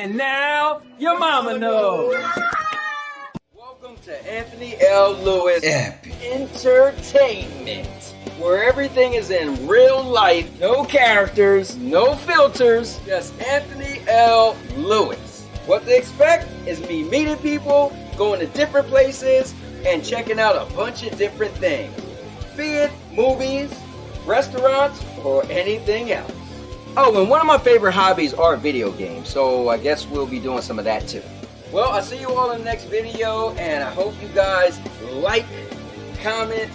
And now, your mama knows. Welcome to Anthony L. Lewis Entertainment, where everything is in real life, no characters, no filters, just Anthony L. Lewis. What to expect is me meeting people, going to different places, and checking out a bunch of different things, be it movies, restaurants, or anything else. Oh, and one of my favorite hobbies are video games, so I guess we'll be doing some of that too. Well, I'll see you all in the next video, and I hope you guys like, comment,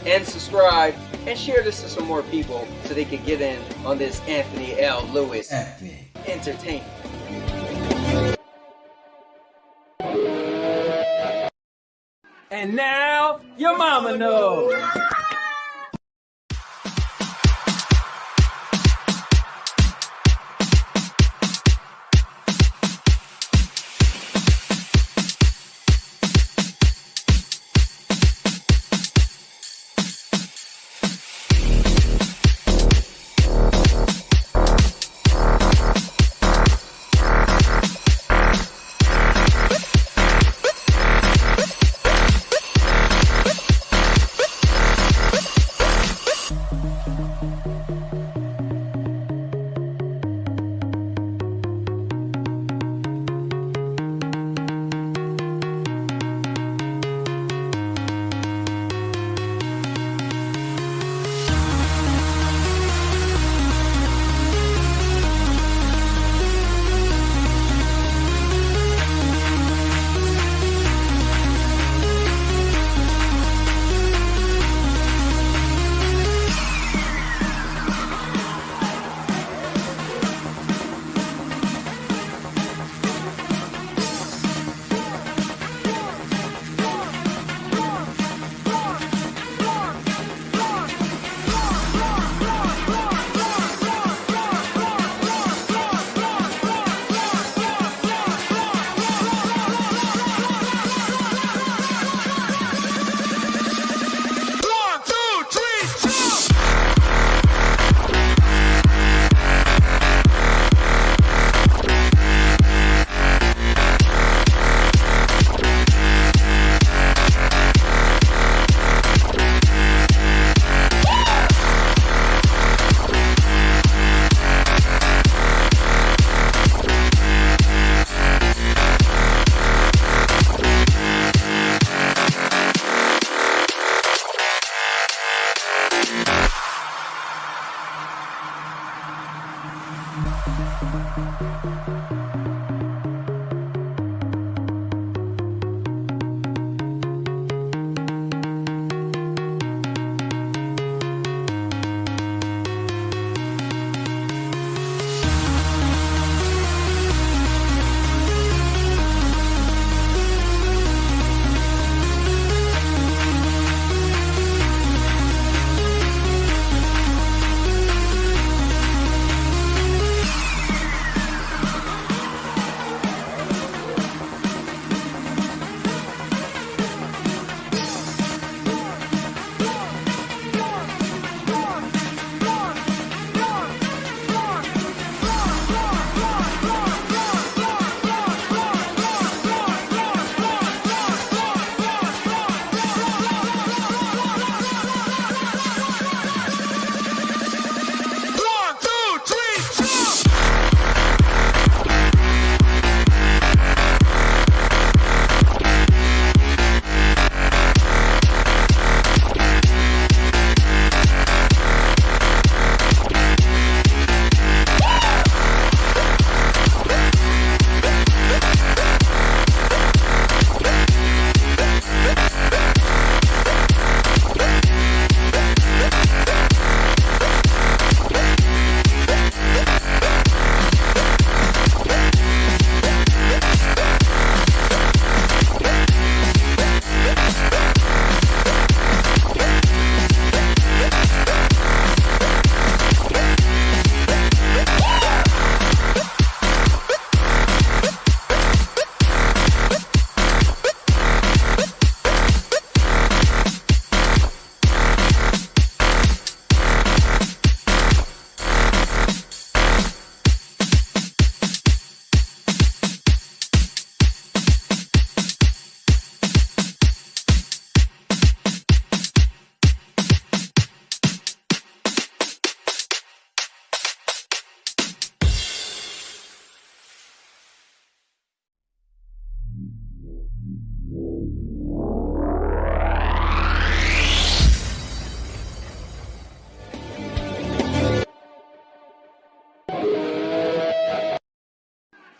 and subscribe, and share this to some more people so they can get in on this Anthony L. Lewis Entertainment. And now, your mama knows.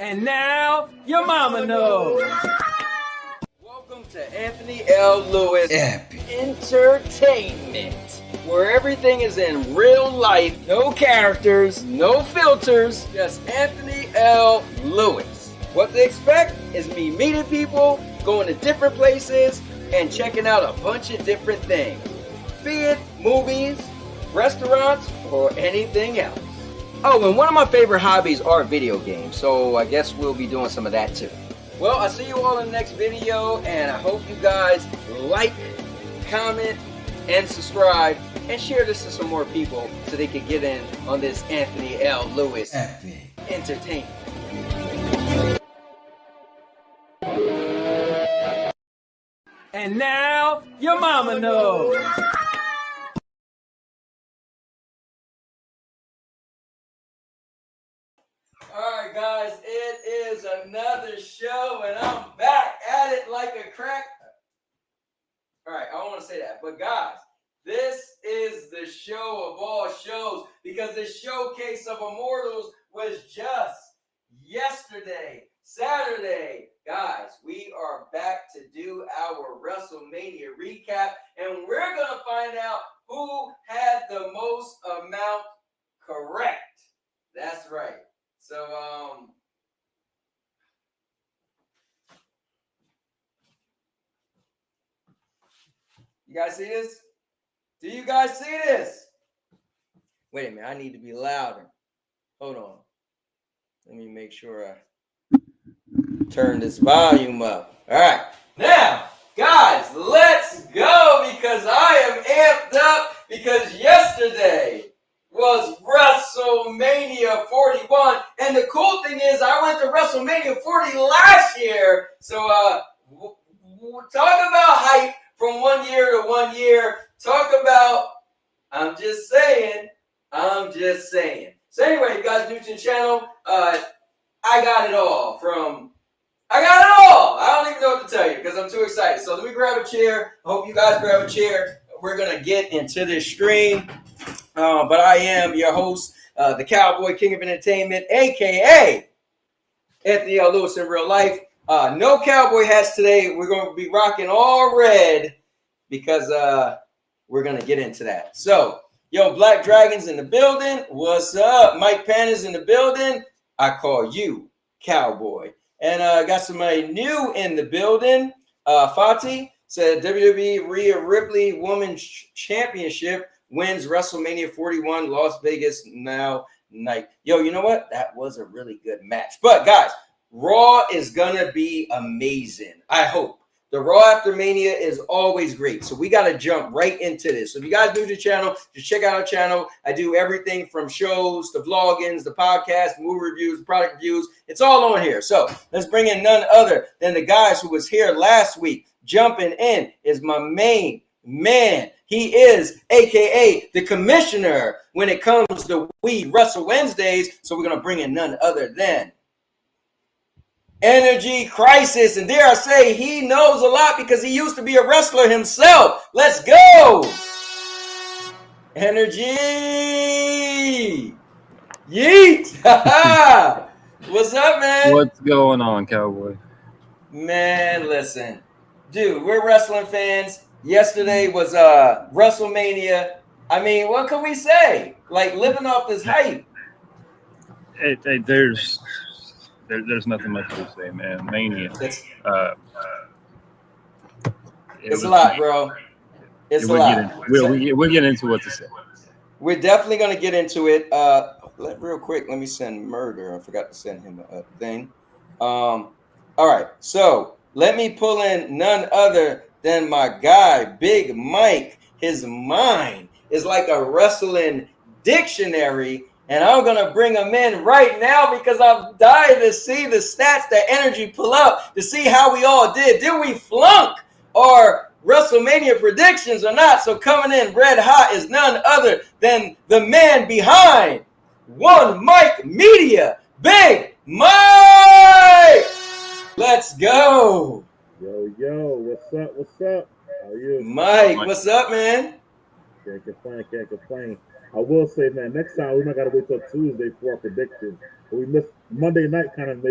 And now your mama knows. Welcome to Anthony L. Lewis Epic Entertainment, where everything is in real life, no characters, no filters, just Anthony L. Lewis. What to expect is me meeting people, going to different places, and checking out a bunch of different things, be it movies, restaurants, or anything else. Oh, and one of my favorite hobbies are video games, so I guess we'll be doing some of that too. Well, I'll see you all in the next video, and I hope you guys like, comment, and subscribe, and share this to some more people so they can get in on this Anthony L. Lewis Epic Entertainment. And now your mama knows. Alright guys, it is another show and I'm back at it like a crack. Alright, I don't want to say that, but guys, this is the show of all shows because the showcase of Immortals was just yesterday, Saturday. Guys, we are back to do our Wrestle Mania recap and we're going to find out who had the most amount correct. That's right. So, you guys see this? Do you guys see this? Wait a minute, I need to be louder. Hold on. Let me make sure I turn this volume up. All right. Now, guys, let's go because I am amped up because yesterday was WrestleMania 41. And the cool thing is I went to WrestleMania 40 last year. So talk about hype from 1 year to 1 year. Talk about, I'm just saying. So anyway, you guys new to the channel, I got it all. I don't even know what to tell you because I'm too excited. So let me grab a chair. I hope you guys grab a chair. We're going to get into this stream. But I am your host, the Cowboy King of Entertainment, a.k.a. Anthony L. Lewis in real life. No cowboy hats today. We're going to be rocking all red because we're going to get into that. So, yo, Black Dragon's in the building. What's up? Mike Pan is in the building. I call you Cowboy. And got somebody new in the building. Fati said WWE Rhea Ripley Women's Championship wins WrestleMania 41 Las Vegas now night. Yo, you know what? That was a really good match. But guys, Raw is gonna be amazing. I hope. The Raw after Mania is always great. So we got to jump right into this. So if you guys new to the channel, just check out our channel. I do everything from shows to vloggings, the podcast, movie reviews, product reviews. It's all on here. So let's bring in none other than the guys who was here last week. Jumping in is my main man. He is a.k.a. the commissioner when it comes to We Wrestle Wednesdays. So we're going to bring in none other than Energy Crisis. And dare I say, he knows a lot because he used to be a wrestler himself. Let's go. Energy. Yeet. What's up, man? What's going on, Cowboy? Man, listen. Dude, we're wrestling fans. Yesterday was WrestleMania. I mean, what can we say? Like, living off this hype. There's nothing much to say, man. Mania. It's a lot, bro. It's a lot. We'll get into what to say. We're definitely going to get into it. Real quick, let me send Murder. I forgot to send him a thing. All right. So let me pull in none other than my guy, Big Mike. His mind is like a wrestling dictionary. And I'm going to bring him in right now because I'm dying to see the stats that Energy pull up to see how we all did. Did we flunk our WrestleMania predictions or not? So coming in red hot is none other than the man behind One Mic Media, Big Mike. Let's go. Yo, what's up? How are you? Mike, what's up, man? Can't complain. I will say, man, next time we might gotta wait till Tuesday for our predictions. But we Monday night kind of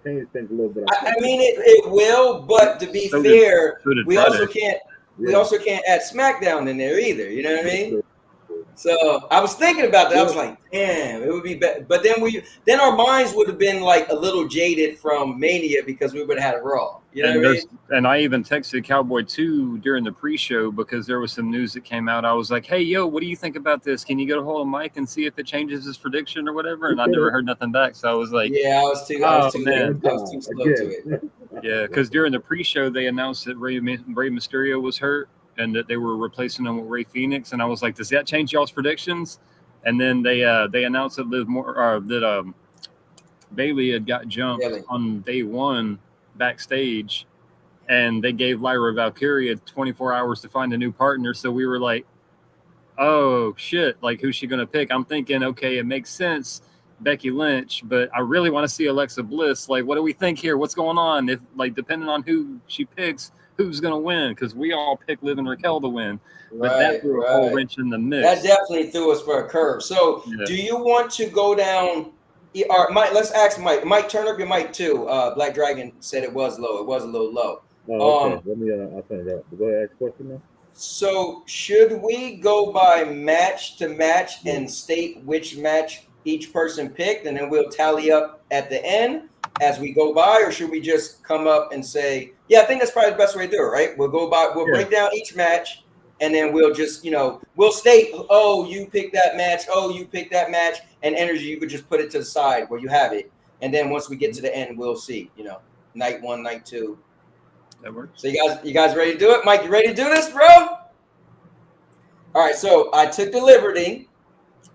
change things a little bit. I mean, it will, but to be fair, so did we Friday. also can't we also can't add SmackDown in there either. You know what I mean? So I was thinking about that. I was like, damn, it would be better. But then our minds would have been like a little jaded from Mania because we would have had a Raw. You know what I mean? And I even texted Cowboy 2 during the pre-show because there was some news that came out. I was like, hey, yo, what do you think about this? Can you get a hold of Mike and see if it changes his prediction or whatever? And I never heard nothing back. So I was like, yeah, I was too late. I was too slow to it. Yeah, because during the pre-show, they announced that Rey Mysterio was hurt and that they were replacing him with Rey Fenix. And I was like, does that change y'all's predictions? And then they announced that Bailey had got jumped on day one backstage, and they gave Lyra Valkyria 24 hours to find a new partner. So we were like, oh shit, like who's she gonna pick? I'm thinking, okay, it makes sense, Becky Lynch, but I really want to see Alexa Bliss. Like, what do we think here? What's going on? If like depending on who she picks, who's gonna win? Because we all pick Liv and Raquel to win, but that threw a whole wrench in the mix. That definitely threw us for a curve. So do you want to go down? Or Mike, let's ask Mike. Mike, turn up your mic too. Black Dragon said it was low. It was a little low. Oh, okay. Let me. I'll turn it up. Go ahead. Ask a question now. So should we go by match to match and state which match each person picked, and then we'll tally up at the end as we go by, or should we just come up and say, yeah, I think that's probably the best way to do it, right? We'll go by. We'll break down each match. And then we'll just, we'll state, oh, you picked that match. Oh, you picked that match. And energy, you could just put it to the side where you have it. And then once we get to the end, we'll see, night one, night two. That works. So you guys ready to do it? Mike, you ready to do this, bro? All right. So I took the liberty.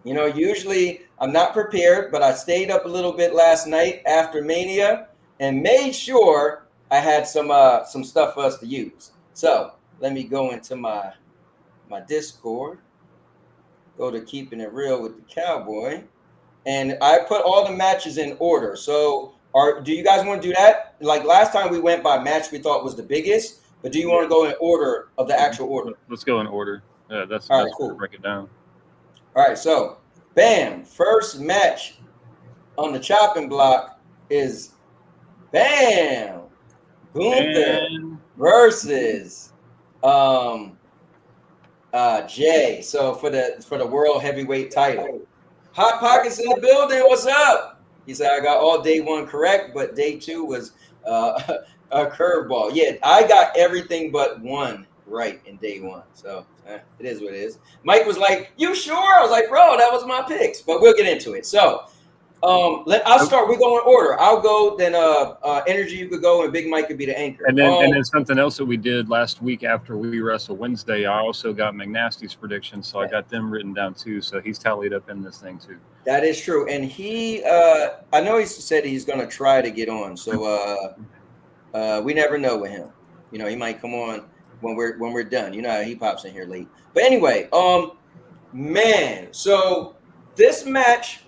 Usually I'm not prepared, but I stayed up a little bit last night after Mania and made sure I had some stuff for us to use. So let me go into my Discord, go to Keeping It Real with the Cowboy, and I put all the matches in order. So do you guys want to do that? Like last time we went by match we thought was the biggest, but do you want to go in order of the actual order? Let's go in order. Yeah, that's all right, cool. Break it down. All right, so bam, first match on the chopping block is bam, Gunther versus Jay. So for the world heavyweight title. Hot Pockets in the building. What's up? He said I got all day one correct, but day two was a curveball. Yeah, I got everything but one right in day one. So it is what it is. Mike was like, "You sure?" I was like, "Bro, that was my picks." But we'll get into it. So I'll start. We go in order. I'll go, then Energy, you could go, and Big Mike could be the anchor. And then something else that we did last week after we wrestled Wednesday, I also got McNasty's predictions, so I got them written down too. So he's tallied up in this thing too. That is true, and he, I know he said he's gonna try to get on. So we never know with him. He might come on when we're done. You know how he pops in here late. But anyway, man. So this match.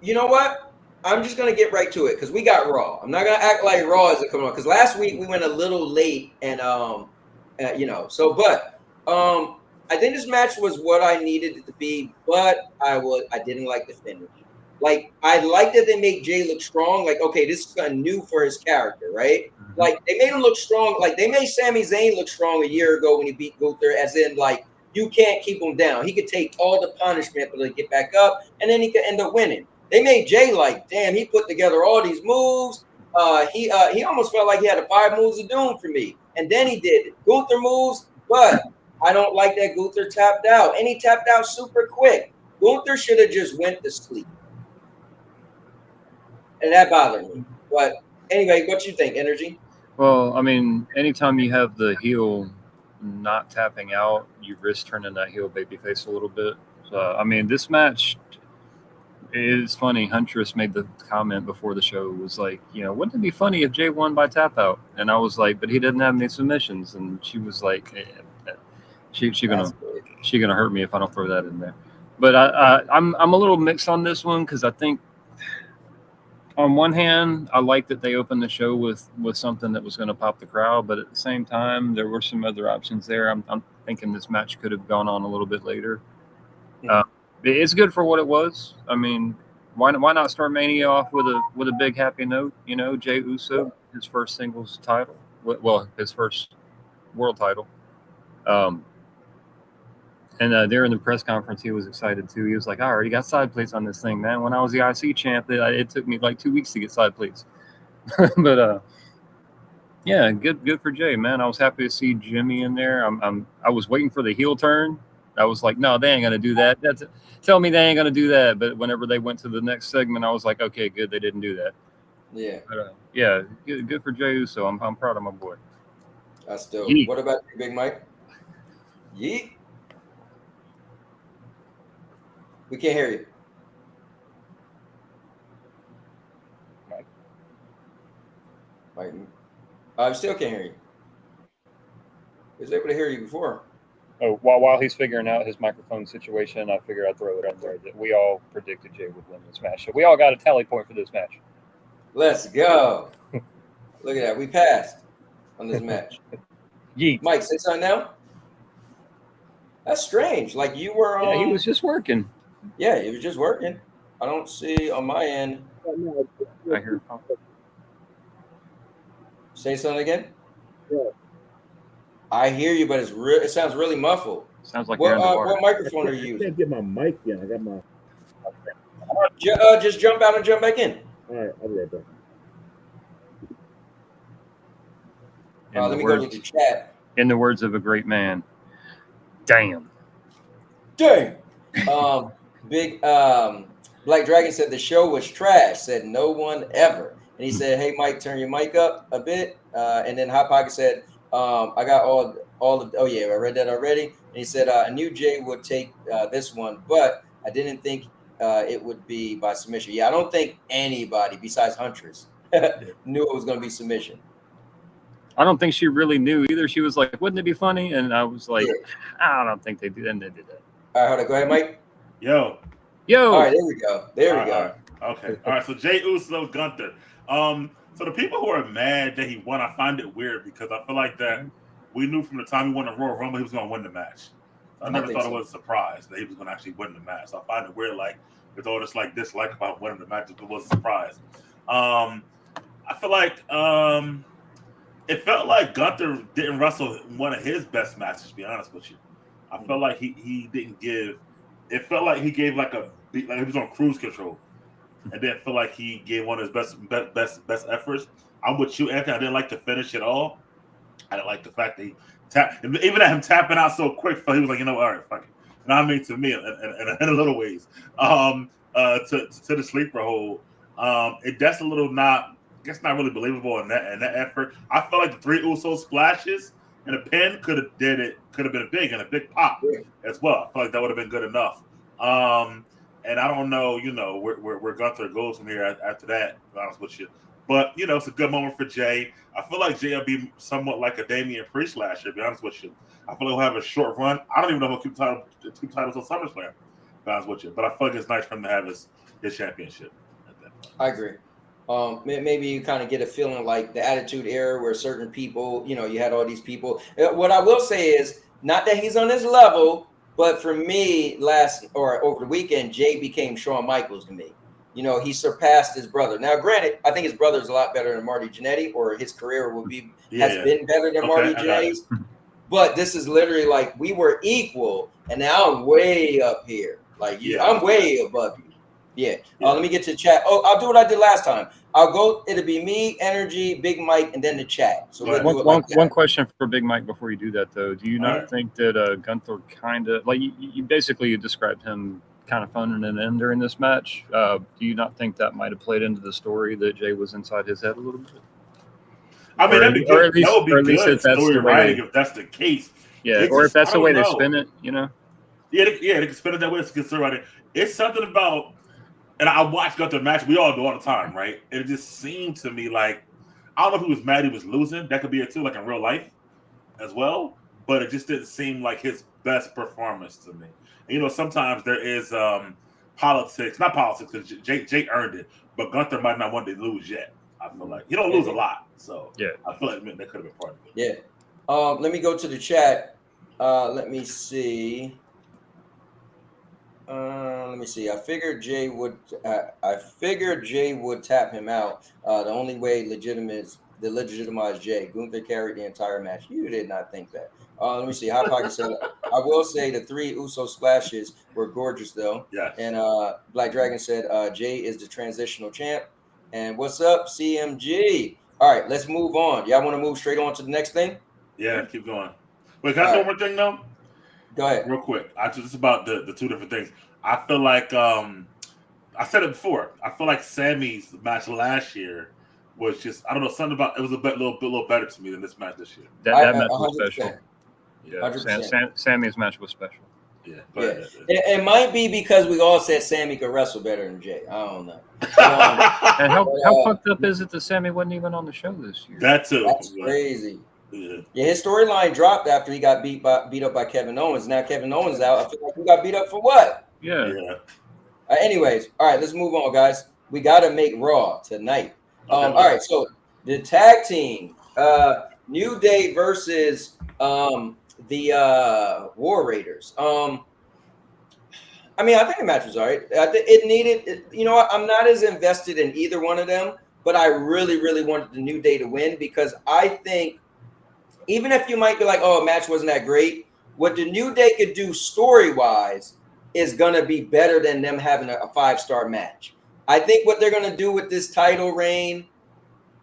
You know what? I'm just gonna get right to it because we got Raw. I'm not gonna act like Raw isn't coming on because last week we went a little late and I think this match was what I needed it to be, but I didn't like the finish. Like I liked that they made Jay look strong. Like okay, this is kind of new for his character, right? Like they made him look strong. Like they made Sami Zayn look strong a year ago when he beat Gunther, as in like. You can't keep him down. He could take all the punishment, but get back up, and then he could end up winning. They made Jay like, damn, he put together all these moves. He almost felt like he had 5 moves of doom for me. And then he did Gunther moves, but I don't like that Gunther tapped out. And he tapped out super quick. Gunther should have just went to sleep. And that bothered me. But anyway, what you think, Energy? Well, I mean, anytime you have the heel not tapping out, you risk turning that heel babyface a little bit. So, I mean, this match is funny. Huntress made the comment before the show, was like, wouldn't it be funny if Jay won by tap out? And I was like, but he doesn't have any submissions. And she was like, she gonna hurt me if I don't throw that in there. But I'm a little mixed on this one because I think on one hand, I like that they opened the show with something that was going to pop the crowd, but at the same time, there were some other options there. I'm thinking this match could have gone on a little bit later. It's good for what it was. I mean, Why not start Mania off with a big happy note? You know, Jey Uso, his first singles title, well, his first world title. And during the press conference, he was excited too. He was like, "I already got side plates on this thing, man. When I was the IC champ, it took me like 2 weeks to get side plates." But yeah, good for Jay, man. I was happy to see Jimmy in there. I was waiting for the heel turn. I was like, no, they ain't gonna do that. Tell me they ain't gonna do that. But whenever they went to the next segment, I was like, okay, good, they didn't do that. Yeah. But yeah, good for Jey Uso. I'm proud of my boy. That's dope. Yeet. What about you, Big Mike? Yeet. We can't hear you. Mike. I still can't hear you. I was able to hear you before. Oh, while he's figuring out his microphone situation, I figured I'd throw it out there that we all predicted Jay would win this match. So we all got a tally point for this match. Let's go. Look at that. We passed on this match. Yeet. Mike, say something now. That's strange. Like you were. Yeah, he was just working. Yeah, he was just working. I don't see on my end. I hear. Say something again. Yeah. I hear you, but it sounds really muffled. Sounds like you're underwater. What microphone are you I using? can't get my mic in. I got my. Just jump out and jump back in. All right, I'll be right back. Let me go to the chat. In the words of a great man, damn. Dang. Big Black Dragon said the show was trash. Said no one ever. And he said, "Hey Mike, turn your mic up a bit." And then Hot Pocket said, "I got all of." Oh yeah, I read that already. And he said, "I knew Jay would take this one, but I didn't think it would be by submission." Yeah, I don't think anybody besides Huntress knew it was going to be submission. I don't think she really knew either. She was like, "Wouldn't it be funny?" And I was like, "I don't think they did." And they did that. All right, hold on. Go ahead, Mike. Yo. All right, there we go. There we go. All right. Okay. All right. So Jey Uso, Gunther. So the people who are mad that he won, I find it weird because I feel like that we knew from the time he won the Royal Rumble he was going to win the match. I never thought it was a surprise that he was going to actually win the match. So I find it weird, like with all this like dislike about winning the match, if it was a surprise. I feel like it felt like Gunther didn't wrestle one of his best matches. To be honest with you, I felt like he didn't give. It felt like he gave like he was on cruise control. And then feel like he gave one of his best efforts. I'm with you, Anthony. I didn't like the finish at all. I didn't like the fact that he tapped, even at him tapping out so quick. He was like, all right, fuck it. And I mean, to me, in a little ways, to the sleeper hold, that's a little not really believable in that effort. I felt like the three Uso splashes and a pin could have been a big pop as well. I felt like that would have been good enough. And I don't know, where Gunther goes from here after that, to be honest with you. But, it's a good moment for Jay. I feel like Jay will be somewhat like a Damian Priest last year, to be honest with you. I feel like he'll have a short run. I don't even know if he'll keep two titles on SummerSlam, to be honest with you. But I feel like it's nice for him to have his championship. I agree. Maybe you kind of get a feeling like the Attitude Era where certain people, you had all these people. What I will say is, not that he's on his level, but for me, over the weekend, Jay became Shawn Michaels to me. He surpassed his brother. Now, granted, I think his brother is a lot better than Marty Jannetty, or his career has been better than Marty Jannetty's. But this is literally like we were equal, and now I'm way up here. Like I'm way above you. Yeah. Let me get to the chat. Oh, I'll do what I did last time. It'll be me, Energy, Big Mike, and then the chat. So one question for Big Mike before you do that, though. Do you not think that Gunther kind of, like you basically described him kind of phoning it in during this match? Do you not think that might have played into the story that Jay was inside his head a little bit? I mean, that'd be good. That would be good story writing if that's the case. Yeah, or if that's the way they spin it, Yeah, they can spin it that way. It's good story writing. It's something about. And I watched Gunther match. We all do all the time, right? And it just seemed to me like, I don't know if he was mad he was losing. That could be it too, like in real life as well. But it just didn't seem like his best performance to me. And, sometimes there is politics, not politics, because Jake earned it. But Gunther might not want to lose yet. I feel like he don't lose a lot. So yeah, I feel like that could have been part of it. Yeah. Let me go to the chat. Let me see. Let me see. I figured Jay would tap him out. The only way legitimize Jay. Gunther carried the entire match. You did not think that. Let me see. Hot Pocket said, I will say the 3 Uso splashes were gorgeous though. Yes. And Black Dragon said Jay is the transitional champ. And what's up, CMG? All right, let's move on. Y'all want to move straight on to the next thing? Yeah, keep going. Wait, can I say one more thing though? Go ahead. Real quick. Just about the two different things. I feel like I said it before. I feel like Sammy's match last year was just, I don't know, something about it was a little better to me than this match this year. That match was 100%. special. Yeah, 100%. Sammy's match was special. Yeah, yeah. It might be because we all said Sammy could wrestle better than Jay. I don't know. And how fucked up is it that Sammy wasn't even on the show this year? That too. That's crazy. Yeah, his storyline dropped after he got beat up by Kevin Owens. Now Kevin Owens out. I feel like he got beat up for what? Yeah. Anyways, all right, let's move on, guys. We got to make Raw tonight. All right, so the tag team, New Day versus the War Raiders. I mean, I think the match was all right. It needed, you know what? I'm not as invested in either one of them, but I really, really wanted the New Day to win because I think even if you might be like, oh, a match wasn't that great, what the New Day could do story-wise is going to be better than them having a 5-star match. I think what they're going to do with this title reign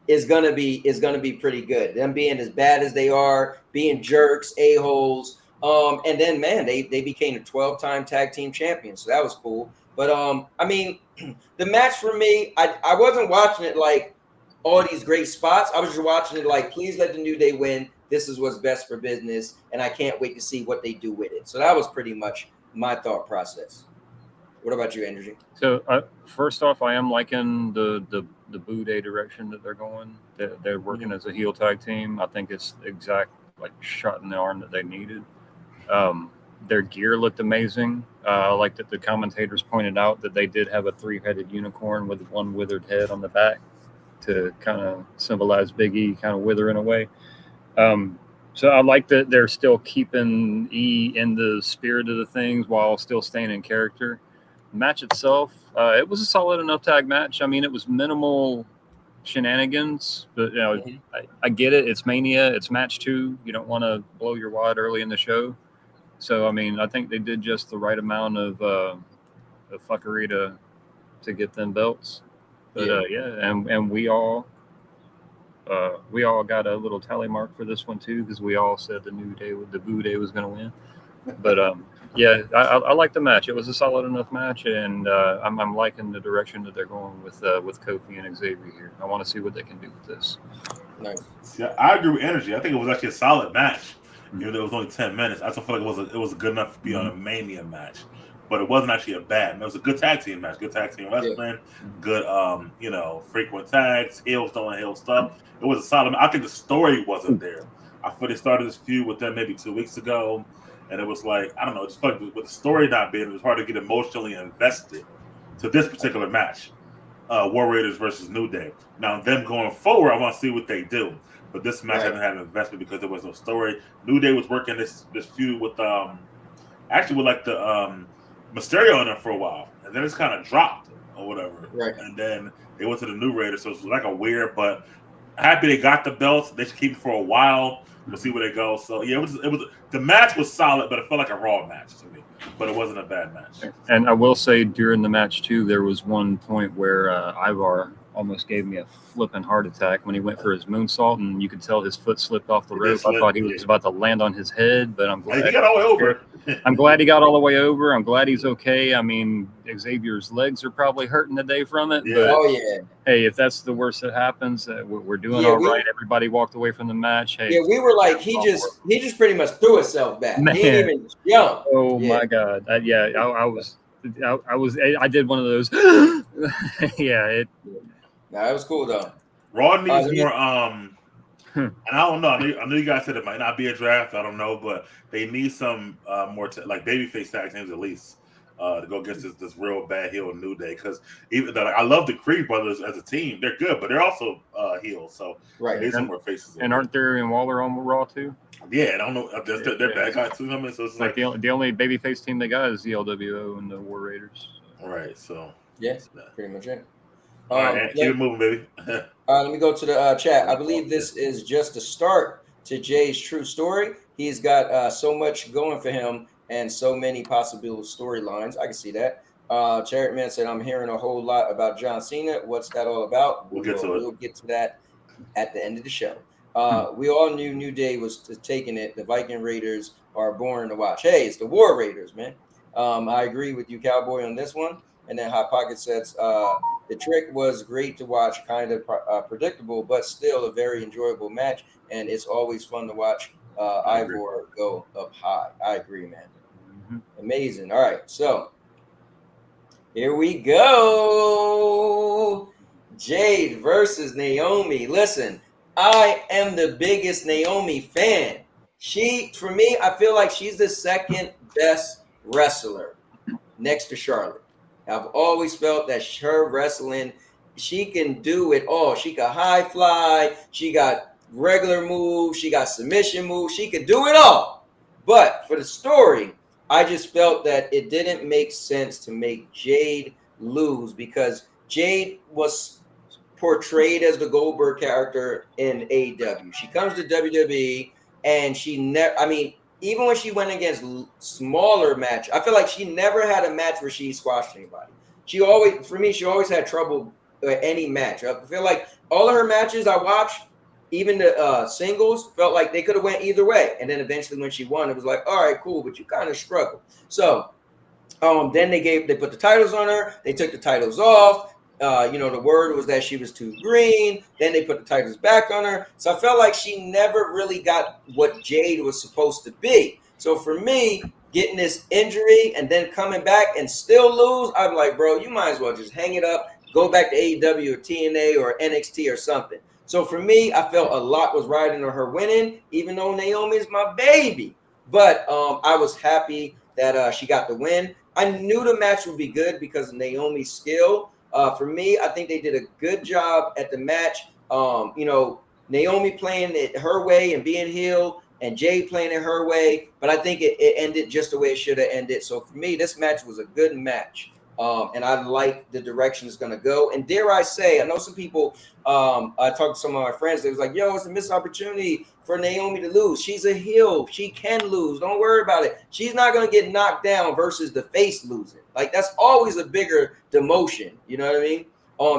is going to be pretty good. Them being as bad as they are, being jerks, a-holes. And then, man, they became a 12-time tag team champion, so that was cool. But, I mean, the match for me, I wasn't watching it like all these great spots. I was just watching it like, please let the New Day win. This is what's best for business, and I can't wait to see what they do with it. So that was pretty much my thought process. What about you, Andrew? So first off, I am liking the Boo Day direction that they're going. They're working as a heel tag team. I think it's exact like shot in the arm that they needed. Their gear looked amazing. I like that the commentators pointed out that they did have a 3-headed unicorn with one withered head on the back to kind of symbolize Big E kind of withering away. So I like that they're still keeping E in the spirit of the things while still staying in character. The match itself, it was a solid enough tag match. I mean, it was minimal shenanigans, but you know, I get it. It's Mania. It's match 2. You don't want to blow your wad early in the show. So I mean, I think they did just the right amount of fuckery to get them belts. But and we all got a little tally mark for this one too, because we all said the Boo Day was going to win. But I like the match. It was a solid enough match, and I'm liking the direction that they're going with Kofi and Xavier here. I want to see what they can do with this. Nice. Yeah, I agree with Energy. I think it was actually a solid match. Even though it was only 10 minutes, I still feel like it was good enough to be on a Mania match. But it wasn't actually a bad match. It was a good tag team match. Good tag team wrestling. Good, frequent tags, heel doing heel stuff. It was a solid match. I think the story wasn't there. I feel they started this feud with them maybe 2 weeks ago. And it was like, I don't know, just like with the story not being, it was hard to get emotionally invested to this particular match. War Raiders versus New Day. Now, them going forward, I want to see what they do. But this match hasn't had an investment because there was no story. New Day was working this feud with Mysterio in there for a while, and then it's kind of dropped or whatever. Right. And then they went to the New Raiders, so it's like a weird, but happy they got the belts. They should keep it for a while. We'll see where they go. So yeah, it was the match was solid, but it felt like a Raw match to me. But it wasn't a bad match. And I will say during the match too, there was one point where Ivar almost gave me a flipping heart attack when he went for his moonsault, and you could tell his foot slipped off the rope. I thought he was about to land on his head, but I'm glad he got all the way over. I'm glad he got all the way over. I'm glad he's okay. I mean, Xavier's legs are probably hurting today from it. Yeah. But hey, if that's the worst that happens, we're doing all right. Everybody walked away from the match. Hey, we were like, he just pretty much threw himself back. Man. He didn't even jump. Oh my God! I did one of those. Nah, it was cool though. Raw needs more. And I don't know. I know you guys said it might not be a draft. I don't know, but they need some more like babyface tag teams at least. to go against this real bad heel New Day. Because even though I love the Creed brothers as a team, they're good, but they're also heels. So Right. they need some more faces. And aren't Theory and Waller on Raw too? Yeah, I don't know. They're bad guys too. So it's like the only babyface team they got is the LWO and the War Raiders. Right. So yes, pretty much it. All right, keep it moving, baby. Let me go to the chat. I believe this is just a start to Jay's true story. He's got so much going for him and so many possible storylines. I can see that. Chariot Man said, I'm hearing a whole lot about John Cena. What's that all about? We'll get to it. We'll get to that at the end of the show. We all knew New Day was taking it. The Viking Raiders are boring to watch. Hey, it's the War Raiders, man. I agree with you, Cowboy, on this one. And then Hot Pocket says, the trick was great to watch, kind of predictable, but still a very enjoyable match. And it's always fun to watch Ivor go up high. I agree, man. Mm-hmm. Amazing. All right. So here we go. Jade versus Naomi. Listen, I am the biggest Naomi fan. For me, I feel like she's the second best wrestler next to Charlotte. I've always felt that her wrestling, she can do it all. She can high fly. She got regular moves. She got submission moves. She could do it all. But for the story, I just felt that it didn't make sense to make Jade lose because Jade was portrayed as the Goldberg character in AEW. She comes to WWE and she never, even when she went against smaller match, I feel like she never had a match where she squashed anybody. She always had trouble with any match. I feel like all of her matches I watched, even the singles, felt like they could have went either way. And then eventually when she won, it was like, all right, cool, but you kind of struggled. So then they put the titles on her. They took the titles off. The word was that she was too green. Then they put the titles back on her. So I felt like she never really got what Jade was supposed to be. So for me, getting this injury and then coming back and still lose, I'm like, bro, you might as well just hang it up, go back to AEW or TNA or NXT or something. So for me, I felt a lot was riding on her winning, even though Naomi is my baby. But I was happy that she got the win. I knew the match would be good because of Naomi's skill. For me, I think they did a good job at the match. Naomi playing it her way and being heel, and Jade playing it her way. But I think it ended just the way it should have ended. So for me, this match was a good match. And I like the direction it's going to go. And dare I say, I know some people, I talked to some of my friends, they was like, yo, it's a missed opportunity for Naomi to lose. She's a heel. She can lose. Don't worry about it. She's not going to get knocked down versus the face losing. Like, that's always a bigger demotion. You know what I mean?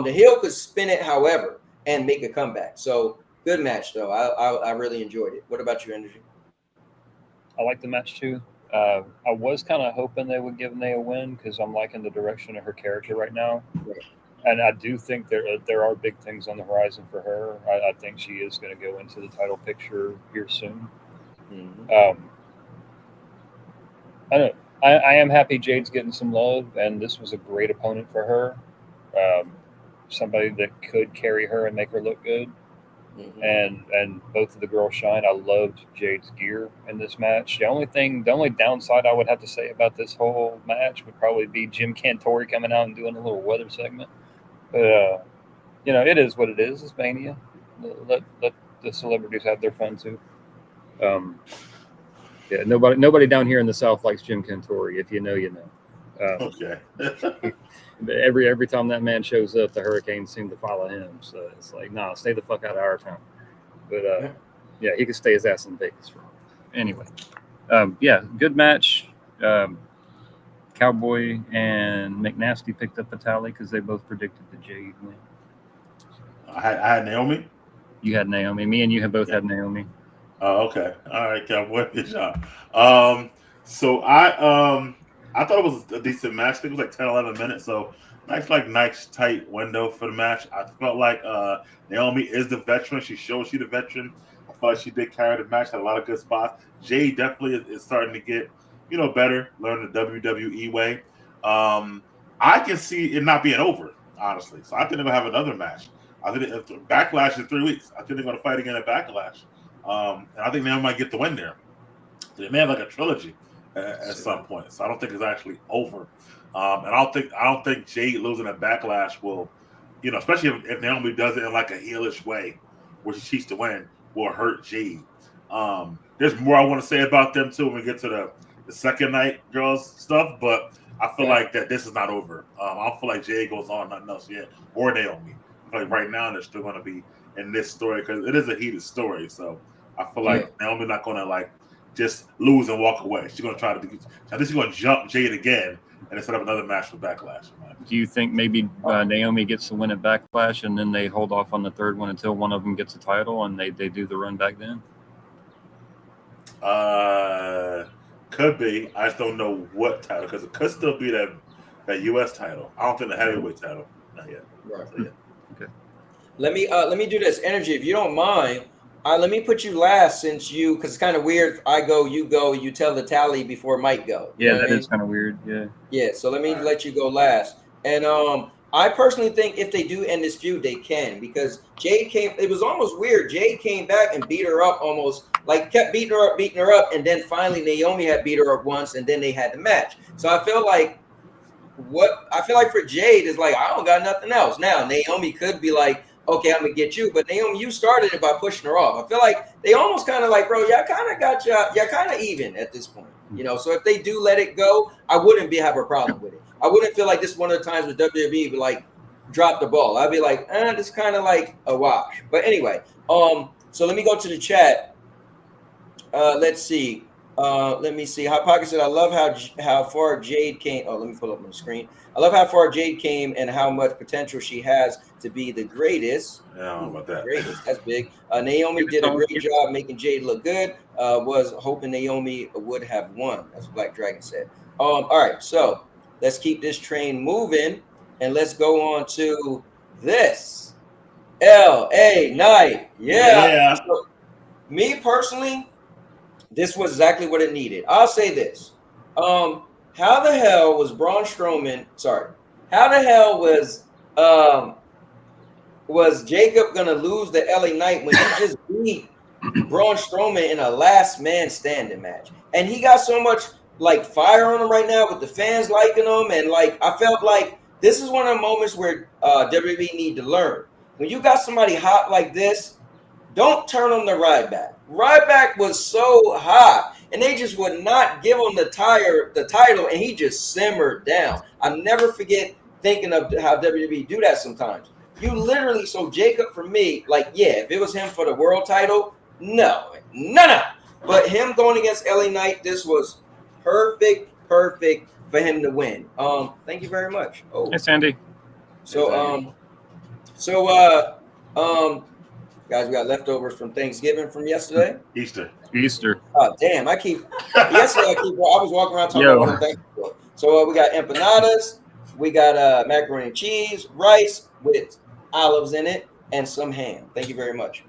The heel could spin it however and make a comeback. So good match, though. I really enjoyed it. What about you, Energy? I like the match, too. I was kind of hoping they would give Naya a win because I'm liking the direction of her character right now. Right. And I do think there are big things on the horizon for her. I think she is going to go into the title picture here soon. Mm-hmm. I am happy Jade's getting some love, and this was a great opponent for her. Somebody that could carry her and make her look good. Mm-hmm. And both of the girls shine. I loved Jade's gear in this match. The only downside I would have to say about this whole match would probably be Jim Cantori coming out and doing a little weather segment. But it is what it is. It's Mania. Let the celebrities have their fun too. Nobody down here in the South likes Jim Cantori. If you know, you know. Okay. Every time that man shows up, the Hurricanes seem to follow him. So it's like, nah, stay the fuck out of our town. But he can stay his ass in Vegas. Anyway, good match. Cowboy and McNasty picked up a tally because they both predicted the Jade win. I had Naomi. You had Naomi. Me and you have both had Naomi. Oh, okay. All right, Cowboy. Good job. So I thought it was a decent match. I think it was like 10, 11 minutes. So nice tight window for the match. I felt like Naomi is the veteran. She showed she the veteran. I felt like she did carry the match. Had a lot of good spots. Jay definitely is starting to get better, learn the WWE way. I can see it not being over, honestly. So I think they're gonna have another match. I think Backlash in 3 weeks. I think they're gonna fight again at Backlash. And I think Naomi might get the win there. They may have like a trilogy at some point. So I don't think it's actually over. And I don't think Jade losing at Backlash will, especially if Naomi does it in like a heelish way, where she cheats to win, will hurt Jade. There's more I want to say about them too when we get to the second night girls stuff, but I feel like that this is not over. I don't feel like Jade goes on nothing else yet, or Naomi. I feel like right now they're still going to be in this story because it is a heated story. So I feel like Naomi's not going to like just lose and walk away. She's going to try to. I think she's going to jump Jade again and then set up another match for Backlash. Do you think maybe Naomi gets the win at Backlash and then they hold off on the third one until one of them gets a title and they do the run back then? Could be. I just don't know what title because it could still be that U.S. title. I don't think the heavyweight title. Not yet. Right. So, yeah. Okay. Let me do this. Energy, if you don't mind, let me put you last because it's kind of weird. I go, you tell the tally before Mike go. Yeah, that is kind of weird. Yeah. Yeah. So let me let you go last. And I personally think if they do end this feud, they can because Jade came. It was almost weird. Jade came back and beat her up almost. Like kept beating her up, and then finally Naomi had beat her up once, and then they had the match. So I feel like for Jade is like I don't got nothing else. Now Naomi could be like, okay, I'm gonna get you, but Naomi, you started it by pushing her off. I feel like they almost kind of like, bro, y'all kind of got y'all kind of even at this point, So if they do let it go, I wouldn't have a problem with it. I wouldn't feel like this is one of the times with WWE be like drop the ball. I'd be like, this kind of like a wash. But anyway, so let me go to the chat. Let's see. Let me see. Hot Pocket said, I love how far Jade came. Oh, let me pull up my screen. I love how far Jade came and how much potential she has to be the greatest. Yeah, I don't know about that. Greatest. That's big. Naomi did a great job making Jade look good. Was hoping Naomi would have won. That's what Black Dragon said. All right. So let's keep this train moving and let's go on to this LA night. Yeah. So, me personally, this was exactly what it needed. I'll say this. How the hell was Braun Strowman? Sorry. How the hell was Jacob gonna lose the LA Knight when he just beat Braun Strowman in a last man standing match? And he got so much like fire on him right now with the fans liking him, and like I felt like this is one of the moments where WWE need to learn. When you got somebody hot like this, don't turn on the Ryback. Ryback was so hot, and they just would not give him the title, and he just simmered down. I never forget thinking of how WWE do that sometimes. You literally, so Jacob for me, like, yeah, if it was him for the world title, no. But him going against LA Knight, this was perfect for him to win. Thank you very much. Oh, hey, Sandy. Guys, we got leftovers from Thanksgiving from yesterday. Easter. Oh, damn. I was walking around talking about Thanksgiving. So we got empanadas. We got macaroni and cheese, rice with olives in it, and some ham. Thank you very much.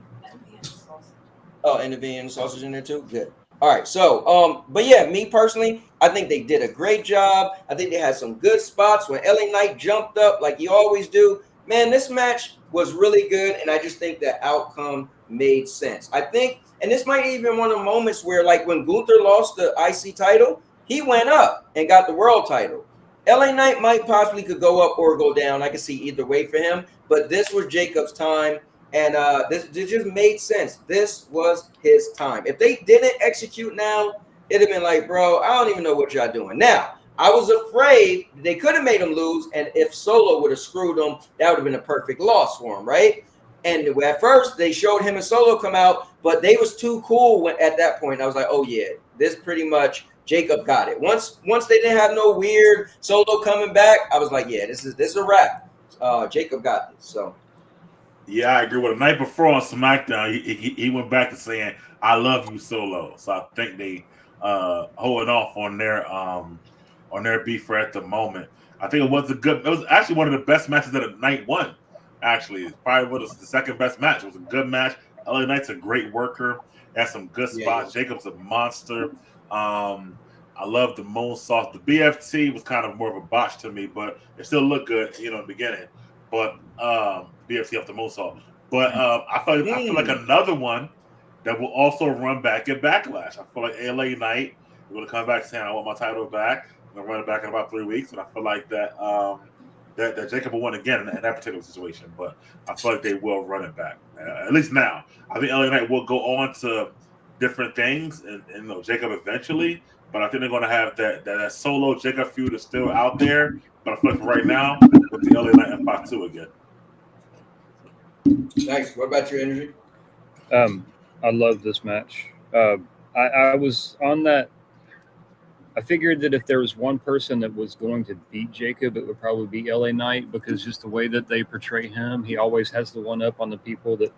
Oh, and the Vienna sausage in there too? Good. All right. So, but yeah, me personally, I think they did a great job. I think they had some good spots when LA Knight jumped up like you always do. Man, this match was really good, and I just think the outcome made sense. I think, and this might even one of the moments where, like, when Gunther lost the IC title, he went up and got the world title. LA Knight might possibly could go up or go down. I can see either way for him, but this was Jacob's time, and this just made sense. This was his time. If they didn't execute now, it'd have been like, bro, I don't even know what y'all doing now. I was afraid they could have made him lose, and if Solo would have screwed him, that would have been a perfect loss for him, right? And at first, they showed him and Solo come out, but they was too cool at that point. I was like, oh, yeah, this pretty much Jacob got it. Once they didn't have no weird Solo coming back, I was like, yeah, this is a wrap. Jacob got this. So, yeah, I agree. Well, the night before on SmackDown, he went back to saying, I love you, Solo. So I think they holding off on their beef at the moment. I think it was actually one of the best matches of the night one. Actually, it's probably was the second best match. It was a good match. LA Knight's a great worker. Has some good spots. Yeah. Jacob's a monster. I love the moonsault. The BFT was kind of more of a botch to me, but it still looked good, in the beginning. But BFT off the moonsault. But I feel like another one that will also run back at Backlash. I feel like LA Knight They're going to come back saying, I want my title back. I'm going to run it back in about 3 weeks. And I feel like that that Jacob will win again in that particular situation. But I feel like they will run it back. At least now. I think LA Knight will go on to different things and Jacob eventually. But I think they're going to have that solo Jacob feud is still out there. But I feel like right now, with the LA Knight and Fatu again. Nice. What about your energy? I love this match. I was on that. I figured that if there was one person that was going to beat Jacob, it would probably be LA Knight, because just the way that they portray him, he always has the one up on the people that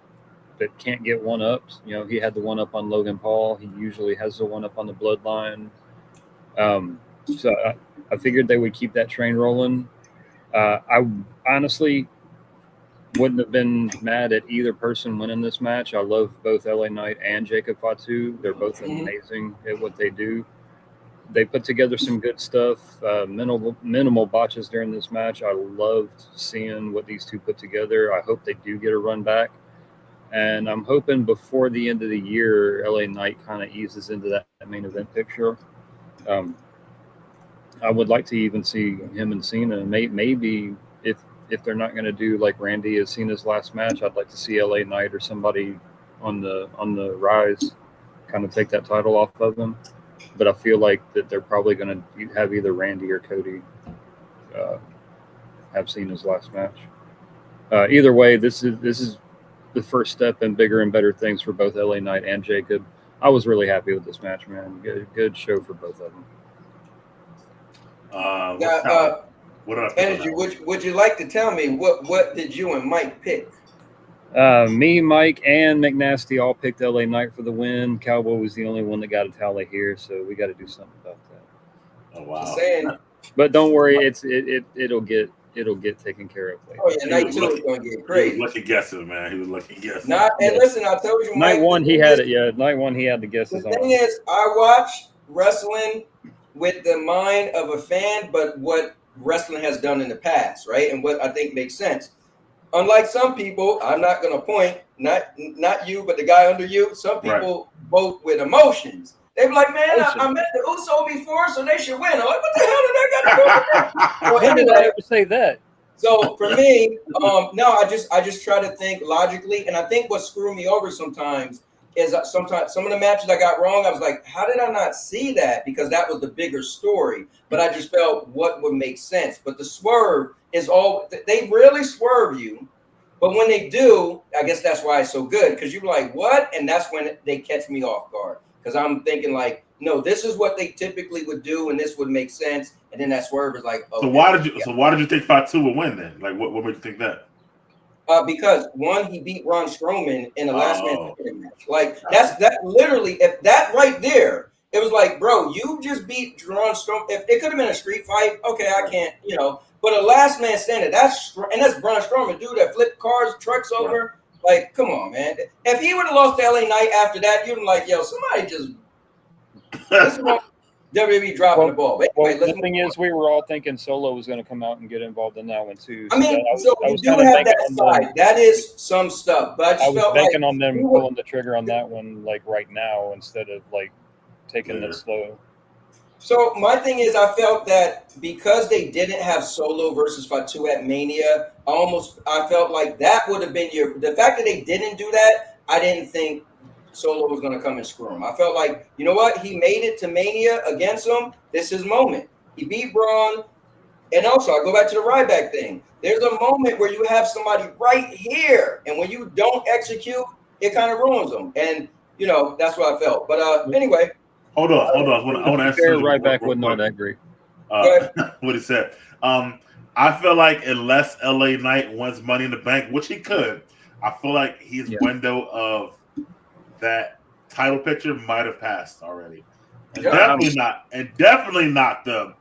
can't get one ups. You know, he had the one up on Logan Paul. He usually has the one up on the Bloodline. So I figured they would keep that train rolling. I honestly wouldn't have been mad at either person winning this match. I love both LA Knight and Jacob Fatu. They're both amazing at what they do. They put together some good stuff, minimal botches during this match. I loved seeing what these two put together. I hope they do get a run back. And I'm hoping before the end of the year, LA Knight kind of eases into that main event picture. I would like to even see him and Cena. Maybe if they're not going to do like Randy as Cena's last match, I'd like to see LA Knight or somebody on the rise kind of take that title off of them. But I feel like that they're probably going to have either Randy or Cody have Cena's last match. Either way, this is the first step in bigger and better things for both LA Knight and Jacob. I was really happy with this match, man. Good show for both of them. Energy, would you like to tell me what did you and Mike pick? Me, Mike, and McNasty all picked LA Knight for the win. Cowboy was the only one that got a tally here, so we got to do something about that. Oh wow! But don't worry, it'll get taken care of later. Oh yeah, Night 2 is going to get crazy. He was lucky guessing, man. He was lucky guessing. Listen, I told you, Mike, Night 1 he had it. Yeah, Night 1 he had the guesses on. The thing is, I watch wrestling with the mind of a fan, but what wrestling has done in the past, right? And what I think makes sense. Unlike some people, I'm not going to point, not you, but the guy under you. Some people vote with emotions. They be like, man, I met the Uso before, so they should win. I'm like, what the hell did I got to do with that? When did I ever say that? So for me, no, I just try to think logically, and I think what screwed me over sometimes is sometimes some of the matches I got wrong. I was like, how did I not see that? Because that was the bigger story. But I just felt what would make sense. But the swerve is they really swerve you. But when they do, I guess that's why it's so good. Because you're like, what? And that's when they catch me off guard. Because I'm thinking like, no, this is what they typically would do, and this would make sense. And then that swerve is like, okay. So why did you think Fatu would win then? Like, what made you think that? Because one, he beat Braun Strowman in the last man match. Like that literally, if that right there, it was like, bro, you just beat Braun Strowman. If it could have been a street fight, okay, I can't, but a last man standing, that's Braun Strowman, dude that flipped cars, trucks over. Right. Like, come on, man. If he would have lost to LA Knight after that, you'd be like, yo, somebody just this is what WWE dropping the ball. But anyway, the thing is, we were all thinking Solo was going to come out and get involved in that one too. So you do have that side. That is some stuff. But I was banking on them pulling the trigger on that one, like right now, instead of like taking it slow. So my thing is, I felt that because they didn't have Solo versus Fatu at Mania, I felt like that would have been the fact that they didn't do that. I didn't think Solo was going to come and screw him. I felt like, you know what? He made it to Mania against him. This is his moment. He beat Braun. And also, I go back to the Ryback thing. There's a moment where you have somebody right here. And when you don't execute, it kind of ruins them. And, that's what I felt. But anyway. Hold on. I want to ask you. Ryback wasn't all that great. What he said. I feel like unless LA Knight wins Money in the Bank, which he could, I feel like his window of that title picture might have passed already. And definitely not the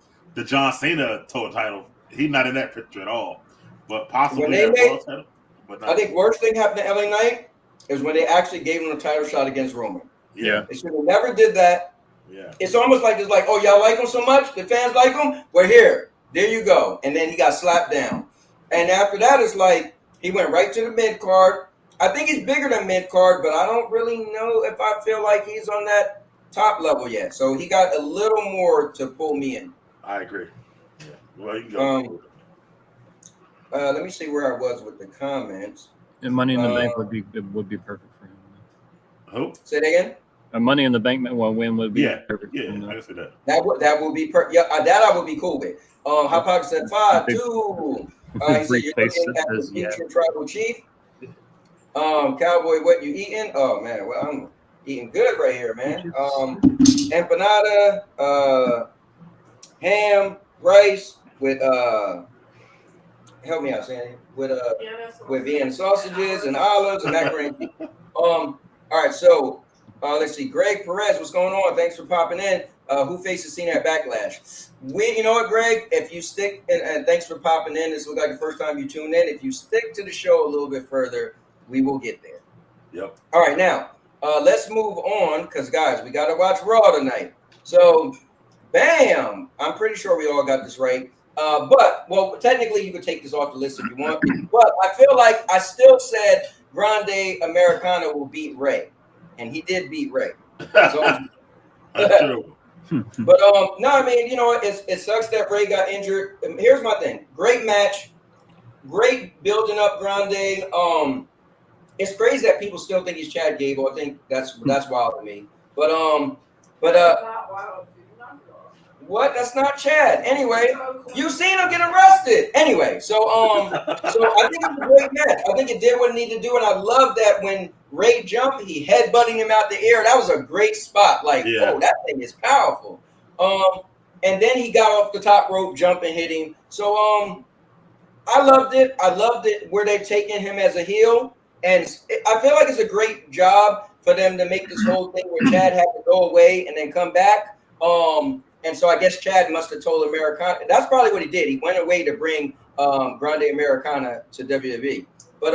John Cena total title. He's not in that picture at all. But possibly title. But I think worst thing happened to LA Knight is when they actually gave him a title shot against Roman. Yeah. They should have never did that. Yeah. It's almost like oh, y'all like him so much? The fans like him? We're here. There you go. And then he got slapped down. And after that, it's like he went right to the mid card. I think he's bigger than mid card, but I don't really know if I feel like he's on that top level yet. So he got a little more to pull me in. I agree. Yeah. Well, you can go. Let me see where I was with the comments. And Money in the Bank would be perfect for him. Who? Say that again. A Money in the Bank win would be perfect. Yeah, I can see that. That would be perfect. Yeah, that I would be cool with. Hot Pocket said 5-2. He said you're looking at the future tribal chief. Cowboy, what you eating? Oh man, well I'm eating good right here, man. Empanada, ham, rice with help me out, Sandy. With Vienna sausages and olives and macaroni. All right, so let's see. Greg Perez, what's going on? Thanks for popping in. Who faces Cena at Backlash? You know what, Greg? If you stick, and thanks for popping in. This looks like the first time you tuned in. If you stick to the show a little bit further, we will get there. Yep. All right, now let's move on because guys, we got to watch Raw tonight. So, bam! I'm pretty sure we all got this right. But technically, you could take this off the list if you want. But I feel like I still said Grande Americana will beat Ray, and he did beat Ray. So, that's true. But no, I mean, you know, it sucks that Ray got injured. Here's my thing: great match, great building up Grande. It's crazy that people still think he's Chad Gable. I think that's wild to me. But what? That's not Chad. Anyway, you seen him get arrested. Anyway, so I think it's a great match. I think it did what it needed to do, and I love that when Ray jumped, he headbutting him out the air. That was a great spot. Like, oh, that thing is powerful. And then he got off the top rope, jump and hit him. So I loved it. I loved it where they've taken him as a heel, and I feel like it's a great job for them to make this whole thing where Chad had to go away and then come back. And so I guess Chad must have told Americana. That's probably what he did. He went away to bring Grande Americana to WWE. But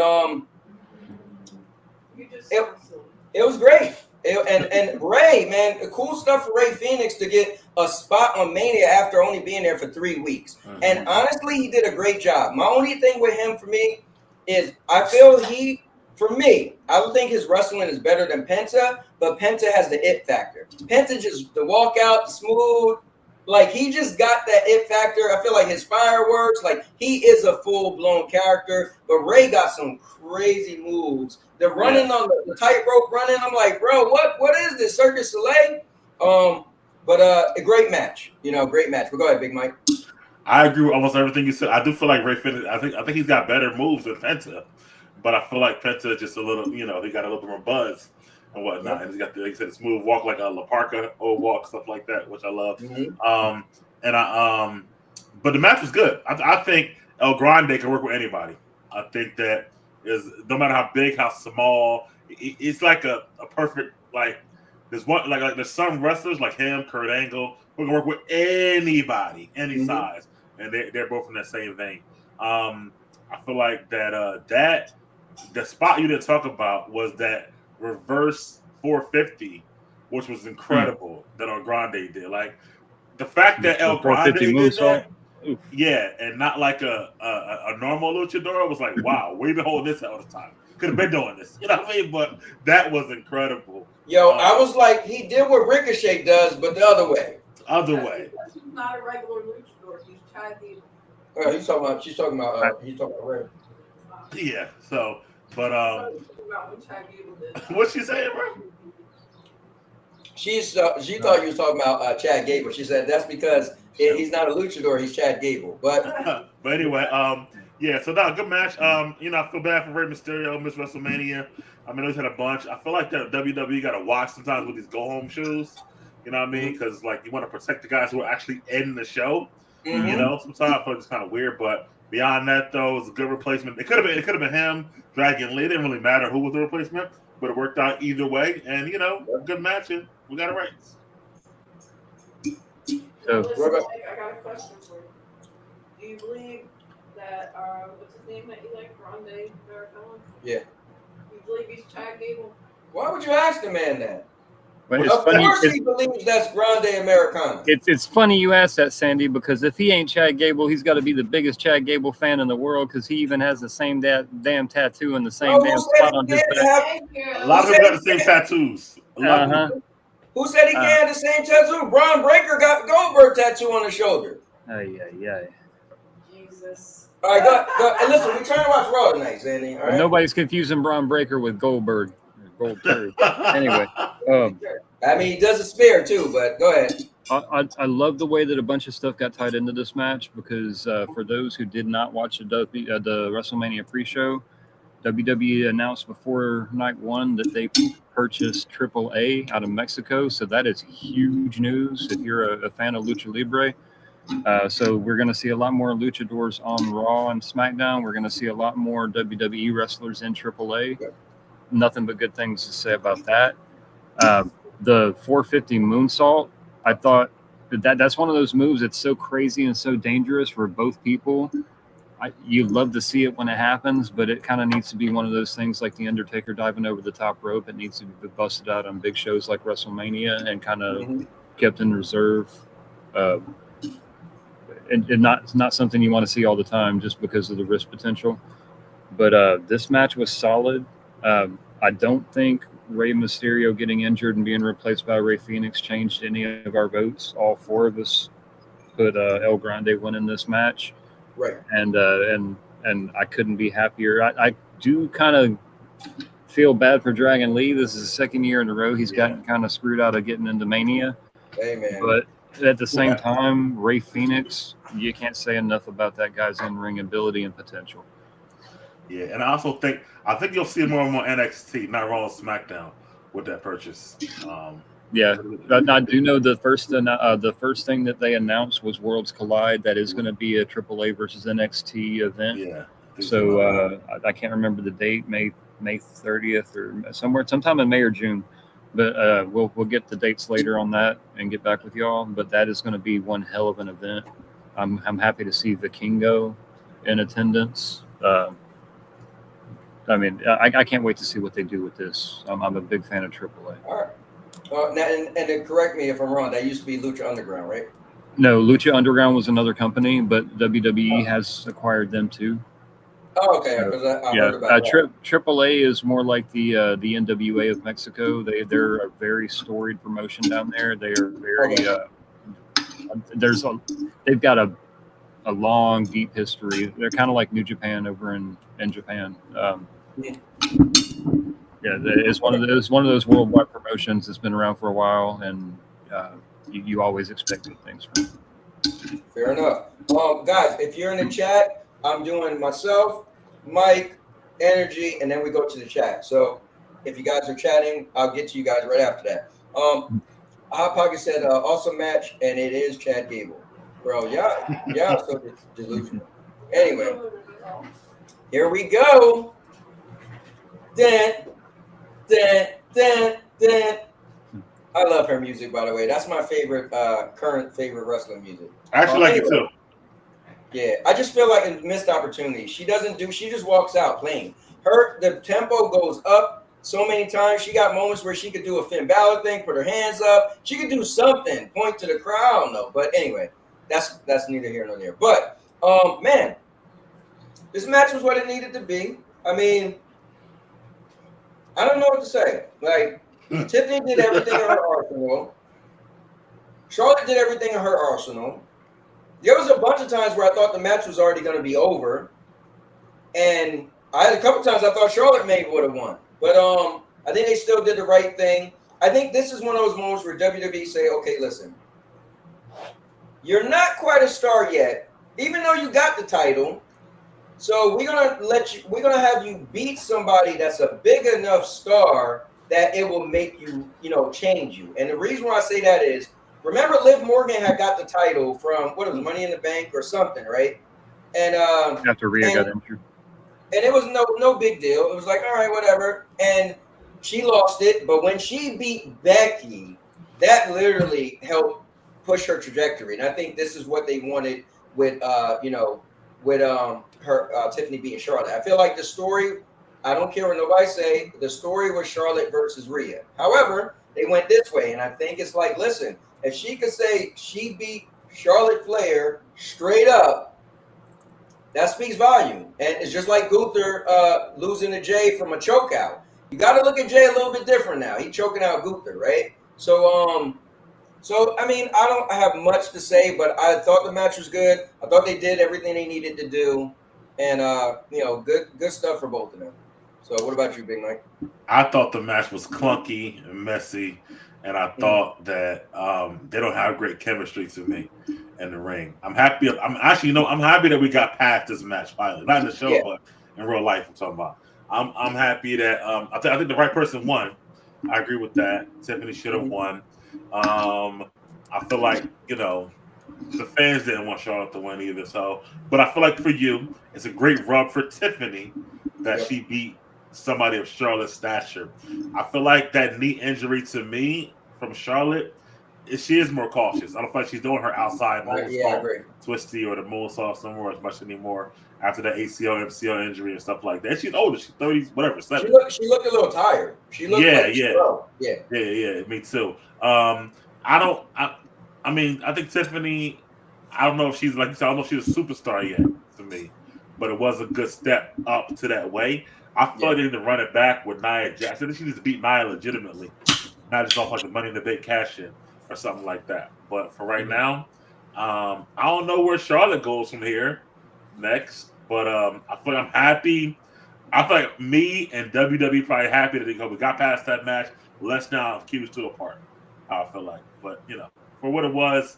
it was great. And Ray, man, the cool stuff for Ray Phoenix to get a spot on Mania after only being there for 3 weeks. Mm-hmm. And honestly, he did a great job. My only thing with him for me is I feel I don't think his wrestling is better than Penta, but Penta has the it factor. Penta just the walkout, smooth, like he just got that it factor. I feel like his fireworks, like he is a full-blown character, but Ray got some crazy moves. The running on the tightrope running, I'm like, bro, what is this, Cirque du Soleil? But a great match, great match. But go ahead, Big Mike. I agree with almost everything you said. I do feel like Ray Phoenix, I think he's got better moves than Penta. But I feel like Penta just a little, he got a little bit more buzz and whatnot. And he's got like I said, smooth walk like a La Parka old walk, stuff like that, which I love. Mm-hmm. But the match was good. I think El Grande can work with anybody. I think that is no matter how big, how small, it's like a perfect there's one there's some wrestlers like him, Kurt Angle, who can work with anybody, any size, and they're both in that same vein. I feel like that the spot you didn't talk about was that reverse 450, which was incredible that El Grande did. Like the fact that El Grande did that, and not like a normal luchador was like, wow, we've been holding this all the time. Could have been doing this, you know what I mean? But that was incredible. Yo, I was like, he did what Ricochet does, but the other way. He's not a regular luchador. He's Chad Gable. She's talking about Ray. Yeah. So, but what's she saying, bro? She thought you was talking about Chad Gable. She said that's because he's not a luchador. He's Chad Gable. But anyway, so that good match. I feel bad for Rey Mysterio, Miss WrestleMania. I mean, he's had a bunch. I feel like that WWE got to watch sometimes with these go home shoes. You know what I mean? Because you want to protect the guys who are actually in the show. Mm-hmm. Sometimes I feel like it's kind of weird, but beyond that, though, it was a good replacement. It could have been him, Dragon Lee. It didn't really matter who was the replacement, but it worked out either way. And good match, and we got it right. So, I got a question for you. Do you believe that what's his name that you like, Grande Americana? Yeah. You believe he's Chad Gable? Why would you ask the man that? But of course he believes that's Grande Americana. It's funny you ask that, Sandy, because if he ain't Chad Gable, he's got to be the biggest Chad Gable fan in the world because he even has the same damn tattoo and the same damn spot on his back. A lot of people have the same tattoos. Who said he can't have the same tattoo? Braun Breaker got the Goldberg tattoo on his shoulder. Jesus. All right, go. And listen, we trying to watch Raw tonight, Zanny. All right. Nobody's confusing Braun Breaker with Goldberg. Goldberg. Anyway, I mean, he does a spear too, but go ahead. I love the way that a bunch of stuff got tied into this match because for those who did not watch the WrestleMania pre-show, WWE announced before night one that they purchased AAA out of Mexico. So that is huge news if you're a fan of Lucha Libre. So we're going to see a lot more luchadors on Raw and SmackDown. We're going to see a lot more WWE wrestlers in AAA. Nothing but good things to say about that. The 450 moonsault, I thought that's one of those moves that's so crazy and so dangerous for both people. You love to see it when it happens, but it kind of needs to be one of those things like The Undertaker diving over the top rope. It needs to be busted out on big shows like WrestleMania and kind of kept in reserve. And not something you want to see all the time just because of the risk potential. But this match was solid. I don't think Rey Mysterio getting injured and being replaced by Rey Fenix changed any of our votes. All four of us put El Grande winning this match. Right. And I couldn't be happier. I do kind of feel bad for Dragon Lee. This is the second year in a row he's gotten kind of screwed out of getting into Mania. Hey, man. But at the same time, Rey Fenix, you can't say enough about that guy's in-ring ability and potential. Yeah, and I think you'll see more and more NXT, not Raw, SmackDown, with that purchase. Yeah, I do know the first thing that they announced was Worlds Collide. That is going to be a AAA versus NXT event. Yeah. So I can't remember the date, May 30th or sometime in May or June. But we'll get the dates later on that and get back with y'all. But that is going to be one hell of an event. I'm happy to see Vikingo in attendance. I mean, I can't wait to see what they do with this. I'm a big fan of AAA. All right. Now, and then correct me if I'm wrong. That used to be Lucha Underground, right? No, Lucha Underground was another company, but WWE has acquired them too. Oh, okay. Because I heard about that. AAA is more like the NWA of Mexico. They're a very storied promotion down there. They are very they've got a long, deep history. They're kind of like New Japan over in Japan. It's one of those worldwide promotions that's been around for a while, and you always expect good things from it. Fair enough. Guys, if you're in the chat, I'm doing myself, Mike, Energy, and then we go to the chat. So if you guys are chatting, I'll get to you guys right after that. Hot Pocket said, awesome match, and it is Chad Gable. Bro, yeah, so delusional. Anyway, here we go. Dun, dun, dun, dun. I love her music, by the way. That's my favorite, current favorite wrestling music. I actually like it too. Yeah, I just feel like a missed opportunity. She just walks out playing. The tempo goes up so many times. She got moments where she could do a Finn Balor thing, put her hands up. She could do something, point to the crowd. No, but anyway, that's neither here nor there. But man, this match was what it needed to be. I mean, I don't know what to say. Like, Tiffany did everything in her arsenal. Charlotte did everything in her arsenal. There was a bunch of times where I thought the match was already going to be over. And I had a couple times I thought Charlotte maybe would have won. But I think they still did the right thing. I think this is one of those moments where WWE say, okay, listen, you're not quite a star yet, even though you got the title. So we're gonna have you beat somebody that's a big enough star that it will make you, change you. And the reason why I say that is, remember Liv Morgan had got the title from what it was, Money in the Bank or something, right? And after Rhea got injured. And it was no big deal. It was like, all right, whatever. And she lost it, but when she beat Becky, that literally helped push her trajectory. And I think this is what they wanted with Tiffany beating Charlotte. I feel like the story, I don't care what nobody say, the story was Charlotte versus Rhea. However, they went this way, and I think it's like, listen, if she could say she beat Charlotte Flair straight up, that speaks volume. And it's just like Gunther losing to Jay from a chokeout. You got to look at Jay a little bit different now. He's choking out Gunther, right? So I mean, I don't have much to say, but I thought the match was good. I thought they did everything they needed to do, and good stuff for both of them. So what about you, Big Mike? I thought the match was clunky and messy, and I thought that they don't have great chemistry to me in the ring. I'm happy. I'm happy that we got past this match finally. Not in the show, but in real life. I'm talking about. I'm happy that I think the right person won. I agree with that. Tiffany should have won. I feel like the fans didn't want Charlotte to win either. So, but I feel like for you, it's a great rub for Tiffany that she beat somebody of Charlotte's stature. I feel like that knee injury to me from Charlotte, she is more cautious. I don't feel like she's doing her outside moonsault, twisty, or the moonsault somewhere as much anymore after the ACL, MCL injury and stuff like that. She's older. She's 30s, whatever. 7. She looked a little tired. She looked yeah. Me too. I think Tiffany. I don't know if she's like you said. I don't know if she's a superstar yet to me, but it was a good step up to that way. I feel like they need to run it back with Nia Jax. I think she needs to beat Nia legitimately, not just off like the Money in the Bank cash in or something like that. But for right now, I don't know where Charlotte goes from here next. But I feel like I'm happy. I feel like me and WWE probably happy that we got past that match. Let's now keep us to apart. I feel like, but for what it was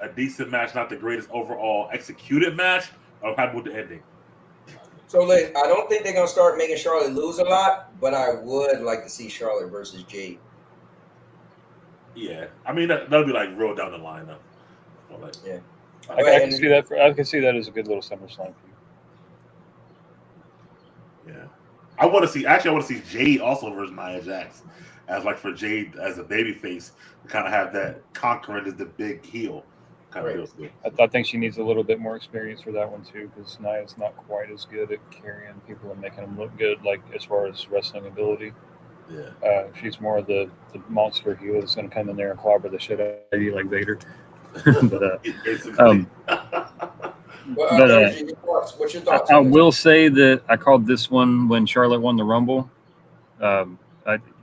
a decent match, not the greatest overall executed match. I'm happy with the ending. So, I don't think they're gonna start making Charlotte lose a lot, but I would like to see Charlotte versus Jade. Yeah, I mean that'll be like real down the line though. Like, I can see that. I can see that as a good little SummerSlam for you. Yeah, I want to see Jade also versus Nia Jax, as like for Jade as a babyface to kind of have that conquering as the big heel. I think she needs a little bit more experience for that one too, because Nia's not quite as good at carrying people and making them look good, like as far as wrestling ability. Yeah, she's more of the monster heel that's going to come in there and clobber the shit out of you like Vader. What's your thoughts? I will say that I called this one when Charlotte won the Rumble.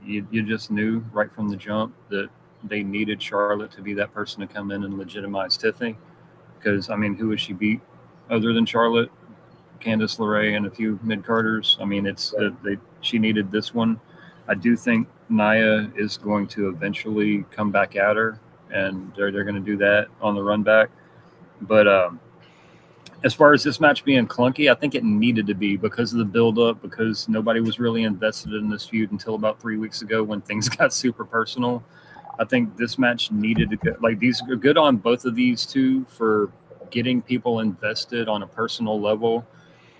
You just knew right from the jump that they needed Charlotte to be that person to come in and legitimize Tiffany, because I mean, who would she beat other than Charlotte? Candice LeRae and a few mid-carders. I mean, she needed this one. I do think Nia is going to eventually come back at her, and they're going to do that on the run back. But as far as this match being clunky, I think it needed to be because of the build-up, because nobody was really invested in this feud until about 3 weeks ago when things got super personal. I think this match needed to go, like, these are good on both of these two for getting people invested on a personal level,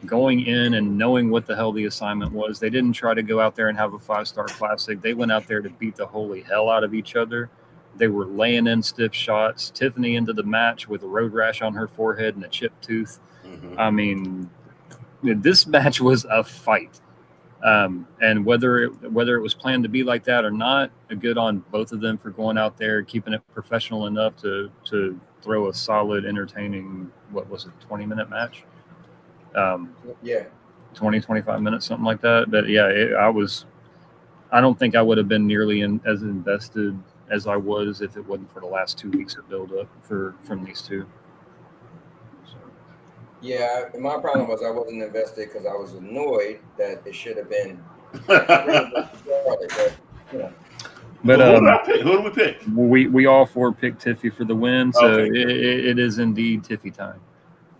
going in and knowing what the hell the assignment was. They didn't try to go out there and have a 5-star classic. They went out there to beat the holy hell out of each other. They were laying in stiff shots. Tiffany into the match with a road rash on her forehead and a chipped tooth. Mm-hmm. I mean, this match was a fight. And whether it was planned to be like that or not, good on both of them for going out there, keeping it professional enough to throw a solid, entertaining, 20-minute match? 20, 25 minutes, something like that. But I don't think I would have been nearly as invested as I was if it wasn't for the last 2 weeks of build-up from these two. Yeah, my problem was I wasn't invested because I was annoyed that it should have been. But who do we pick? We all four picked Tiffy for the win, so it is indeed Tiffy time.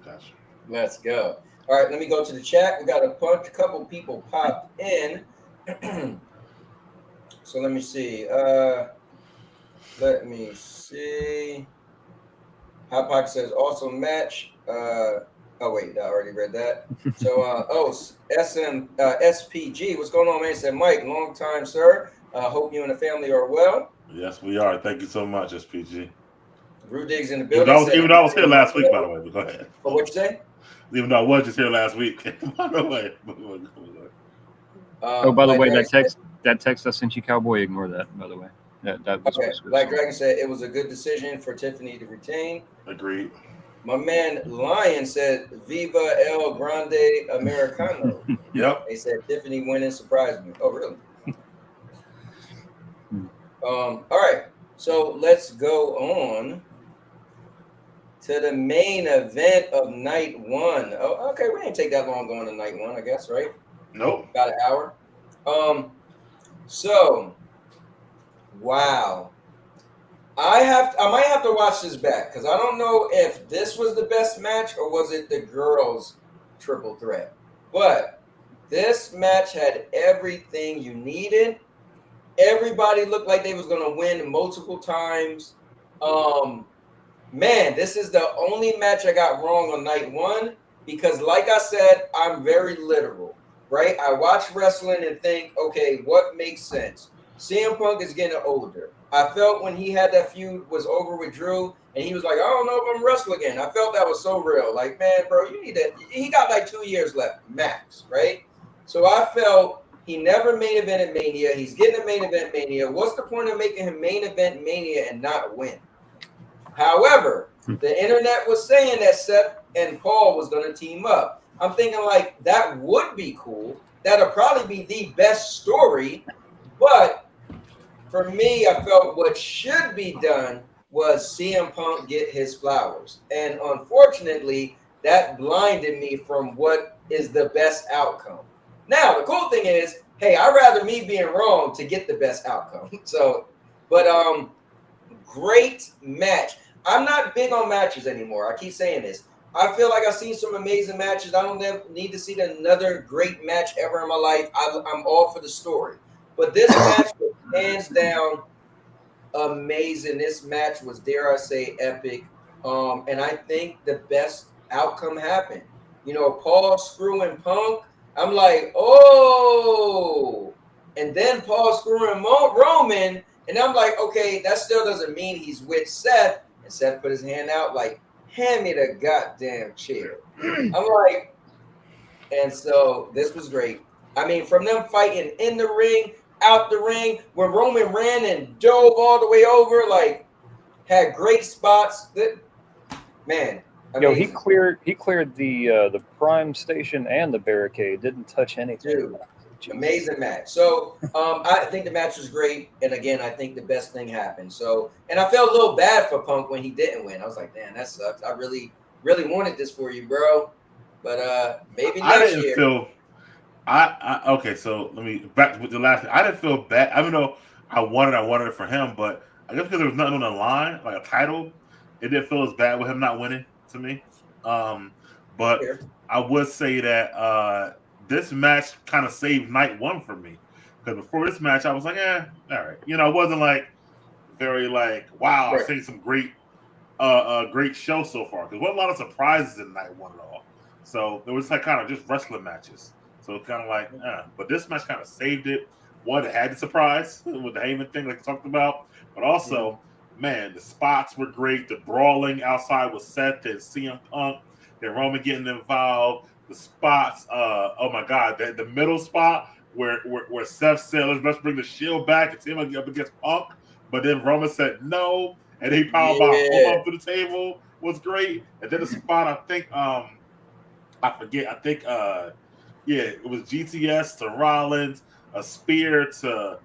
Gotcha. Let's go. All right, let me go to the chat. We got a couple people popped in. So let me see. Hot Pocket says awesome match. Oh wait, I already read that. So SPG, what's going on, man? He said, Mike, long time, sir. Hope you and the family are well. Yes, we are. Thank you so much, SPG. Rudig's in the building. Even though I was here last week, by the way. But go ahead. But what'd you say? Even though I was just here last week. By the way. By the way, that text I sent you, Cowboy, ignore that, by the way. That was okay. Like Dragon said, it was a good decision for Tiffany to retain. Agreed. My man Lion said, Viva El Grande Americano. Yep. They said Tiffany winning surprised me. Oh, really? All right, so let's go on to the main event of night one. Oh, okay, we didn't take that long going to night one, I guess, right? Nope. About an hour. So wow. I might have to watch this back because I don't know if this was the best match or was it the girls triple threat. But this match had everything you needed. Everybody looked like they was gonna win multiple times. Man, this is the only match I got wrong on night one because, like I said, I'm very literal, right? I watch wrestling and think, okay, what makes sense? CM Punk is getting older. I felt when he had that feud was over with Drew, and he was like, I don't know if I'm wrestle again. I felt that was so real. Like, man, bro, you need to. He got like 2 years left, max, right? So I felt he never main evented Mania. He's getting a main event Mania. What's the point of making him main event Mania and not win? However, the internet was saying that Seth and Paul was going to team up. I'm thinking like that would be cool. That'll probably be the best story. But for me, I felt what should be done was CM Punk get his flowers. And unfortunately, that blinded me from what is the best outcome. Now, the cool thing is, hey, I'd rather me being wrong to get the best outcome. So, but great match. I'm not big on matches anymore. I keep saying this. I feel like I've seen some amazing matches. I don't need to see another great match ever in my life. I'm all for the story. But this match was hands down amazing. This match was, dare I say, epic. And I think the best outcome happened. You know, Paul screwing Punk. I'm like, oh. And then Paul screwing Roman. And I'm like, okay, that still doesn't mean he's with Seth. And Seth put his hand out like, hand me the goddamn chair. I'm like, and so this was great. I mean, from them fighting in the ring, out the ring, when Roman ran and dove all the way over, like, had great spots. Man, amazing. Yo, he cleared the prime station and the barricade. Didn't touch anything. Dude, amazing match. So I think the match was great, and again, I think the best thing happened. So, and I felt a little bad for Punk when he didn't win. I was like, damn, that sucks. I really wanted this for you, bro. But maybe next year. Okay, so let me back with the last thing. I didn't feel bad. I don't know. I wanted it for him, but I guess because there was nothing on the line, like a title, it didn't feel as bad with him not winning to me. But I would say that this match kind of saved night one for me, because before this match, I was like, all right. You know, it wasn't like very like, wow, I've seen some great show so far. Because there wasn't a lot of surprises in night one at all. So it was like kind of just wrestling matches. So kind of like, but this match kind of saved it. One, it had the surprise with the Heyman thing, like I talked about, but also, man, the spots were great. The brawling outside with Seth and CM Punk, and Roman getting involved. The spots, oh my God, the middle spot where Seth said, let's bring the Shield back and team up against Punk, but then Roman said no, and he powerbomb him up to the table was great. And then the spot, I think, it was GTS to Rollins, a spear to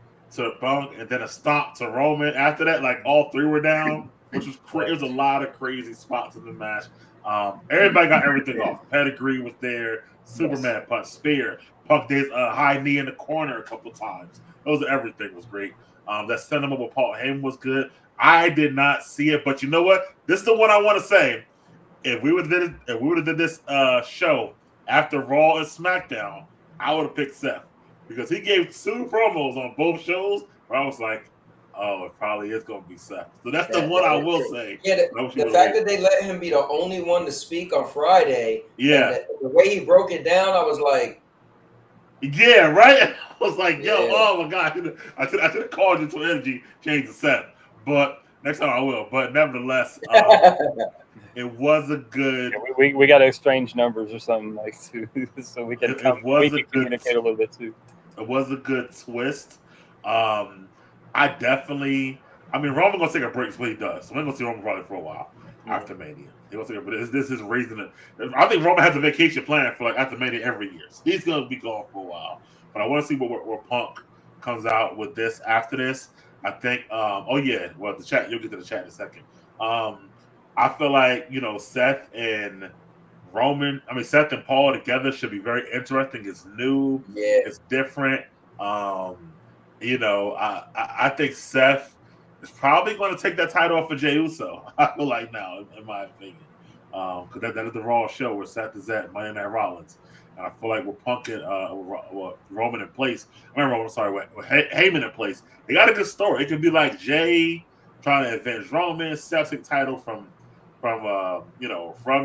Punk, and then a stomp to Roman. After that, like all three were down, which was crazy. There was a lot of crazy spots in the match. Everybody got everything off. Pedigree was there. Superman punch, spear. Punk did a high knee in the corner a couple times. Everything was great. That sentiment with Paul Heyman was good. I did not see it, but you know what? This is the one I want to say. If we would have did this show after Raw and SmackDown, I would have picked Seth, because he gave 2 promos on both shows where I was like, oh, it probably is going to be Seth. So that's the one I will say. Yeah, the fact that they let him be the only one to speak on Friday, the way he broke it down, I was like, yeah, right? I was like, yo, oh my God. I should have called you to energy change to Seth. But next time I will. But nevertheless, it was a good. Yeah, we got to exchange numbers or something like too, so we can communicate a little bit too. It was a good twist. Roman's gonna take a break. Is what he does. So we're gonna see Roman probably for a while after Mania. But this is raising it. I think Roman has a vacation plan for like after Mania every year. So he's gonna be gone for a while. But I want to see where Punk comes out with this after this. I think. Oh yeah. Well, the chat. You'll get to the chat in a second. I feel like Seth and Seth and Paul together should be very interesting. It's new. Yeah. It's different. I think Seth is probably going to take that title off of Jey Uso. I feel like now, in my opinion, because that is the Raw show where Seth is at Monday Night Rollins, and I feel like with Punk and Roman in place. With Heyman in place, they got a good story. It could be like Jay trying to avenge Roman, Seth's title from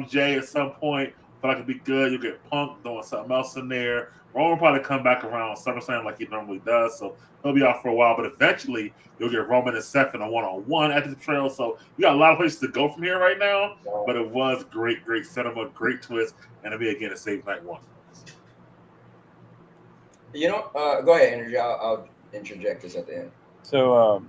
Jay at some point. I feel like it'd be good. You get Punk doing something else in there. Roman will probably come back around SummerSlam like he normally does, so he'll be out for a while. But eventually, you'll get Roman and Seth in a one-on-one at the trail. So you got a lot of places to go from here right now. But it was great setup, great twist, and it'll be again a save night one. Go ahead, Andrew. I'll interject this at the end. So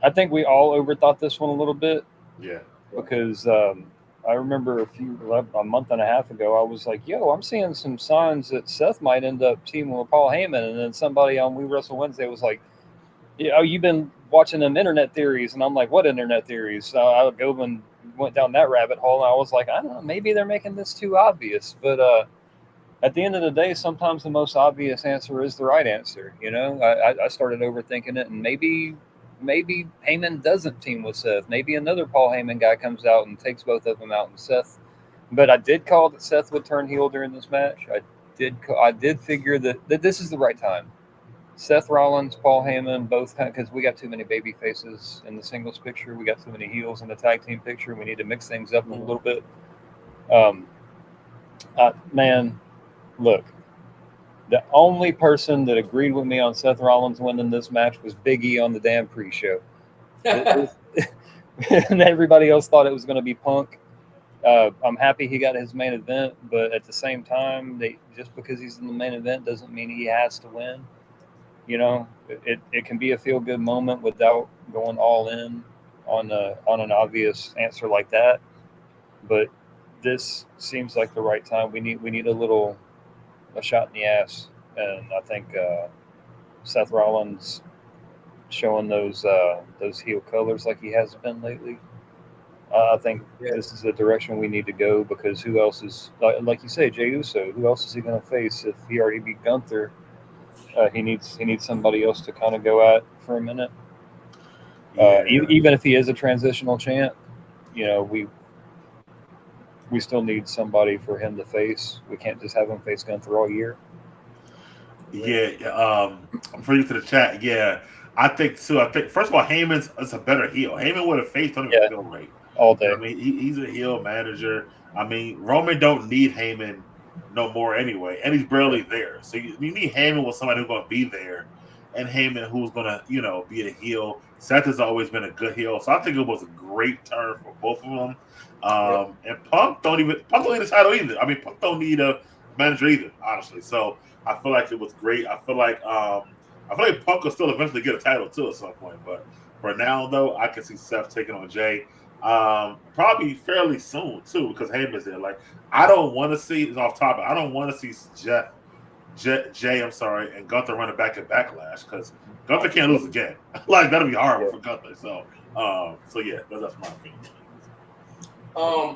I think we all overthought this one a little bit. Yeah. Because I remember a month and a half ago, I was like, yo, I'm seeing some signs that Seth might end up teaming with Paul Heyman. And then somebody on We Wrestle Wednesday was like, yeah, you've been watching them internet theories. And I'm like, what internet theories? So I went down that rabbit hole. And I was like, I don't know, maybe they're making this too obvious. But at the end of the day, sometimes the most obvious answer is the right answer. I started overthinking it, and maybe Heyman doesn't team with Seth. Maybe another Paul Heyman guy comes out and takes both of them out, and Seth. But I did call that Seth would turn heel during this match. I did figure that this is the right time. Seth Rollins, Paul Heyman, both, because we got too many baby faces in the singles picture. We got too many heels in the tag team picture. We need to mix things up a little bit. Man, look. The only person that agreed with me on Seth Rollins winning this match was Big E on the damn pre-show. And everybody else thought it was going to be Punk. I'm happy he got his main event, but at the same time, just because he's in the main event doesn't mean he has to win. It can be a feel-good moment without going all in on an obvious answer like that. But this seems like the right time. We need a shot in the ass, and I think Seth Rollins showing those heel colors like he has been lately. I think this is the direction we need to go, because who else is, like you say, Jey Uso? Who else is he going to face if he already beat Gunther? He needs somebody else to kind of go at for a minute. Even if he is a transitional champ, we still need somebody for him to face. We can't just have him face Gunther all year. Yeah. I'm pretty to the chat. Yeah, I think too. I think first of all, Heyman's is a better heel. Heyman with a face don't even feel right all day. I mean, he's a heel manager. I mean, Roman don't need Heyman no more anyway, and he's barely there. So you need Heyman with somebody who's going to be there, and Heyman who's going to be a heel. Seth has always been a good heel, so I think it was a great turn for both of them. And Punk don't need a title either. I mean, Punk don't need a manager either, honestly. So I feel like it was great. I feel like Punk will still eventually get a title too at some point. But for now, though, I can see Seth taking on Jay. Probably fairly soon too, because Heyman's there. Like, I don't want to see, it's off topic, I don't want to see Jay, and Gunther running back at Backlash, because Gunther can't lose again. Like, that'll be horrible for Gunther. So yeah, that's my opinion.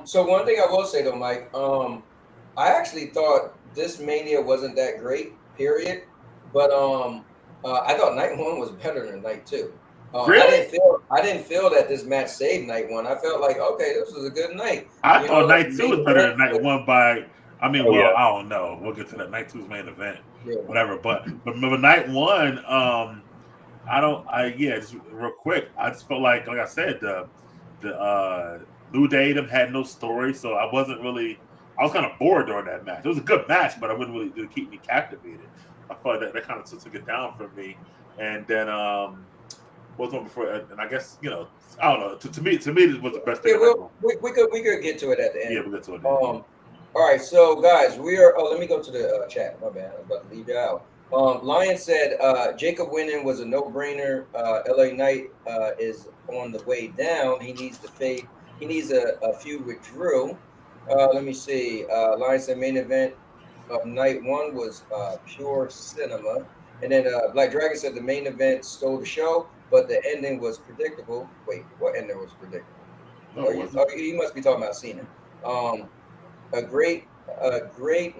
So one thing I will say though, Mike, I actually thought this Mania wasn't that great, period. But I thought night one was better than night two. Really? I didn't feel that this match saved night one. I felt like, okay, this was a good night. I thought night two was better than night one by, I don't know. We'll get to that. Night two's main event, whatever. But night one, just real quick, I just felt like I said, the New Day had no story, so I was kind of bored during that match. It was a good match, but it wouldn't really keep me captivated. I felt like that kind of took it down from me. And then what was one before? And I guess I don't know. To me, this was the best thing. We could get to it at the end. Yeah, we'll get to it. All right, so guys, we are. Let me go to the chat. My bad, I was about to leave you out. Lion said Jacob winning was a no-brainer. LA Knight is on the way down. He needs to fade. He needs a feud with Drew. Let me see. Lion said main event of night one was pure cinema. And then Black Dragon said the main event stole the show, but the ending was predictable. Wait, what ending was predictable? No, Oh, it you, wasn't. you must be talking about Cena. A great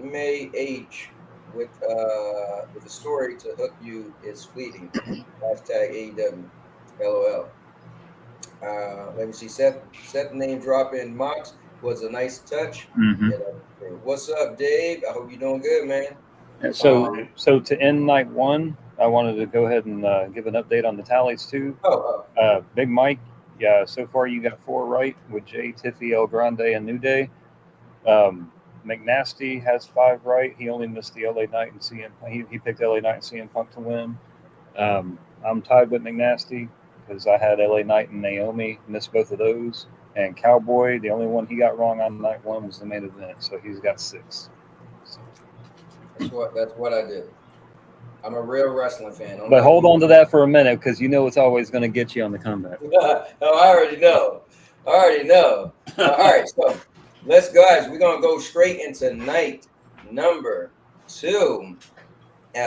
May H with a story to hook you is fleeting. Hashtag AEW. LOL. Let me see. Seth name dropping Mox was a nice touch. Mm-hmm. Yeah, that's true. What's up, Dave? I hope you're doing good, man. And so to end night one, I wanted to go ahead and give an update on the tallies too. Big Mike, yeah, so far you got 4 right with Jay, Tiffy, El Grande, and New Day. McNasty has 5 right. He only missed the LA Knight and CM. He picked LA Knight and CM Punk to win. I'm tied with McNasty because I had LA Knight and Naomi, missed both of those. And Cowboy, the only one he got wrong on night one was the main event, so he's got 6. So. That's what I did. I'm a real wrestling fan. But hold on to that for a minute because you know it's always going to get you on the comeback. Oh, I already know. All right, so let's guys. We're gonna go straight into night number 2.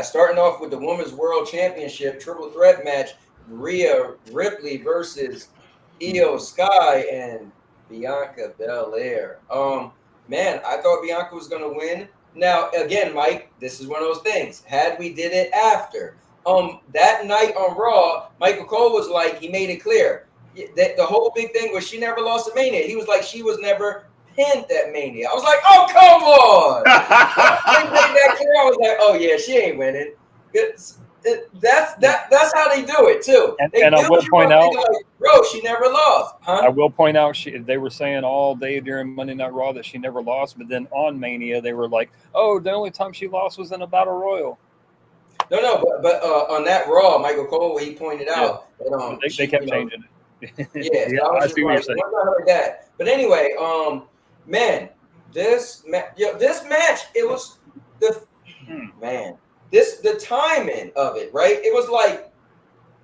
Starting off with the Women's World Championship triple threat match: Rhea Ripley versus Io Sky and Bianca Belair. Man, I thought Bianca was gonna win. Now, again, Mike, this is one of those things. Had we did it after that night on Raw, Michael Cole was like, he made it clear that the whole big thing was she never lost a Mania. He was like, she was never pinned at Mania. I was like, oh, come on. He made that clear. I was like, oh yeah, she ain't winning. That's how they do it too. And I will point out, like, bro, she never lost. Huh? I will point out, they were saying all day during Monday Night Raw that she never lost, but then on Mania they were like, oh, the only time she lost was in a Battle Royal. No, but on that Raw, Michael Cole, he pointed out that they kept changing it. Yeah, so I see what you're saying. I heard that. But anyway, man, this match, it was the timing of it, right? It was like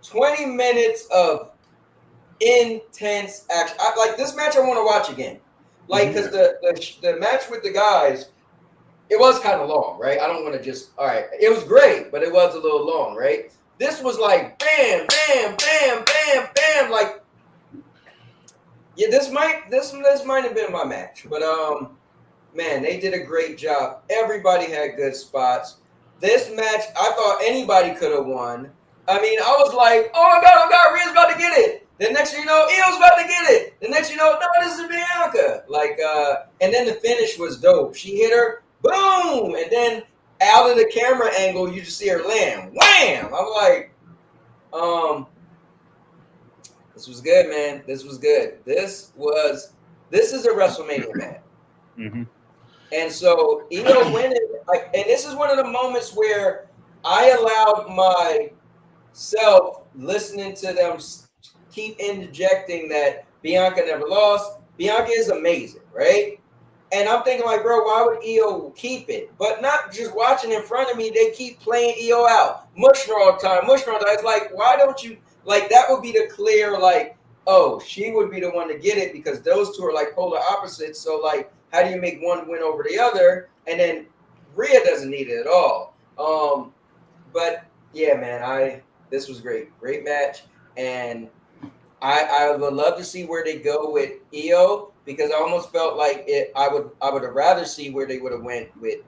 20 minutes of intense action. Like this match, I want to watch again. Like, because the match with the guys, it was kind of long, right? I don't want to just, all right. It was great, but it was a little long, right? This was like bam, bam, bam, bam, bam. Like, yeah, this might have been my match, but man, they did a great job. Everybody had good spots. This match, I thought anybody could have won. I mean, I was like, oh my God, Rhea's about to get it. The next thing you know, Io's about to get it. The next thing you know, no, this is Bianca. Like, and then the finish was dope. She hit her, boom, and then out of the camera angle, you just see her land, wham. I'm like, this was good, man. This was good. This is a WrestleMania match. Mm-hmm. And so Io winning, and this is one of the moments where I allowed myself listening to them keep interjecting that Bianca never lost. Bianca is amazing, right? And I'm thinking like, bro, why would Io keep it? But not just watching in front of me, they keep playing Io out. Mush all time. It's like, why don't you, like, that would be the clear, like, oh, she would be the one to get it because those two are like polar opposites. So, like, how do you make one win over the other? And then Rhea doesn't need it at all. But yeah, man, this was great. Great match. And I would love to see where they go with Io because I almost felt like I would have rather see where they would have went with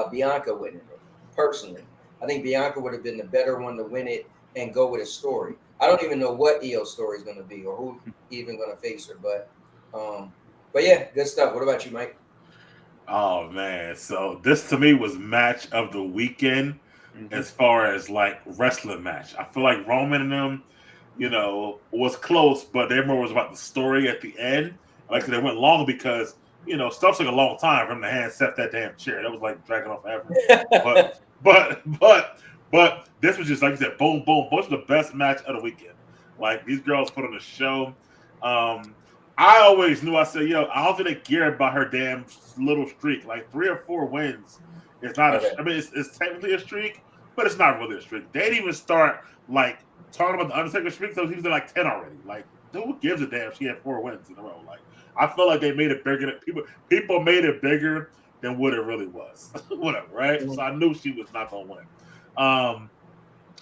Bianca winning it. Personally, I think Bianca would have been the better one to win it and go with a story. I don't even know what Io's story is going to be or who even going to face her, but yeah, good stuff. What about you, Mike? Oh man, so this to me was match of the weekend as far as like wrestling match. I feel like Roman and them, was close, but they more was about the story at the end. Like they went long because stuff took a long time for them to hand set that damn chair. That was like dragging on forever. but this was just like you said, boom, boom. Most of the best match of the weekend. Like these girls put on a show. I always knew. I said, I don't think they care about her damn little streak. Like 3 or 4 wins. It's not. I mean, it's technically a streak, but it's not really a streak. They didn't even start like talking about the Undertaker streak. So he was at like 10 already. Like, who gives a damn? She had 4 wins in a row. Like, I feel like they made it bigger. People made it bigger than what it really was. Whatever, right? So I knew she was not gonna win.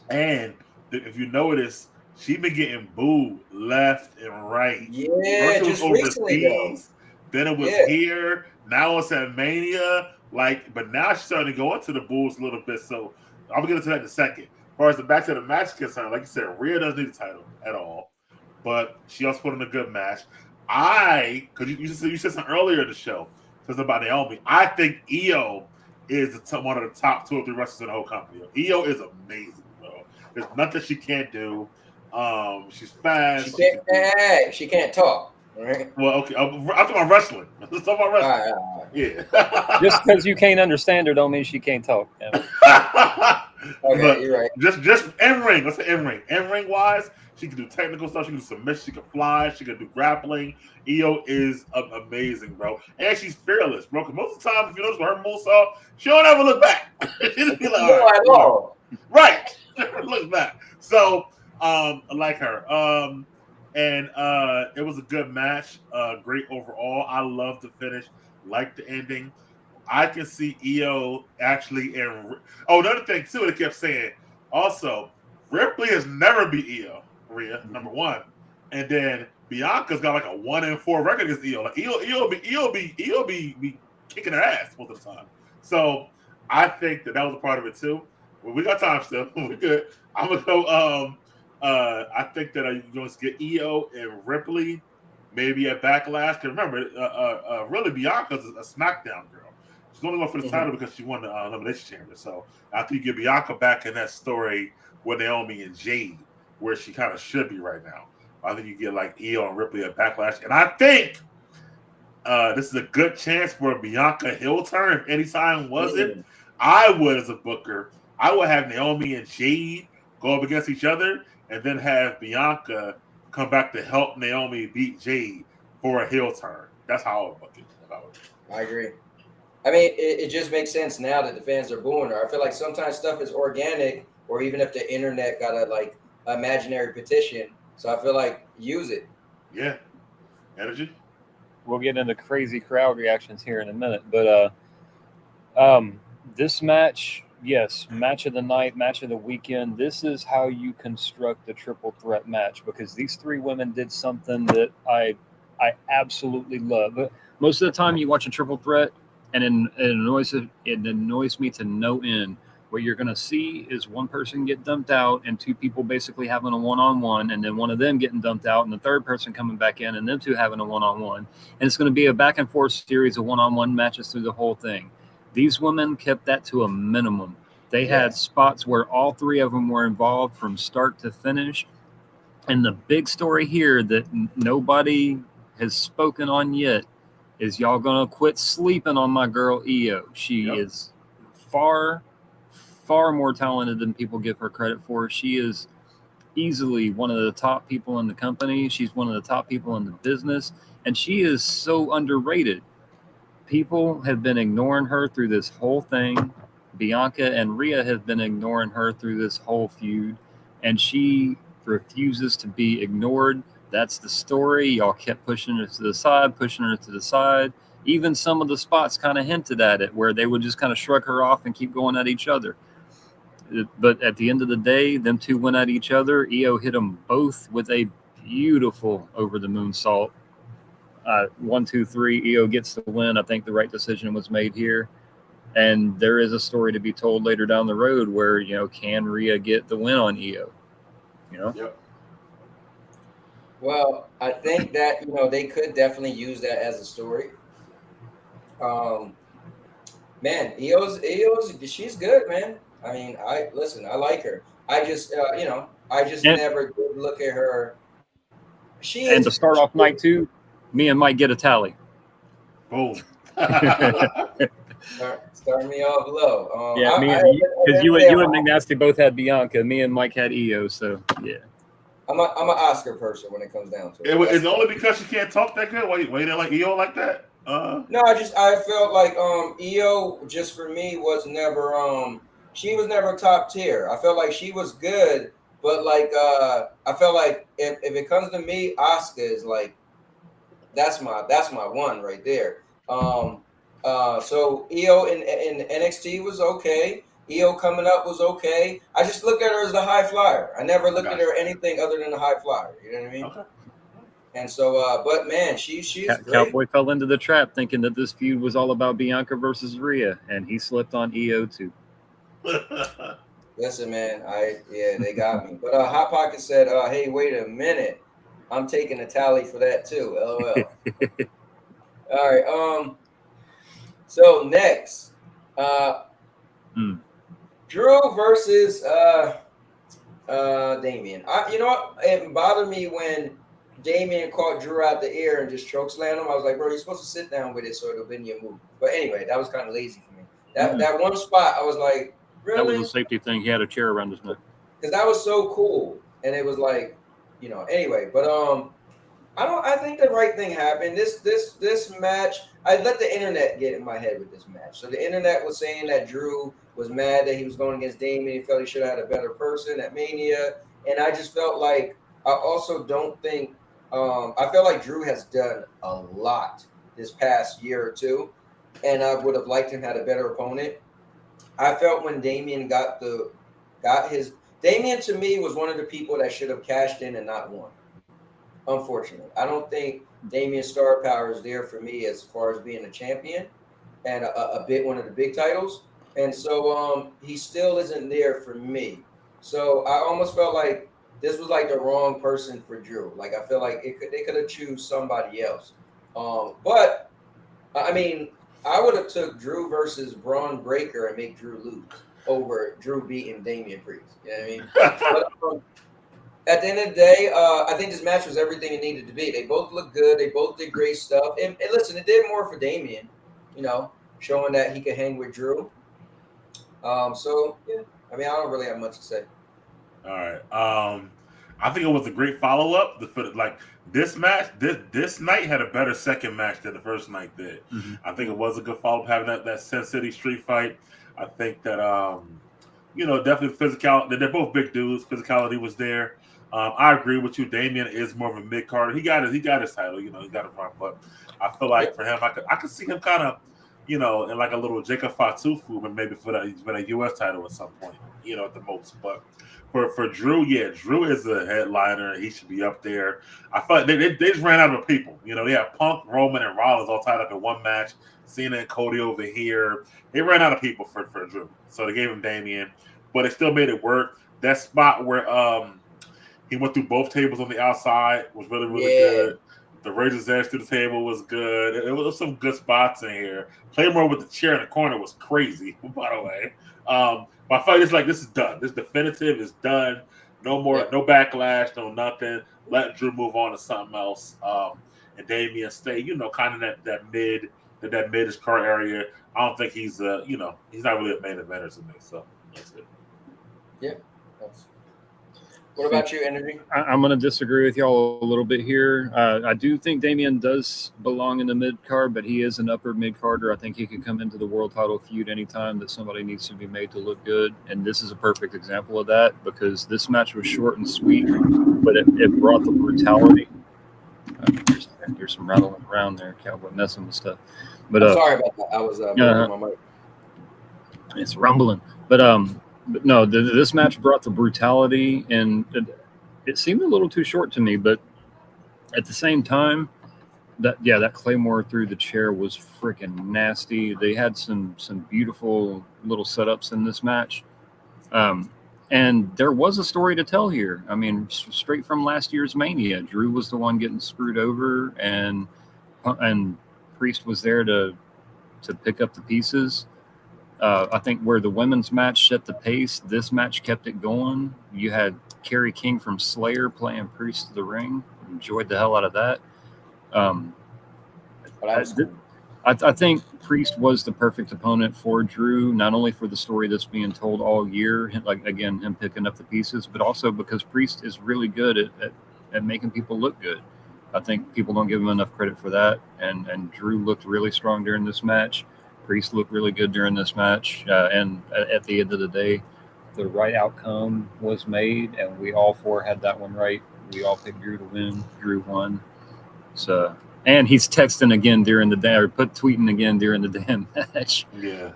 And if you notice, she been getting booed left and right. Yeah, First it was just recently though. overseas, then it was Yeah. here. Now it's at Mania. But now she's starting to go into the bulls a little bit. So I'm gonna get into that in a second. As far as the back to the match is concerned, like you said, Rhea doesn't need a title at all, but she also put in a good match. Because you said something earlier in the show, says about Naomi. I think Io is one of the top 2 or 3 wrestlers in the whole company. Io is amazing, bro. There's nothing she can't do. She's fast. She can't talk. Right? Well, okay. I'm talking about wrestling. Let's talk about wrestling. All right. Yeah. Just because you can't understand her don't mean she can't talk. Okay, you're right. Just in ring. Let's say in ring. In ring wise, she can do technical stuff. She can do submission. She can fly. She can do grappling. Io is amazing, bro. And she's fearless, bro. Because most of the time, if you notice with her movesaw, she don't ever look back. She just be like, No, at all. Right. Never look back. So, I like her. And it was a good match. Great overall. I love the finish. Like the ending. I can see Io actually another thing too, they kept saying. Also, Ripley has never beat Rhea, number 1. And then Bianca's got like a 1-4 record against Io. Like Io be kicking her ass most of the time. So I think that was a part of it too. Well, we got time still. We're good. I'm gonna go. I think that you're going to get Io and Ripley maybe at Backlash. Because remember, really Bianca's a SmackDown girl. She's only going for the title because she won the Elimination Chamber. So I think you get Bianca back in that story with Naomi and Jade, where she kind of should be right now. I think you get like Io and Ripley at Backlash. And I think this is a good chance for a Bianca heel turn. If any time was it, I would, as a booker, I would have Naomi and Jade go up against each other and then have Bianca come back to help Naomi beat Jade for a heel turn. That's how I would book it. I agree. I mean, it just makes sense now that the fans are booing her. I feel like sometimes stuff is organic, or even if the internet got a like imaginary petition. So I feel like use it. Yeah. Energy. We'll get into crazy crowd reactions here in a minute, but this match, yes, match of the night, match of the weekend. This is how you construct a triple threat match, because these 3 women did something that I absolutely love. But most of the time, you watch a triple threat, and it annoys me to no end. What you're going to see is one person get dumped out and 2 people basically having a one-on-one, and then one of them getting dumped out and the third person coming back in and them 2 having a one-on-one. And it's going to be a back and forth series of one-on-one matches through the whole thing. These women kept that to a minimum. They had spots where all 3 of them were involved from start to finish. And the big story here that nobody has spoken on yet is y'all going to quit sleeping on my girl Io. She is far more talented than people give her credit for. She is easily one of the top people in the company. She's one of the top people in the business, and she is so underrated. People have been ignoring her through this whole thing. Bianca and Rhea have been ignoring her through this whole feud, and she refuses to be ignored. That's the story. Y'all kept pushing her to the side. Even some of the spots kind of hinted at it, where they would just kind of shrug her off and keep going at each other. But at the end of the day, them 2 went at each other. Io hit them both with a beautiful over the moonsault. 1, 2, 3. Io gets the win. I think the right decision was made here. And there is a story to be told later down the road where, can Rhea get the win on Io? Yep. Well, I think that, they could definitely use that as a story. Man, Io's she's good, man. I mean, I like her. I just, never did look at her. And to start off night 2, me and Mike get a tally. Boom. Start me off low. Because you and McNasty both had Bianca. Me and Mike had Io. So yeah. I'm an Oscar person when it comes down to it. It's only because she can't talk that good. Why you didn't like Io like that? No, I felt like Io just for me was never she was never top tier. I felt like she was good, but like I felt like if it comes to me, Oscar is like that's my one right there. So Io in NXT was okay. Io coming up was okay. I just looked at her as the high flyer. I never looked at Gotcha. her anything other than the high flyer. You know what I mean? Okay. And so, but man, she's great. Cowboy fell into the trap thinking that this feud was all about Bianca versus Rhea, and he slipped on EO too. Listen, man, they got me. But Hot Pocket said, "Hey, wait a minute, I'm taking a tally for that too." LOL. All right. So next, Drew versus Damien. You know what? It bothered me when Damien caught Drew out the ear and just chokeslammed him. I was like, bro, you're supposed to sit down with it so it'll bend your move. But anyway, that was kind of lazy for me. That one spot, I was like, really? That was a safety thing. He had a chair around his neck. Because that was so cool. And it was like, anyway, but I think the right thing happened. This match, I let the internet get in my head with this match. So the internet was saying that Drew was mad that he was going against Damien. He felt he should have had a better person at Mania. And I just felt like, I also don't think, I feel like Drew has done a lot this past year or two. And I would have liked him to have a better opponent. I felt when Damien Damien to me was one of the people that should have cashed in and not won. Unfortunately, I don't think Damien's star power is there for me as far as being a champion and one of the big titles. And so he still isn't there for me. So I almost felt like this was like the wrong person for Drew. Like I feel like they could have choose somebody else. But I mean, I would have took Drew versus Braun Breaker and make Drew lose over Drew beating Damian Priest. You know what I mean? But, at the end of the day, I think this match was everything it needed to be. They both looked good. They both did great stuff. And listen, it did more for Damien, showing that he could hang with Drew. So, yeah, I mean, I don't really have much to say. All right. I think it was a great follow-up. Like this match, this night had a better second match than the first night did. Mm-hmm. I think it was a good follow-up having that Sin City street fight. I think that definitely physicality. They're both big dudes. Physicality was there. I agree with you. Damien is more of a mid carder. He got his title. He got it run. But I feel like for him, I could see him kind of, in like a little Jacob Fatu movement, maybe for a U.S. title at some point. At the most. But for Drew, yeah, Drew is a headliner. He should be up there. I feel like they just ran out of people. They had Punk, Roman, and Rollins all tied up in one match. Cena and Cody over here. They ran out of people for Drew. So they gave him Damien. But they still made it work. That spot where he went through both tables on the outside was really, really good. The Razor's Edge through the table was good. It was some good spots in here. Claymore with the chair in the corner was crazy, by the way. But I felt like this is done. This definitive is done. No more, no backlash, no nothing. Let Drew move on to something else. And Damien stay, kind of that mid-ish card area. I don't think he's he's not really a main eventer to me. So that's it. Yeah. What about you, Energy? I'm going to disagree with y'all a little bit here. I do think Damien does belong in the mid card, but he is an upper mid carder. I think he can come into the world title feud anytime that somebody needs to be made to look good. And this is a perfect example of that because this match was short and sweet, but it brought the brutality. There's some rattling around there, Cowboy messing with stuff. But I'm sorry about that. I was my mic. It's rumbling, but no, this match brought the brutality, and it seemed a little too short to me. But at the same time, that Claymore through the chair was freaking nasty. They had some beautiful little setups in this match, and there was a story to tell here. I mean, straight from last year's Mania, Drew was the one getting screwed over, and Priest was there to pick up the pieces. I think where the women's match set the pace, this match kept it going. You had Kerry King from Slayer playing Priest of the Ring. Enjoyed the hell out of that. I think Priest was the perfect opponent for Drew, not only for the story that's being told all year, like again, him picking up the pieces, but also because Priest is really good at making people look good. I think people don't give him enough credit for that. And Drew looked really strong during this match. Priest looked really good during this match, and at the end of the day, the right outcome was made, and we all four had that one right. We all picked Drew to win. Drew won. So, and he's texting again during the day, or tweeting again during the damn match. Yeah.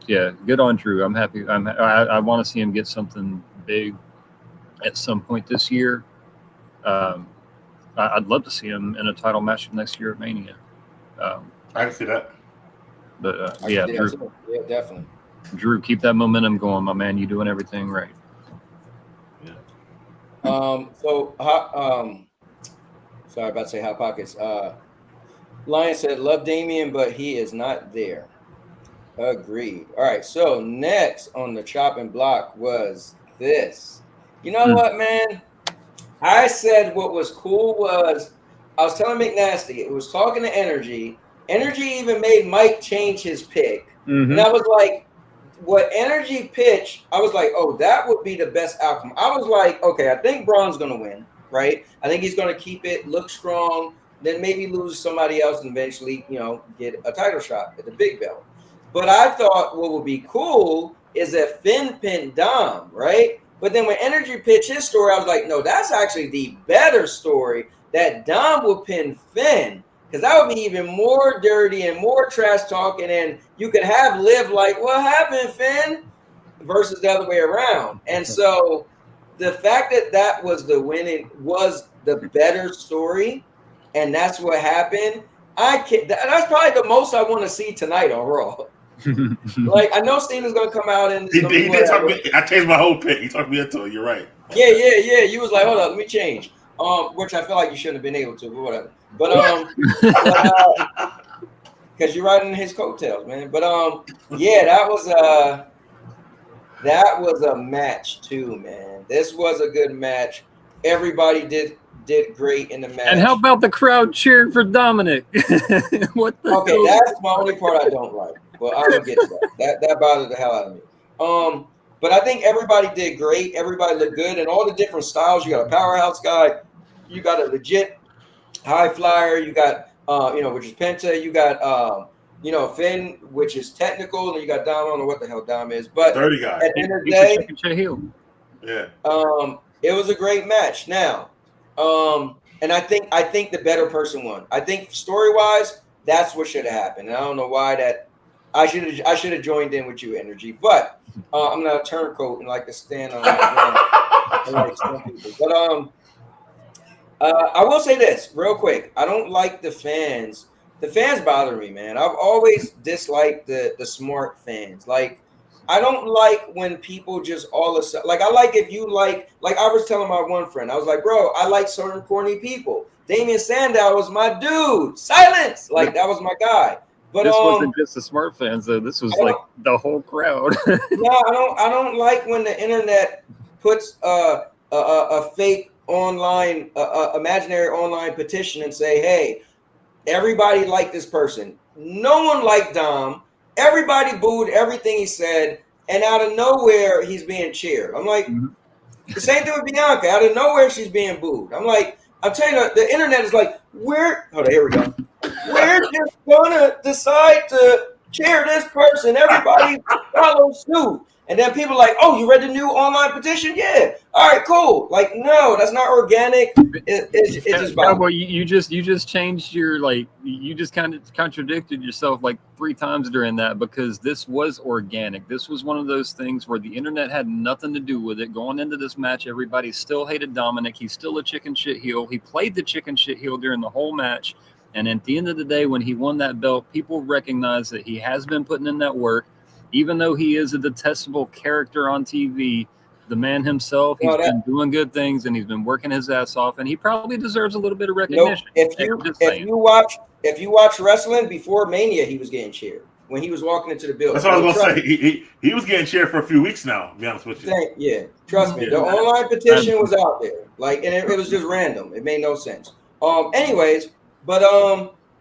Yeah, good on Drew. I'm happy. I want to see him get something big at some point this year. I'd love to see him in a title match next year at Mania. I can see that. But Yeah, Drew, yeah, definitely. Drew, keep that momentum going, my man. You doing everything right. Sorry about to say Hot Pockets. Lion said, love Damien, but he is not there. Agreed. All right. So next on the chopping block was this. You know what, man? I said what was cool was I was telling McNasty, it was talking to Energy. Energy even made Mike change his pick. And I was like, what Energy pitched, I was like, oh, that would be the best outcome. I was like, okay, I think Braun's going to win, right? I think he's going to keep it, look strong, then maybe lose somebody else and eventually, get a title shot at the big belt. But I thought what would be cool is that Finn pinned Dom, right? But then when Energy pitched his story, I was like, no, that's actually the better story, that Dom will pin Finn. Because that would be even more dirty and more trash talking. And you could have Liv like, what happened, Finn? Versus the other way around. And so the fact that that was the winning was the better story. And that's what happened. That's probably the most I want to see tonight on Raw. Like, I know Steven's going to come out and he did talk me. I changed my whole pick. He talked me into it. You're right. Yeah. You was like, hold up, let me change. Which I feel like you shouldn't have been able to, but whatever. But because you're riding his coattails, man. But yeah, that was a match too, man. This was a good match. Everybody did great in the match. And how about the crowd cheering for Dominic? What the Okay, hell? that's my only part I don't like. But I don't get to that. That bothered the hell out of me. But I think everybody did great. Everybody looked good, and all the different styles. You got a powerhouse guy. You got a legit high flyer. You got which is Penta. You got Finn, which is technical, and you got Dom. I don't know what the hell Dom is, but dirty guy. At the end of the day, yeah. It was a great match. Now, and I think the better person won. I think story wise, that's what should have happened. And I don't know why that. I should have joined in with you, Energy, but I'm not a turncoat and like to stand on that. Like some people. But I will say this real quick. I don't like the fans. The fans bother me, man. I've always disliked the smart fans. Like, I don't like when people just all of a sudden, like, I like if you like I was telling my one friend, I was like, bro, I like certain corny people. Damien Sandow was my dude. Silence. Like, that was my guy. But this wasn't just the smart fans, though. This was like the whole crowd. No, I don't like when the internet puts a fake online, imaginary online petition and say, hey, everybody liked this person. No one liked Dom. Everybody booed everything he said, and out of nowhere, he's being cheered. I'm like, the same thing with Bianca. Out of nowhere, she's being booed. I'm like, I'm telling you, the internet is like, here we go. We're just gonna decide to cheer this person. Everybody follow suit. And then people are like, oh, you read the new online petition? Yeah. All right, cool. Like, no, that's not organic. It's just Cowboy, you just changed your, like, you just kind of contradicted yourself like 3 times during that, because this was organic. This was one of those things where the internet had nothing to do with it. Going into this match, everybody still hated Dominic. He's still a chicken shit heel. He played the chicken shit heel during the whole match. And at the end of the day, when he won that belt, people recognize that he has been putting in that work. Even though he is a detestable character on TV, the man himself, he's been doing good things and he's been working his ass off, and he probably deserves a little bit of recognition. If you watch wrestling before Mania, he was getting cheered when he was walking into the building. That's what I was gonna say. He was getting cheered for a few weeks now, to be honest with you. Yeah, trust me. The online petition was out there, like, and it was just random. It made no sense. Anyways, but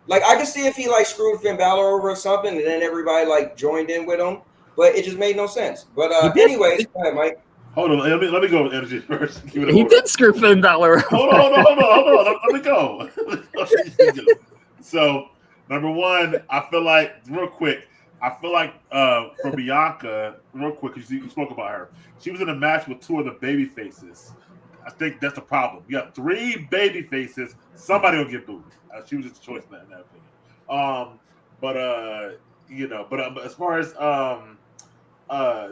like, I can see if he like screwed Finn Balor over or something, and then everybody like joined in with him, but it just made no sense. But anyways, go ahead, Mike. Hold on, let me go with Energy first. He did screw Finn Balor. Hold on. Let me go. So, number one, I feel like, real quick, for Bianca, real quick, because you spoke about her, she was in a match with 2 of the baby faces. I think that's the problem. You have 3 baby faces. Somebody will get booed. She was just a choice in that opinion. But as far as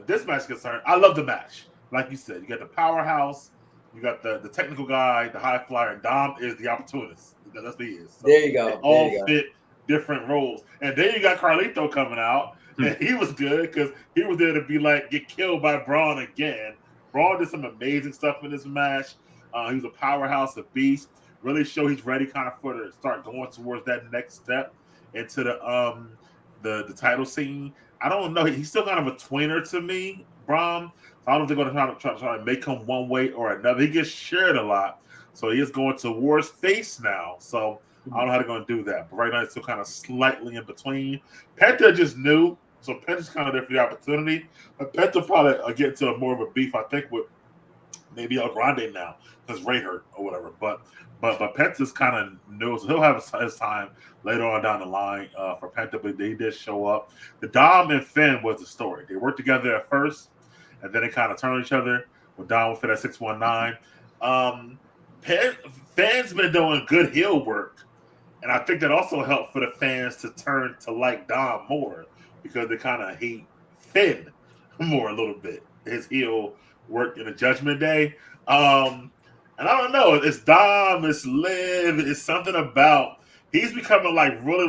this match is concerned, I love the match. Like you said, you got the powerhouse, you got the technical guy, the high flyer, and Dom is the opportunist. That's what he is. So There you go. they all fit different roles. And then you got Carlito coming out, and he was good because he was there to be like get killed by Braun again. Braun did some amazing stuff in this match. He was a powerhouse, a beast. Really show he's ready kind of for to start going towards that next step into the title scene. I don't know. He's still kind of a tweener to me, Braun. So I don't think they're going to try to make him one way or another. He gets shared a lot. So he is going towards face now. So I don't know how they're going to do that. But right now, it's still kind of slightly in between. Penta just knew. So Penta's kind of there for the opportunity. But Penta probably get to more of a beef, I think, with maybe El Grande now because Ray hurt or whatever. But Penta's kind of new. So he'll have his time later on down the line for Penta. But they did show up. The Dom and Finn was the story. They worked together at first. And then they kind of turn on each other. With Dom fit at 619. Fans been doing good heel work. And I think that also helped for the fans to turn to like Dom more because they kind of hate Finn more a little bit. His heel work in the Judgment Day. And I don't know. It's Dom, it's Liv, it's something about he's becoming really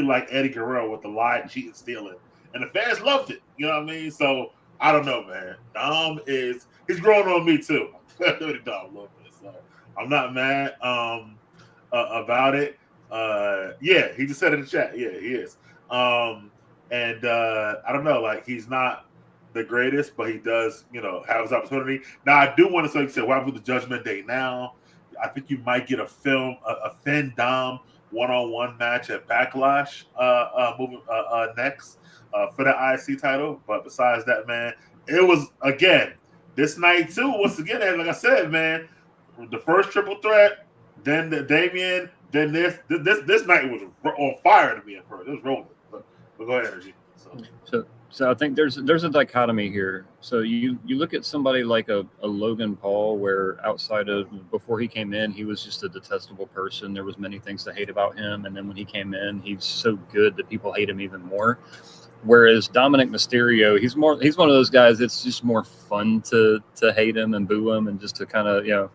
like Eddie Guerrero with the lie, cheating, stealing. And the fans loved it. You know what I mean? So I don't know, man. Dom he's growing on me too. Dom a little bit, so I'm not mad about it. Yeah, he just said in the chat. Yeah, he is. I don't know, like he's not the greatest, but he does, have his opportunity. Now I do want to say, what happened with the Judgment Day now? I think you might get a Finn Dom one-on-one match at Backlash moving next. For the IC title, but besides that, man, it was again this night too. Once again, like I said, man, the first triple threat, then the Damien, then this night was on fire to me at first. It was rolling, but go ahead, Energy. So I think there's a dichotomy here. So you look at somebody like a Logan Paul, where outside of before he came in, he was just a detestable person. There was many things to hate about him, and then when he came in, he's so good that people hate him even more. Whereas Dominic Mysterio, he's one of those guys. It's just more fun to hate him and boo him and just to kind of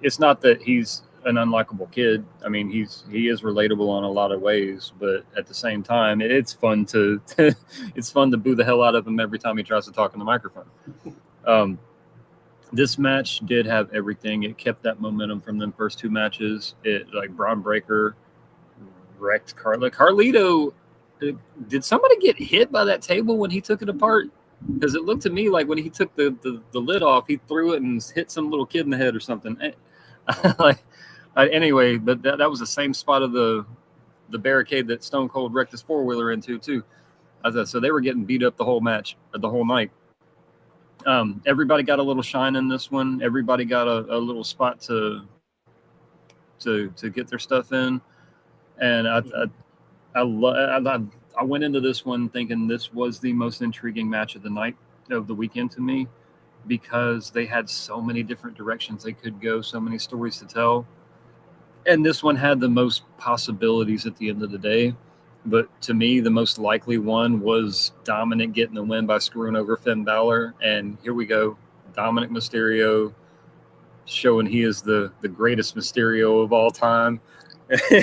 it's not that he's an unlikable kid. I mean, he is relatable in a lot of ways, but at the same time, it's fun to it's fun to boo the hell out of him every time he tries to talk in the microphone. This match did have everything. It kept that momentum from them first two matches. Braun Breaker wrecked Carlito. Did somebody get hit by that table when he took it apart? Because it looked to me like when he took the lid off, he threw it and hit some little kid in the head or something. Anyway, but that was the same spot of the barricade that Stone Cold wrecked his four-wheeler into too. So they were getting beat up the whole match, the whole night. Everybody got a little shine in this one. Everybody got a little spot to get their stuff in, and I went into this one thinking this was the most intriguing match of the weekend to me, because they had so many different directions they could go, so many stories to tell. And this one had the most possibilities at the end of the day. But to me, the most likely one was Dominic getting the win by screwing over Finn Balor. And here we go. Dominic Mysterio showing he is the greatest Mysterio of all time.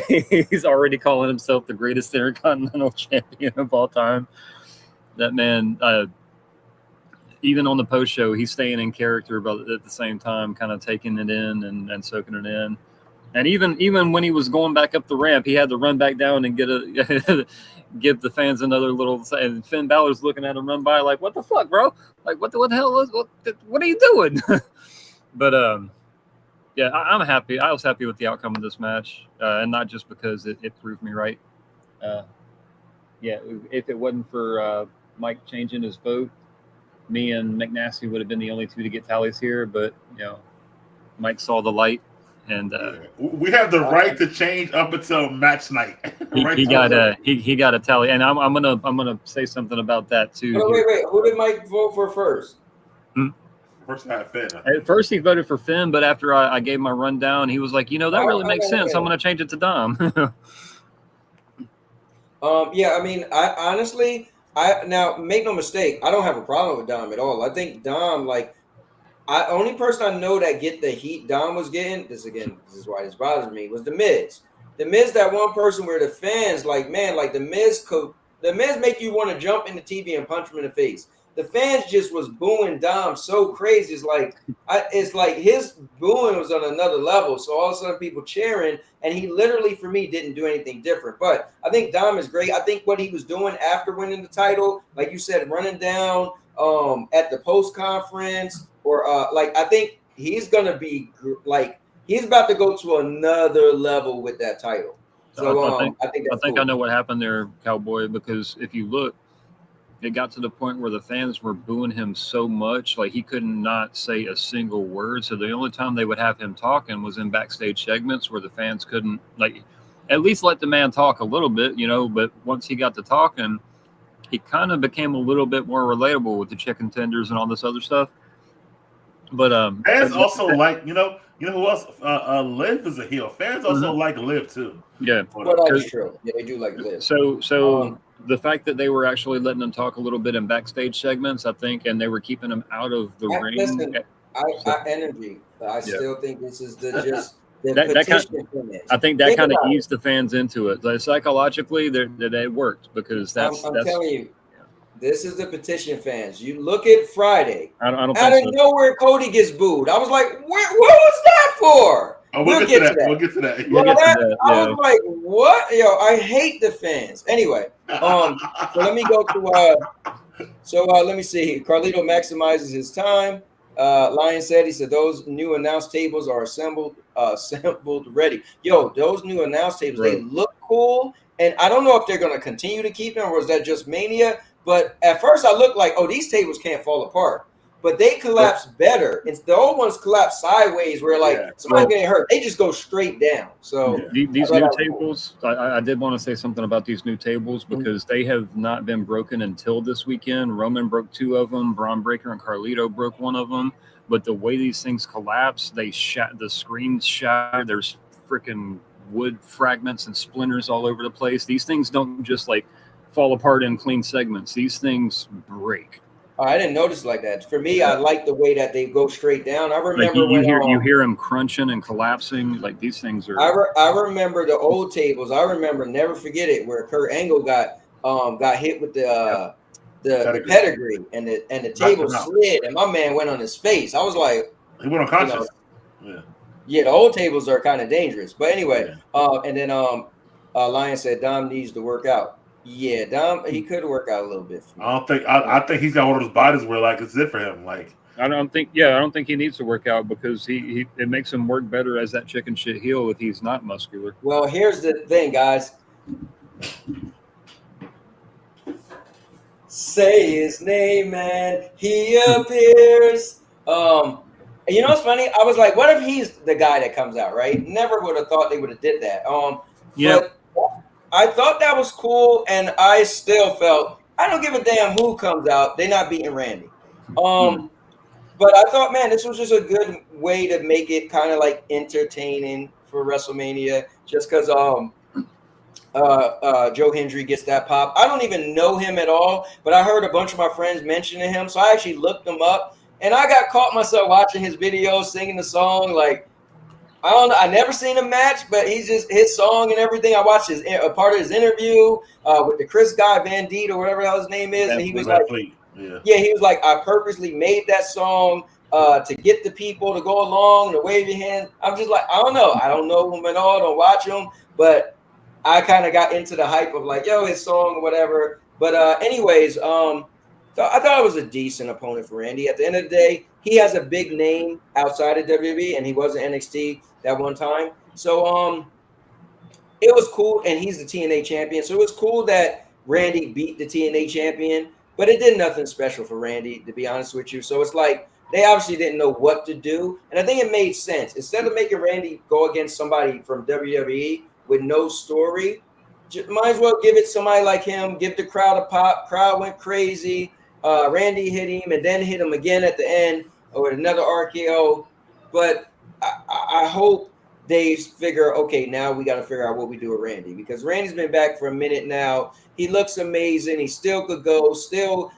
He's already calling himself the greatest Intercontinental Champion of all time. That man, even on the post show, he's staying in character, but at the same time, kind of taking it in and soaking it in. And even when he was going back up the ramp, he had to run back down and give the fans another little. And Finn Balor's looking at him run by, like, "What the fuck, bro? Like, what the hell? What are you doing?" But yeah, I'm happy. I was happy with the outcome of this match, and not just because it proved me right. Yeah, if it wasn't for Mike changing his vote, me and McNasty would have been the only two to get tallies here. But Mike saw the light, and we have the right to change up until match night. he got a tally, and I'm gonna say something about that too. Oh, wait, who did Mike vote for first? First, I had Finn. At first, he voted for Finn, but after I gave my rundown, he was like, that really makes sense. I'm going to change it to Dom. Yeah, I mean, I honestly, Now make no mistake, I don't have a problem with Dom at all. I think Dom, like, only person I know that get the heat Dom was getting, this is why this bothers me, was the Miz. The Miz, that one person where the fans, like, man, like the Miz make you want to jump in the TV and punch him in the face. The fans just was booing Dom so crazy. It's like his booing was on another level. So all of a sudden people cheering, and he literally, for me, didn't do anything different. But I think Dom is great. I think what he was doing after winning the title, like you said, running down at the post conference, or like, I think he's gonna be like, he's about to go to another level with that title. So I think I know what happened there, Cowboy, because if you look, it got to the point where the fans were booing him so much, like he couldn't not say a single word. So the only time they would have him talking was in backstage segments where the fans couldn't, like, at least let the man talk a little bit, you know. But once he got to talking, he kind of became a little bit more relatable with the chicken tenders and all this other stuff. But fans also like, you know who else? Liv is a heel. Fans also like Liv too. Yeah, well, that's true. Yeah, they do like Liv. So the fact that they were actually letting him talk a little bit in backstage segments, I think, and they were keeping him out of the ring. Listen, energy. I still think this is the I think that kind of eased the fans into it. Like, psychologically, it worked, because that's. I'm telling you, this is the petition fans. You look at Friday. I don't out think of nowhere, Cody gets booed. I was like, what was that for? Oh, we'll get to that. We'll get to that. I was like, what? Yo, I hate the fans. Anyway, so let me go to let me see. Carlito maximizes his time. Lion said, he said, those new announce tables are assembled ready. Yo, those new announce tables, they look cool. And I don't know if they're going to continue to keep them, or is that just Mania? But at first I looked like, oh, these tables can't fall apart. But they collapse better. It's the old ones collapse sideways, where somebody getting hurt, they just go straight down. So these new tables, I did want to say something about these new tables, because they have not been broken until this weekend. Roman broke 2 of them. Braun Breaker and Carlito broke 1 of them. But the way these things collapse, the screens shatter. There's freaking wood fragments and splinters all over the place. These things don't just like fall apart in clean segments. These things break. I didn't notice like that. For me, I like the way that they go straight down. I remember you hear them crunching and collapsing. Like, these things are. I remember the old tables. I remember, never forget it, where Kurt Angle got hit with the pedigree, and the table slid, and my man went on his face. I was like, he went unconscious. Yeah, the old tables are kind of dangerous. But anyway, and then Lion said Dom needs to work out. Yeah, Dom, he could work out a little bit. I think he's got one of those bodies where, like, it's it for him. Like, I don't think he needs to work out, because it makes him work better as that chicken shit heel if he's not muscular. Well, here's the thing, guys. Say his name and he appears. You know what's funny? I was like, what if he's the guy that comes out, right? Never would have thought they would have did that. But I thought that was cool, and I still felt, I don't give a damn who comes out. They're not beating Randy. But I thought, man, this was just a good way to make it kind of like entertaining for WrestleMania, just because Joe Hendry gets that pop. I don't even know him at all, but I heard a bunch of my friends mentioning him, so I actually looked him up, and I got caught myself watching his videos, singing the song. Like, I don't know, I never seen a match, but he's just his song and everything. I watched a part of his interview with the Chris guy, Van Deet, or whatever his name is, and he was like, he was like, I purposely made that song to get the people to go along, to wave your hand. I'm just like, I don't know him at all, don't watch him, but I kind of got into the hype of like, yo, his song or whatever. But anyways, so I thought it was a decent opponent for Randy. At the end of the day, he has a big name outside of WWE, and he was in NXT that one time. So it was cool, and he's the TNA champion. So it was cool that Randy beat the TNA champion, but it did nothing special for Randy, to be honest with you. So it's like they obviously didn't know what to do, and I think it made sense. Instead of making Randy go against somebody from WWE with no story, might as well give it somebody like him, give the crowd a pop. Crowd went crazy. Randy hit him and then hit him again at the end with another RKO. But I hope they figure, okay, now we got to figure out what we do with Randy, because Randy's been back for a minute now. He looks amazing. He still could go. Still,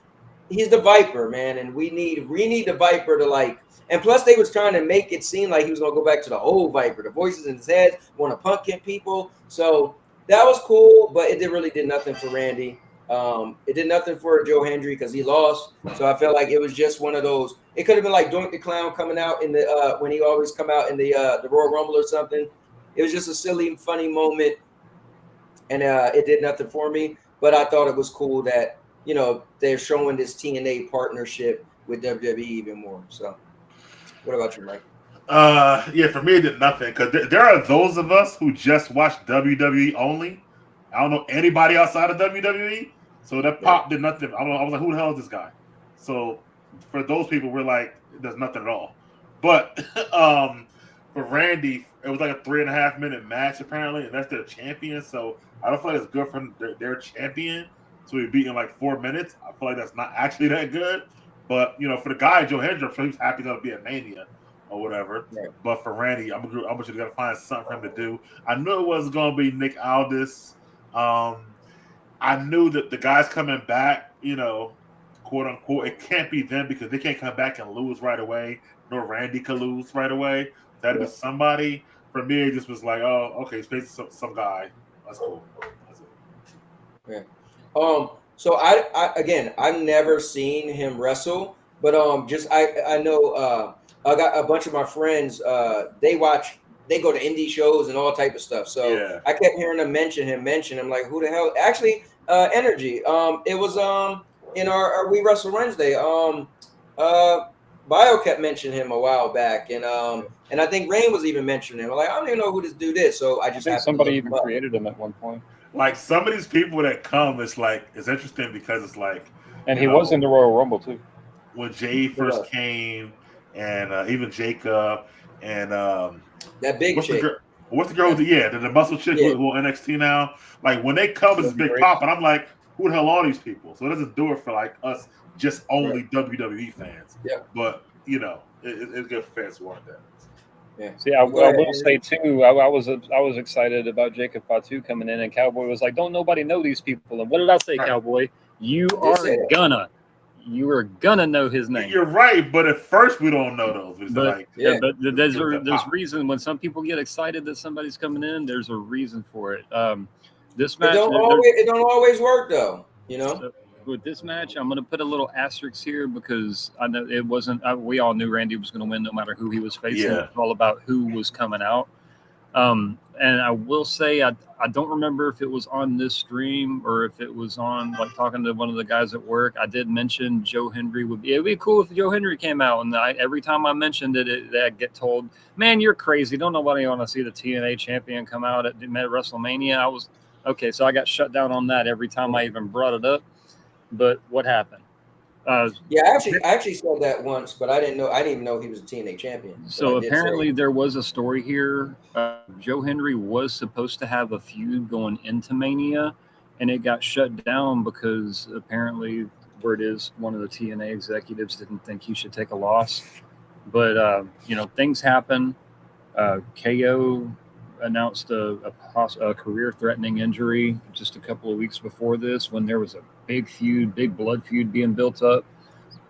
he's the Viper, man, and we need the Viper to like. And plus, they was trying to make it seem like he was gonna go back to the old Viper. The voices in his head want to pumpkin people. So that was cool, but it really did nothing for Randy. It did nothing for Joe Hendry because he lost. So I felt like it was just one of those. It could have been like Doink the Clown coming out in the when he always come out in the Royal Rumble or something. It was just a silly, funny moment, and it did nothing for me. But I thought it was cool that they're showing this TNA partnership with WWE even more. So, what about you, Mike? Yeah, for me it did nothing because there are those of us who just watch WWE only. I don't know anybody outside of WWE, so that pop did nothing. I don't know. I was like, who the hell is this guy? So for those people, we're like, it does nothing at all. But for Randy, it was like a 3.5-minute match apparently, and that's their champion. So I don't feel like it's good for their champion. So he beat in like 4 minutes. I feel like that's not actually that good. But for the guy Joe Hendry, I'm sure he's happy to be at Mania or whatever. Right. But for Randy, I'm just gonna find something for him to do. I knew it was gonna be Nick Aldis. I knew that the guys coming back, quote unquote, it can't be them because they can't come back and lose right away. Nor Randy could lose right away. That'd be somebody. For me, it just was like, oh, okay, he's facing some guy. That's cool. That's it. Yeah. So I've never seen him wrestle, but I know I got a bunch of my friends. They go to indie shows and all type of stuff. So I kept hearing them mention him. I'm like, who the hell? Actually, Energy. It was in our We Wrestle Wednesday. Bio kept mentioning him a while back, and I think Rain was even mentioning him. I'm like, I don't even know who this dude is. So I think somebody even created him at one point. Like some of these people that come, it's interesting because it's like, and he was in the Royal Rumble too when Jay first came, and even Jacob and that big chick. What's the girl with the muscle chick who NXT now? Like when they come, it's big pop, and I'm like, who the hell are these people? So it doesn't do it for like us, just only WWE fans. Yeah, but it's good for fans who want that. Yeah. See, I will say too, I was excited about Jacob Fatu coming in, and Cowboy was like, "Don't nobody know these people." And what did I say, Cowboy? You are gonna know his name. You're right, but at first we don't know those. But there's reason when some people get excited that somebody's coming in. There's a reason for it. This match it don't always work though. So with this match, I'm going to put a little asterisk here because I know it wasn't. We all knew Randy was going to win no matter who he was facing. It's all about who was coming out. And I will say I don't remember if it was on this stream or if it was on like talking to one of the guys at work. I did mention Joe Hendry it'd be cool if Joe Hendry came out, and every time I mentioned it, I'd get told, "Man, you're crazy. Don't nobody want to see the TNA champion come out at Wrestle Mania." I was okay, so I got shut down on that every time I even brought it up. But what happened? I actually said that once, but I didn't even know he was a TNA champion. So apparently there was a story here. Joe Hendry was supposed to have a feud going into Mania, and it got shut down because apparently, word is, one of the TNA executives didn't think he should take a loss. But things happen. KO announced a career-threatening injury just a couple of weeks before this, when there was a big blood feud being built up.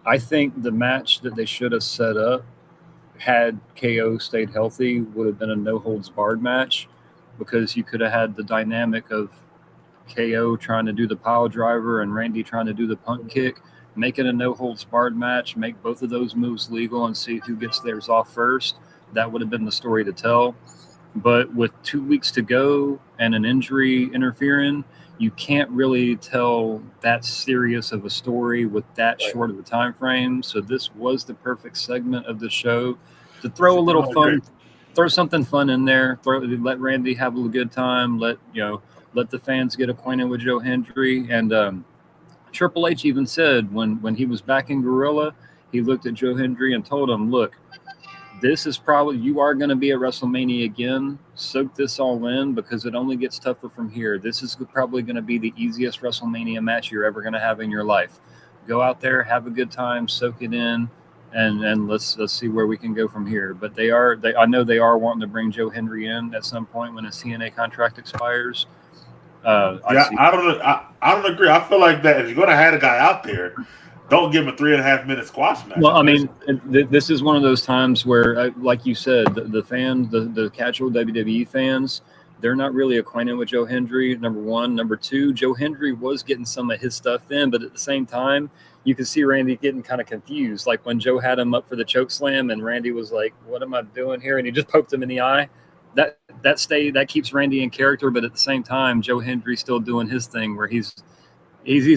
I think the match that they should have set up, had KO stayed healthy, would have been a no-holds-barred match, because you could have had the dynamic of KO trying to do the pile driver and Randy trying to do the punt kick, make it a no-holds-barred match, make both of those moves legal and see who gets theirs off first. That would have been the story to tell. But with 2 weeks to go and an injury interfering, you can't really tell that serious of a story with that short of a time frame. So this was the perfect segment of the show to throw a little fun, throw something fun in there, let Randy have a good time, let the fans get acquainted with Joe Hendry. And Triple H even said when he was back in Gorilla, he looked at Joe Hendry and told him, "Look, this is you are going to be at WrestleMania again. Soak this all in because it only gets tougher from here. This is probably going to be the easiest WrestleMania match you're ever going to have in your life. Go out there, have a good time, soak it in, and let's see where we can go from here. But I know they are wanting to bring Joe Hendry in at some point when his TNA contract expires. I don't agree. I feel like that if you're going to have a guy out there, don't give him a 3.5-minute squash match. Well, I mean, this is one of those times where, like you said, the casual WWE fans, they're not really acquainted with Joe Hendry, number one. Number two, Joe Hendry was getting some of his stuff in, but at the same time, you can see Randy getting kind of confused. Like when Joe had him up for the choke slam and Randy was like, what am I doing here? And he just poked him in the eye. That keeps Randy in character, but at the same time, Joe Hendry's still doing his thing where he's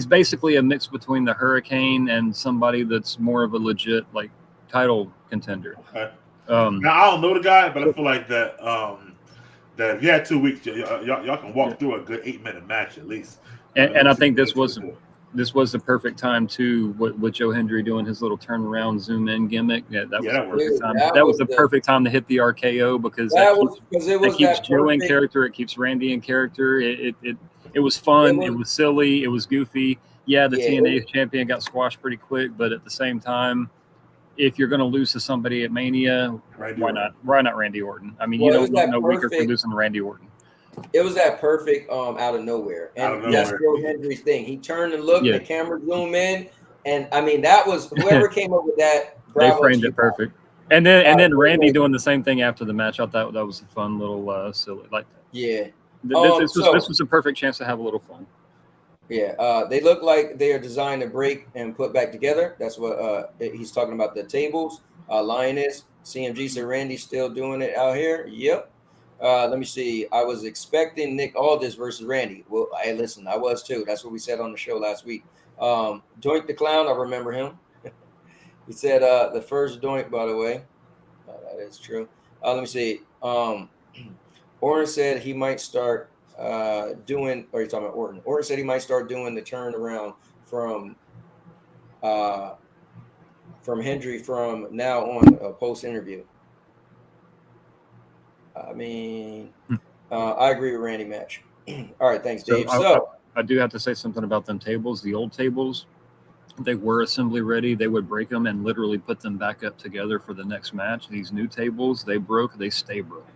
basically a mix between the Hurricane and somebody that's more of a legit like title contender. Okay. Now I don't know the guy, but I feel like that that if you had 2 weeks, y'all can walk through a good 8-minute match at least. And I think this was the perfect time too with Joe Hendry doing his little turnaround zoom in gimmick. Yeah, that was the perfect time. That was the perfect time to hit the RKO because it keeps Joe in character. It keeps Randy in character. It was fun. It was silly. It was goofy. Yeah, the TNA champion got squashed pretty quick, but at the same time, if you're going to lose to somebody at Mania, why not Randy Orton? I mean, you don't look no weaker for losing to Randy Orton. It was that perfect out of nowhere. And that's Joe Hendry's thing. He turned and looked, the camera zoom in, and I mean that was whoever came up with that. They framed it perfect. And then Randy doing the same thing after the match. I thought that was a fun little silly like that. Yeah. This was a perfect chance to have a little fun. Yeah, they look like they are designed to break and put back together. That's what he's talking about, the tables. Lioness, CMG said Randy's still doing it out here. Yep. Let me see. I was expecting Nick Aldis versus Randy. Well, hey, listen, I was too. That's what we said on the show last week. Doink the Clown, I remember him. He said the first Doink, by the way. That is true. Let me see. Orton said he might start doing, or you're talking about Orton. Orton said he might start doing the turnaround from Hendry from now on, post interview. I mean, I agree with Randy match. All right, thanks, Dave. I do have to say something about them tables. The old tables, they were assembly ready. They would break them and literally put them back up together for the next match. These new tables, they broke, they stay broke.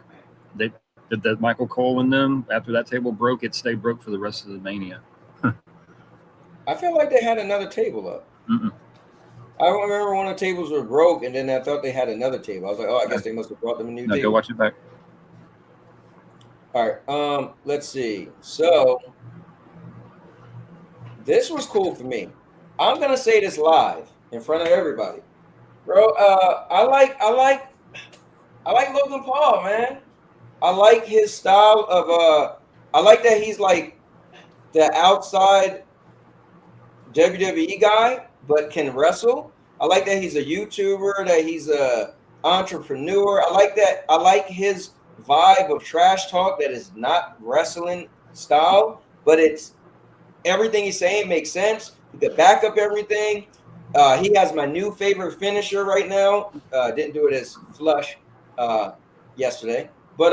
They did that Michael Cole in them. After that table broke, it stayed broke for the rest of the Mania. I feel like they had another table up. Mm-mm. I remember one of the tables were broke, and then I thought they had another table. I was like, oh, I guess they must have brought them a new table. Go watch it back. All right, let's see. So this was cool for me. I'm gonna say this live in front of everybody, bro. I like Logan Paul, man. I like his style of I like that he's like the outside WWE guy, but can wrestle. I like that he's a YouTuber, that he's a entrepreneur. I like that. I like his vibe of trash talk that is not wrestling style, but it's everything he's saying makes sense. He could back up everything. He has my new favorite finisher right now. Didn't do it as flush yesterday, but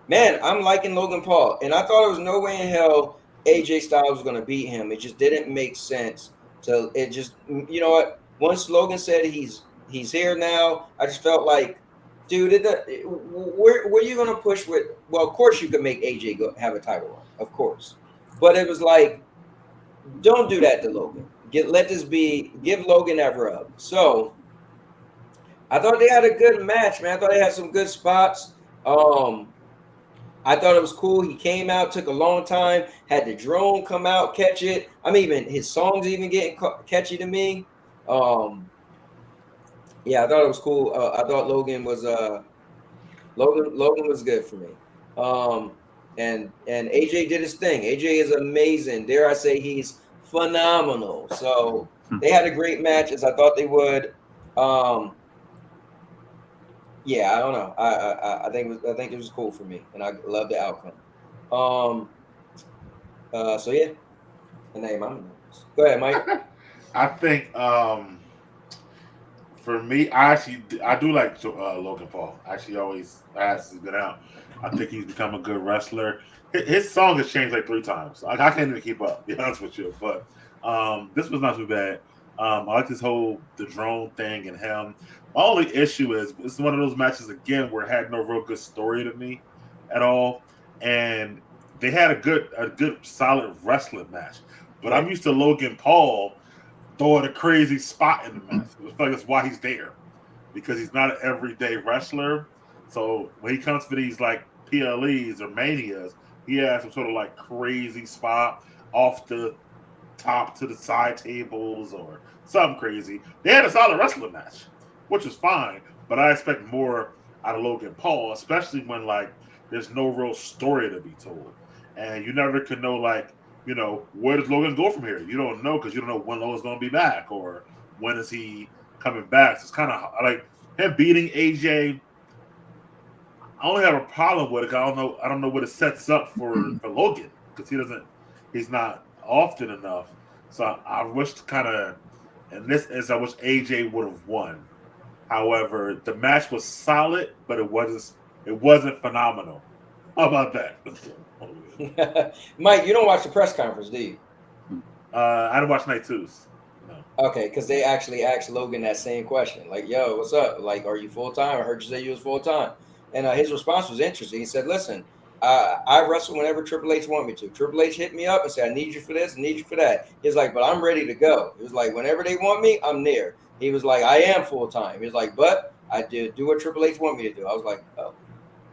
man, I'm liking Logan Paul, and I thought there was no way in hell AJ Styles was going to beat him. It just didn't make sense. So it just, you know what? Once Logan said he's here now, I just felt like, dude, where are you going to push with? Well, of course you could make AJ go have a title run, of course, but it was like, don't do that to Logan. Give Logan that rub. So I thought they had a good match, man. I thought they had some good spots. I thought it was cool. He came out, took a long time, had the drone come out, catch it. I mean, even his songs even getting catchy to me. Yeah, I thought it was cool. I thought Logan was good for me. And AJ did his thing. AJ is amazing. Dare I say he's phenomenal. So they had a great match, as I thought they would. Yeah, I don't know. I think it was cool for me, and I love the outcome. So yeah, and name Momma knows. Go ahead, Mike. I think for me, I do like Logan Paul. Actually, always has been out. I think he's become a good wrestler. His song has changed like 3 times. I can't even keep up. To be honest with you, but this was not too bad. I like this the drone thing and him. My only issue is it's one of those matches again where it had no real good story to me at all, and they had a good solid wrestling match. But I'm used to Logan Paul throwing a crazy spot in the match. I feel like that's why he's there, because he's not an everyday wrestler. So when he comes for these like PLEs or manias, he has some sort of like crazy spot off the top to the side tables or something crazy. They had a solid wrestling match, which was fine, but I expect more out of Logan Paul, especially when like there's no real story to be told. And you never can know like, where does Logan go from here? You don't know because you don't know when Logan's gonna be back or when is he coming back. So it's kind of like him beating AJ. I only have a problem with it. I don't know what it sets up for Logan because he's not often enough. So I wish in this is I wish AJ would have won. However, the match was solid, but it wasn't phenomenal. How about that? Mike, you don't watch the press conference, do you? I didn't watch night twos. No. Okay, because they actually asked Logan that same question. Like, yo, what's up? Like, are you full time? I heard you say you was full time. And his response was interesting. He said, listen, I wrestle whenever Triple H want me to. Triple H hit me up and said, I need you for this, I need you for that. He's like, but I'm ready to go. He was like, whenever they want me, I'm there. He was like, I am full time. He was like, but I did do what Triple H want me to do. I was like, oh.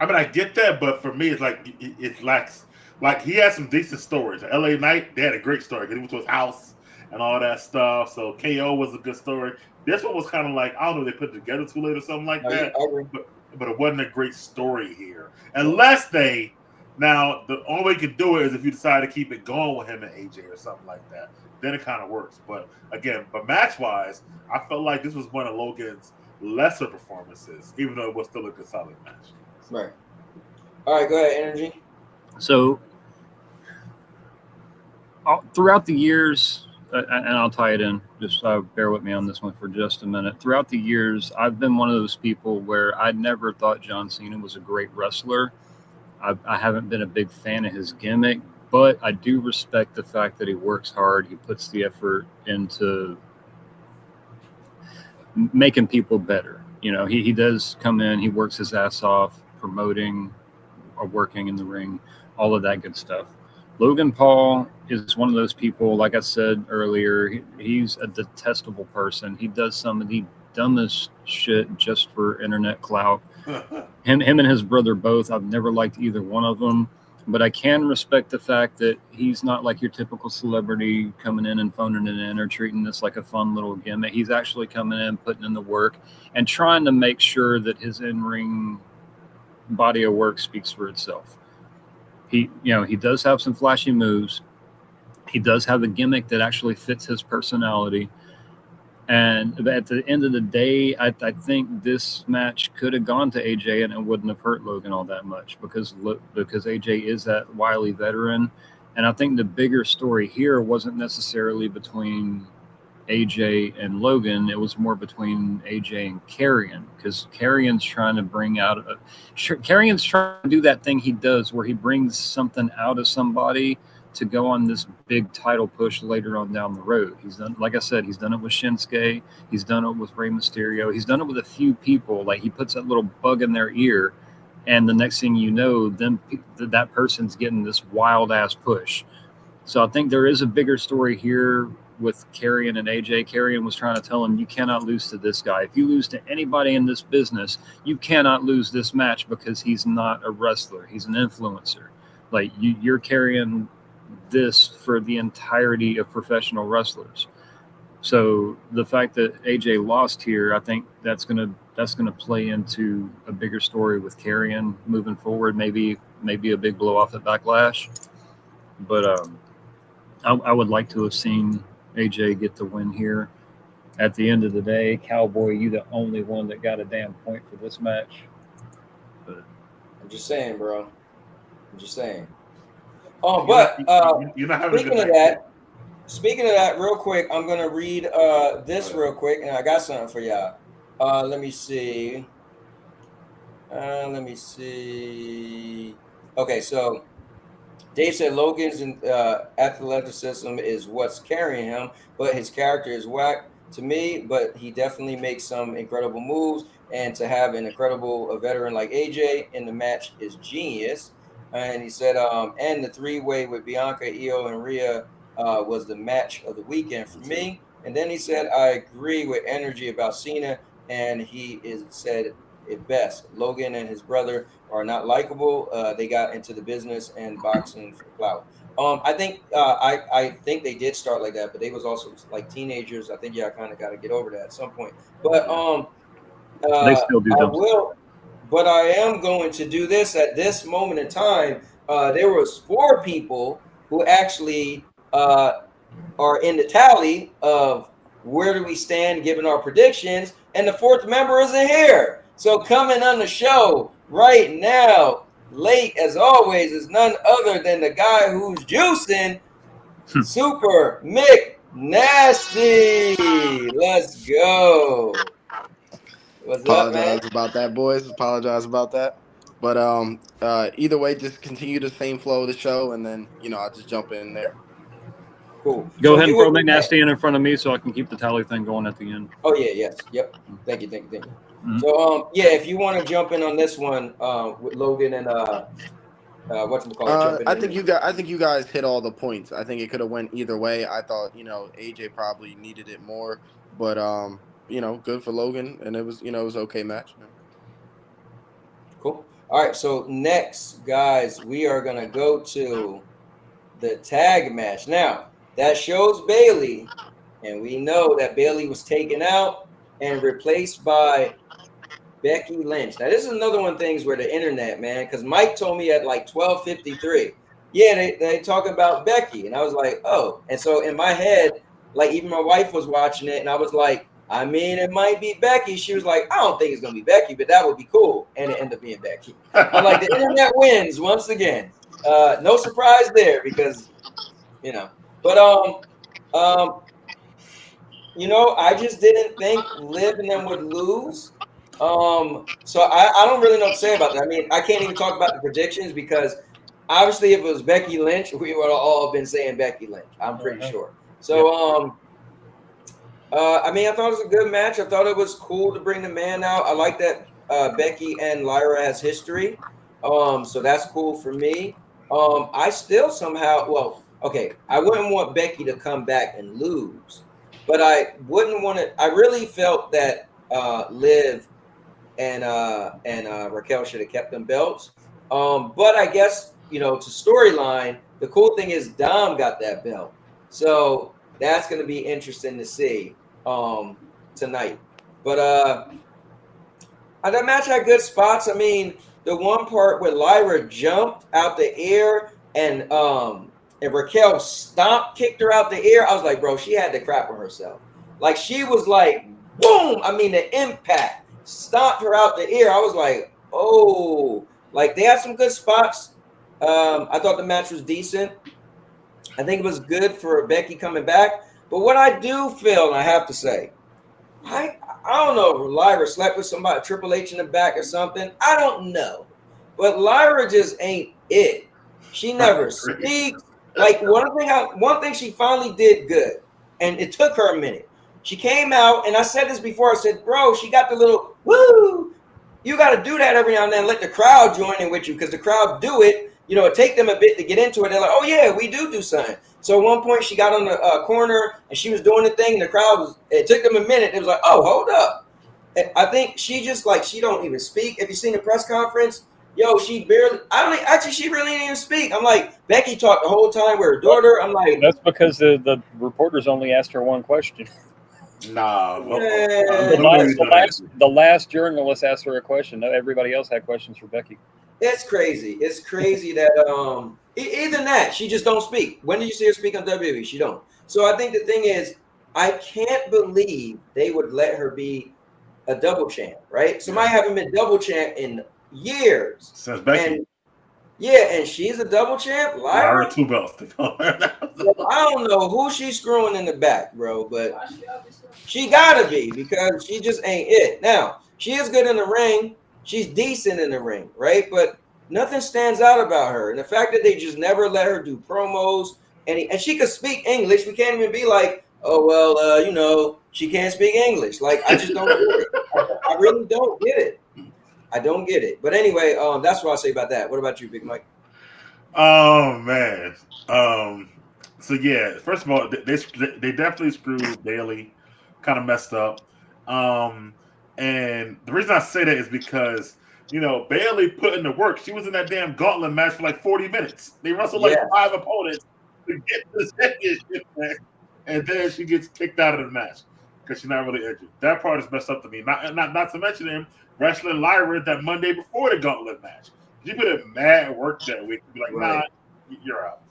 I mean, I get that, but for me, it's like it lacks. Like he had some decent stories. LA Knight, they had a great story because he went to his house and all that stuff. So KO was a good story. This one was kind of like, I don't know, they put it together too late or something like that. But it wasn't a great story here. Unless the only way you can do it is if you decide to keep it going with him and AJ or something like that. Then it kind of works. But again, match wise, I felt like this was one of Logan's lesser performances, even though it was still a good solid match. Right. All right, go ahead, Energy. So throughout the years, and I'll tie it in, just bear with me on this one for just a minute. Throughout the years, I've been one of those people where I never thought John Cena was a great wrestler. I haven't been a big fan of his gimmick, but I do respect the fact that he works hard. He puts the effort into making people better. He does come in, he works his ass off, promoting or working in the ring, all of that good stuff. Logan Paul is one of those people, like I said earlier, he's a detestable person. He does some of the dumbest shit just for internet clout. Him and his brother both, I've never liked either one of them, but I can respect the fact that he's not like your typical celebrity coming in and phoning it in or treating this like a fun little gimmick. He's actually coming in, putting in the work, and trying to make sure that his in-ring body of work speaks for itself. He does have some flashy moves. He does have a gimmick that actually fits his personality. And at the end of the day, I think this match could have gone to AJ and it wouldn't have hurt Logan all that much because AJ is that wily veteran. And I think the bigger story here wasn't necessarily between AJ and Logan. It was more between AJ and Karrion, because Karrion's trying to do that thing he does where he brings something out of somebody to go on this big title push later on down the road. He's done, like I said, he's done it with Shinsuke. He's done it with Rey Mysterio. He's done it with a few people. Like he puts that little bug in their ear, and the next thing you know, that person's getting this wild ass push. So I think there is a bigger story here with Karrion and AJ. Karrion was trying to tell him, you cannot lose to this guy. If you lose to anybody in this business, you cannot lose this match because he's not a wrestler. He's an influencer. Like you're carrying this for the entirety of professional wrestlers. So the fact that AJ lost here, I think that's gonna play into a bigger story with Karrion moving forward. Maybe a big blow off at Backlash. But I would like to have seen AJ get the win here. At the end of the day, Cowboy, you the only one that got a damn point for this match. But I'm just saying, bro. I'm just saying. Oh, but speaking of that, real quick, I'm gonna read this real quick, and I got something for y'all. Let me see. Okay, so Dave said Logan's athleticism is what's carrying him, but his character is whack. to me, but he definitely makes some incredible moves. And to have an incredible veteran like AJ in the match is genius. And he said, and the three-way with Bianca, Io, and Rhea was the match of the weekend for me. And then he said, I agree with Energy about Cena, and he said it best. Logan and his brother are not likable. They got into the business and boxing for clout. I think they did start like that, but they was also like teenagers. I think kind of got to get over that at some point. But They still do I those. will, but I am going to do this at this moment in time. There was 4 people who actually are in the tally of where do we stand given our predictions, and the 4th member isn't here. So coming on the show right now, late as always, is none other than the guy who's juicing, Super McNasty. Let's go. What's up, man? Apologize about that, boys. Apologize about that. But either way, just continue the same flow of the show, and then I'll just jump in there. Cool. Go So ahead and you throw would be McNasty in front of me so I can keep the tally thing going at the end. Oh yeah, yes, yep. Thank you. Mhm. So yeah, if you want to jump in on this one with Logan and I think you guys hit all the points. I think it could have went either way. I thought AJ probably needed it more, but good for Logan, and it was it was an okay match. Cool. All right, so next, guys, we are gonna go to the tag match. Now that shows Bailey, and we know that Bailey was taken out and replaced by Becky Lynch. Now this is another one of the things where the internet, man, because Mike told me at like 12:53, yeah, they talk about Becky, and I was like, oh, and so in my head, like even my wife was watching it, and I was like, I mean, it might be Becky. She was like, I don't think it's gonna be Becky, but that would be cool, and it ended up being Becky. I'm like, the internet wins once again. No surprise there because but I just didn't think Liv and them would lose. So I don't really know what to say about that. I mean, I can't even talk about the predictions because obviously if it was Becky Lynch, we would all have been saying Becky Lynch. I'm pretty sure. So I mean, I thought it was a good match. I thought it was cool to bring the man out. I like that Becky and Lyra has history. So that's cool for me. I still somehow, I wouldn't want Becky to come back and lose, but I wouldn't want to. I really felt that Liv and Raquel should have kept them belts. But I guess to storyline, the cool thing is Dom got that belt, so that's going to be interesting to see tonight. But that match had good spots. I mean, the one part where Lyra jumped out the air and Raquel kicked her out the air, I was like, bro, she had to crap on herself. Like she was like, boom! I mean, the impact stomped her out the air. I was like, oh, like they had some good spots. I thought the match was decent. I think it was good for Becky coming back. But what I do feel, and I have to say, I don't know if Lyra slept with somebody, Triple H in the back or something. I don't know. But Lyra just ain't it. She never speaks. Like one thing she finally did good, and it took her a minute. She came out, and I said this before. I said, bro, she got the little woo. You got to do that every now and then. Let the crowd join in with you because the crowd do it. It take them a bit to get into it. They're like, oh, yeah, we do something. So at one point, she got on the corner, and she was doing the thing. And the crowd it took them a minute. It was like, oh, hold up. And I think she just, she don't even speak. If you seen the press conference, she really didn't even speak. I'm like, Becky talked the whole time with her daughter. I'm like. That's because the reporters only asked her one question. Nah. The last journalist asked her a question. Everybody else had questions for Becky. It's crazy. It's crazy that either that she just don't speak. When did you see her speak on WWE? She don't. So I think the thing is, I can't believe they would let her be a double champ, right? Somebody haven't been double champ in years. Since Becky. And she's a double champ. Lyra 2 belts. So I don't know who she's screwing in the back, bro, but she gotta be because she just ain't it. Now, she is good in the ring. She's decent in the ring, right? But nothing stands out about her. And the fact that they just never let her do promos, and she could speak English. We can't even be like, oh well, she can't speak English. Like, I just don't get it. I really don't get it. I don't get it. But anyway, that's what I'll say about that. What about you, Big Mike? Oh man. So yeah, first of all, they definitely screwed Bailey, kind of messed up. And the reason I say that is because Bailey put in the work. She was in that damn gauntlet match for like 40 minutes. They wrestled like Yeah. 5 opponents to get to the championship match, and then she gets kicked out of the match because she's not really injured. That part is messed up to me. Not to mention him wrestling Lyra that Monday before the gauntlet match. She put in mad work that week to be like, Right. nah, you're out.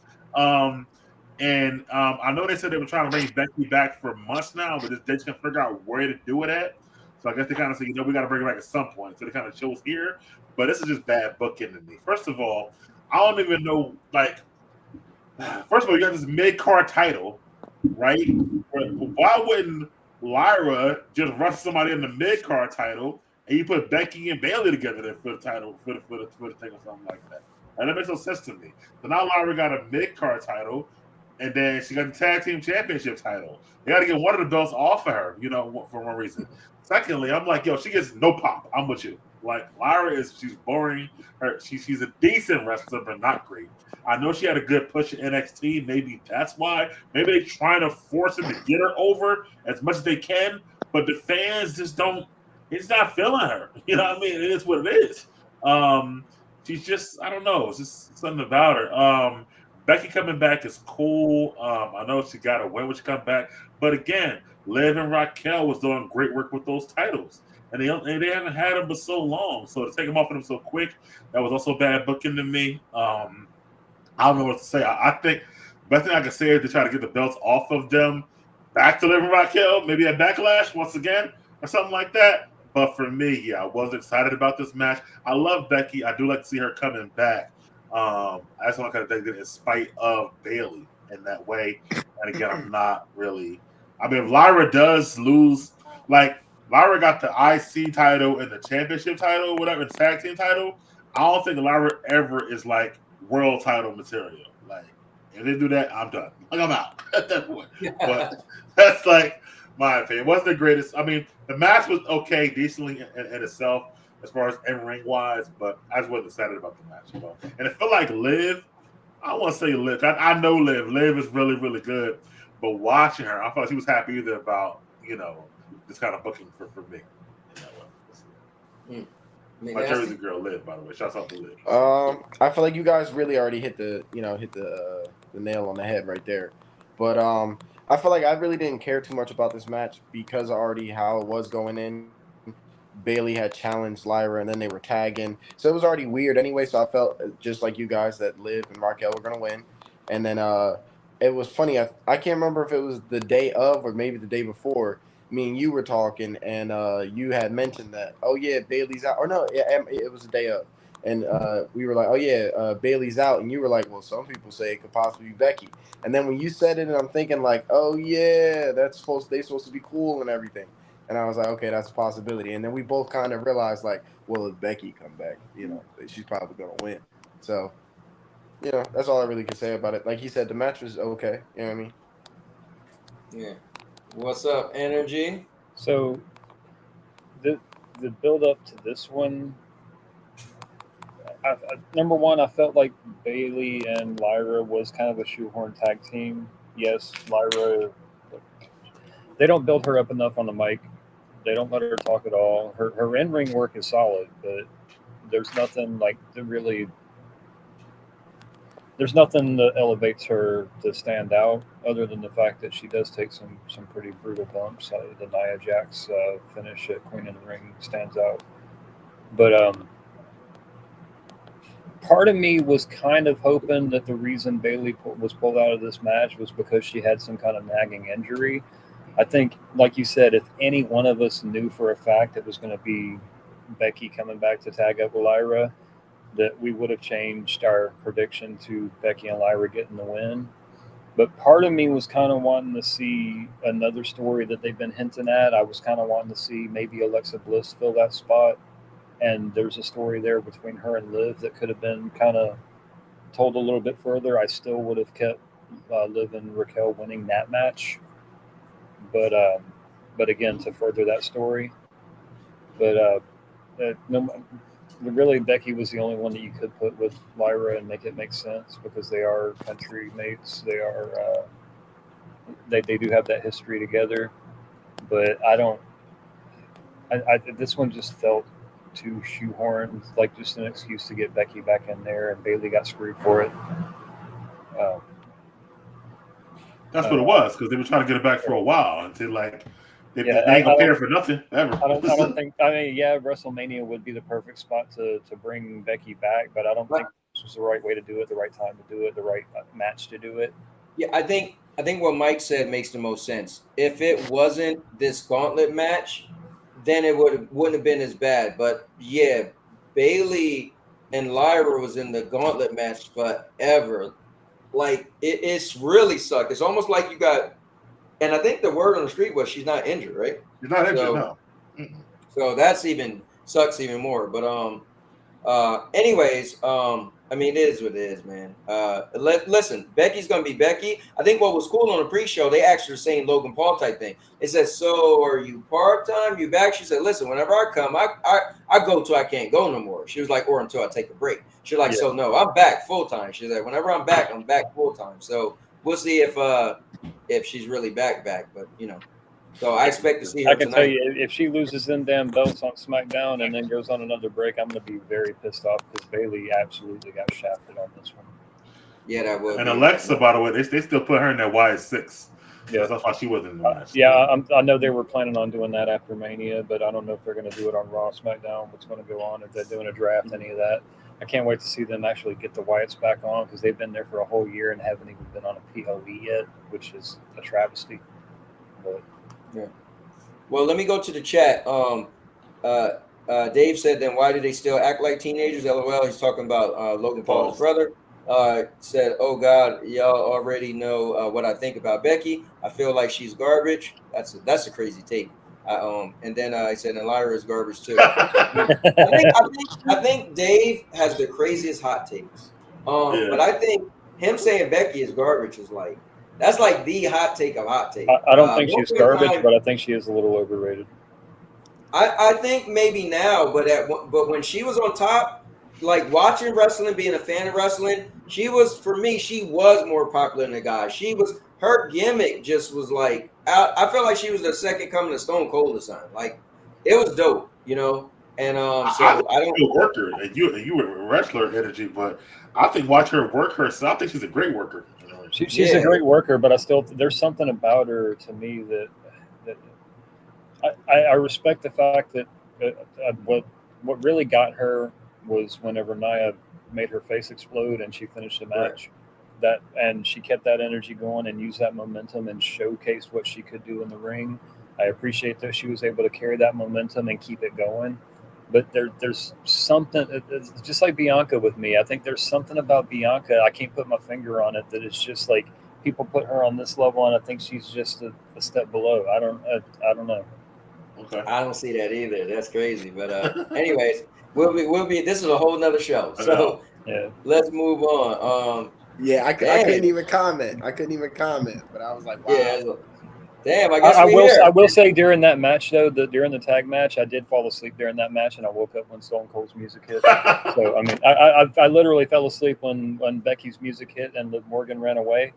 I know they said they were trying to bring Becky back for months now, but they just can't figure out where to do it at. So I guess they kind of say, we got to bring it back at some point. So they kind of chose here. But this is just bad booking to me. First of all, I don't even know, first of all, you got this mid-card title, right? Why wouldn't Lyra just wrestle somebody in the mid-card title and you put Becky and Bailey together there for the title, for the thing or something like that? And that makes no sense to me. So now Lyra got a mid-card title, and then she got the tag team championship title. They got to get one of the belts off of her, for one reason. Secondly, I'm like, she gets no pop. I'm with you. Like, Lyra she's boring. She's a decent wrestler, but not great. I know she had a good push in NXT. Maybe that's why. Maybe they're trying to force her to get her over as much as they can, but the fans just don't. It's not feeling her. You know what I mean? It is what it is. She's just, I don't know. It's just something about her. Becky coming back is cool. I know she got a win when she come back, but again, Liv and Raquel was doing great work with those titles, and they haven't had them for so long. So to take them off of them so quick, that was also bad booking to me. I don't know what to say. I think the best thing I can say is to try to get the belts off of them, back to Liv and Raquel, maybe a Backlash once again or something like that. But for me, yeah, I wasn't excited about this match. I love Becky. I do like to see her coming back. I just want to kind of think that in spite of Bailey in that way. And again, I'm not really. I mean, if Lyra does lose, like Lyra got the IC title and the championship title, whatever, the tag team title. I don't think Lyra ever is like world title material. Like, if they do that, I'm done. Like, I'm out at that point. But that's like my opinion. It wasn't the greatest. I mean, the match was okay, decently in itself as far as in-ring wise, but I just wasn't excited about the match, And it felt like Liv, I don't want to say Liv. I know Liv. Liv is really, really good. But watching her, I felt like she was happy either about, this kind of booking for me. My Jersey girl Liv, by the way. Shouts out to Liv. I feel like you guys really already hit the nail on the head right there. But I feel like I really didn't care too much about this match because of already how it was going in. Bailey had challenged Lyra, and then they were tagging, so it was already weird anyway. So I felt just like you guys that Liv and Raquel were gonna win, and then it was funny. I can't remember if it was the day of or maybe the day before. Me and you were talking, and you had mentioned that, oh yeah, Bailey's out, or no, it was the day of, and we were like, oh yeah, Bailey's out, and you were like, well, some people say it could possibly be Becky, and then when you said it, and I'm thinking like, oh yeah, they're supposed to be cool and everything. And I was like, okay, that's a possibility. And then we both kind of realized, like, well, if Becky come back, she's probably going to win. So, that's all I really can say about it. Like he said, the match was okay. You know what I mean? Yeah. What's up, Energy? So, the build up to this one, number one, I felt like Bailey and Lyra was kind of a shoehorn tag team. Yes, Lyra, they don't build her up enough on the mic. They don't let her talk at all. Her in-ring work is solid, but there's nothing there's nothing that elevates her to stand out other than the fact that she does take some pretty brutal bumps. The Nia Jax finish at Queen in the Ring stands out. But part of me was kind of hoping that the reason Bailey was pulled out of this match was because she had some kind of nagging injury. I think, like you said, if any one of us knew for a fact it was going to be Becky coming back to tag up with Lyra, that we would have changed our prediction to Becky and Lyra getting the win. But part of me was kind of wanting to see another story that they've been hinting at. I was kind of wanting to see maybe Alexa Bliss fill that spot. And there's a story there between her and Liv that could have been kind of told a little bit further. I still would have kept Liv and Raquel winning that match. but again, to further that story, but no, really, Becky was the only one that you could put with Lyra and make it make sense because they are country mates. They are they do have that history together, but I don't. This one just felt too shoehorned, like just an excuse to get Becky back in there, and Bailey got screwed for it. That's what it was because they were trying to get it back for a while until like they Yeah, ain't gonna pay her for nothing ever. I don't think. I mean, yeah, WrestleMania would be the perfect spot to bring Becky back, but I don't think this was the right way to do it, the right time to do it, the right match to do it. Yeah, I think what Mike said makes the most sense. If it wasn't this gauntlet match, then it wouldn't have been as bad. But yeah, Bailey and Lyra was in the gauntlet match forever. Like it's really sucked. It's almost like you got, and I think the word on the street was she's not injured, right? She's not injured, So, no. So that's even sucks even more. But anyways, I mean, it is what it is, man. Listen, Becky's gonna be Becky. I think what was cool on the pre-show, they asked her the same Logan Paul type thing. It said, "So are you part-time? You back?" She said, "Listen, whenever I come, I go till I can't go no more." She was like, "Or until I take a break." She's like, "So no, I'm back full time." She's like, "Whenever I'm back full time." So we'll see if she's really back. But you know. So I expect to see her I can tonight. tell you, if she loses them damn belts on SmackDown and then goes on another break, I'm going to be very pissed off because Bailey absolutely got shafted on this one. Yeah, that would. And Alexa, by the way, they still put her in that YS6. Yeah, that's why she wasn't in the match. I know they were planning on doing that after Mania, but I don't know if they're going to do it on Raw, SmackDown. What's going to go on? If they're doing a draft, any of that. I can't wait to see them actually get the Wyatts back on because they've been there for a whole year and haven't even been on a PLE yet, which is a travesty. But yeah. Well, let me go to the chat. Dave said, then why do they still act like teenagers? LOL. He's talking about Logan Paul's brother. Said, oh, God, y'all already know what I think about Becky. I feel like she's garbage. That's a crazy take. And then I said, and Lyra is garbage, too. I think Dave has the craziest hot takes. But I think him saying Becky is garbage is like, that's like the hot take of hot take. I don't think she's garbage, but I think she is a little overrated. I think maybe now, but when she was on top, like watching wrestling, being a fan of wrestling, for me, she was more popular than the guy. Her gimmick just was like, I felt like she was the second coming of Stone Cold or something. Like, it was dope, you know? And so I don't work her. And you were wrestler energy, but I think watch her work herself. I think she's a great worker. She's a great worker, but there's something about her to me that I respect the fact that what really got her was whenever Nia made her face explode and she finished the match. Right. And she kept that energy going and used that momentum and showcased what she could do in the ring. I appreciate that she was able to carry that momentum and keep it going. But there's something, it's just like Bianca with me. I think there's something about Bianca. I can't put my finger on it. That it's just like people put her on this level, and I think she's just a step below. I don't know. Okay. I don't see that either. That's crazy. But anyways, we'll be. This is a whole nother show. So let's move on. I couldn't even comment. But I was like, wow. Yeah. Damn, I guess I will say during that match though, during the tag match, I did fall asleep during that match, and I woke up when Stone Cold's music hit. So I mean, I literally fell asleep when Becky's music hit and Liv Morgan ran away.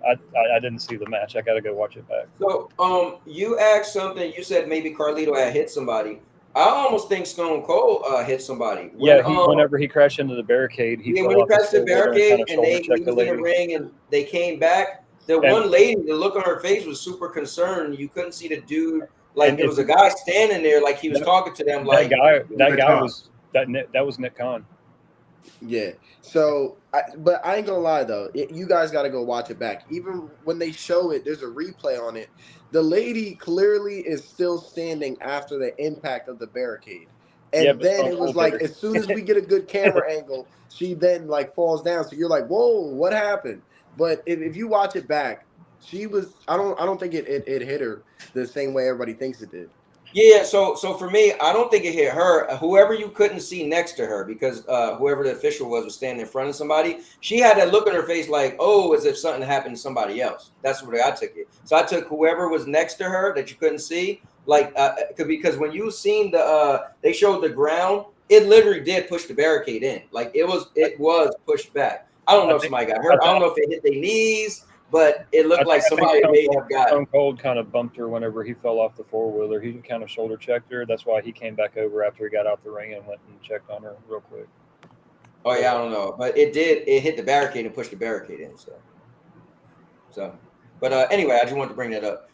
I didn't see the match. I got to go watch it back. So you asked something. You said maybe Carlito had hit somebody. I almost think Stone Cold hit somebody. Whenever he crashed into the barricade, when he crashed the barricade and he was in the ring and they came back. One lady, the look on her face was super concerned. You couldn't see the dude. Like there was a guy standing there, like he was talking to them. Like that guy was Nick Khan. Yeah. So, but I ain't gonna lie though. You guys got to go watch it back. Even when they show it, there's a replay on it. The lady clearly is still standing after the impact of the barricade. And then it was like, as soon as we get a good camera angle, she then like falls down. So you're like, whoa, what happened? But if you watch it back, she was. I don't think it hit her the same way everybody thinks it did. Yeah, so for me, I don't think it hit her. Whoever you couldn't see next to her, because whoever the official was standing in front of somebody, she had that look on her face like, oh, as if something happened to somebody else. That's the way I took it. So I took whoever was next to her that you couldn't see, like because when you seen they showed the ground, it literally did push the barricade in. Like it was pushed back. I don't know if somebody got hurt. I don't know if it hit their knees, but it looked like somebody may have got. Stone Cold kind of bumped her whenever he fell off the four-wheeler. He kind of shoulder checked her. That's why he came back over after he got out the ring and went and checked on her real quick. Oh yeah, I don't know, but it hit the barricade and pushed the barricade in. So, but anyway, I just wanted to bring that up.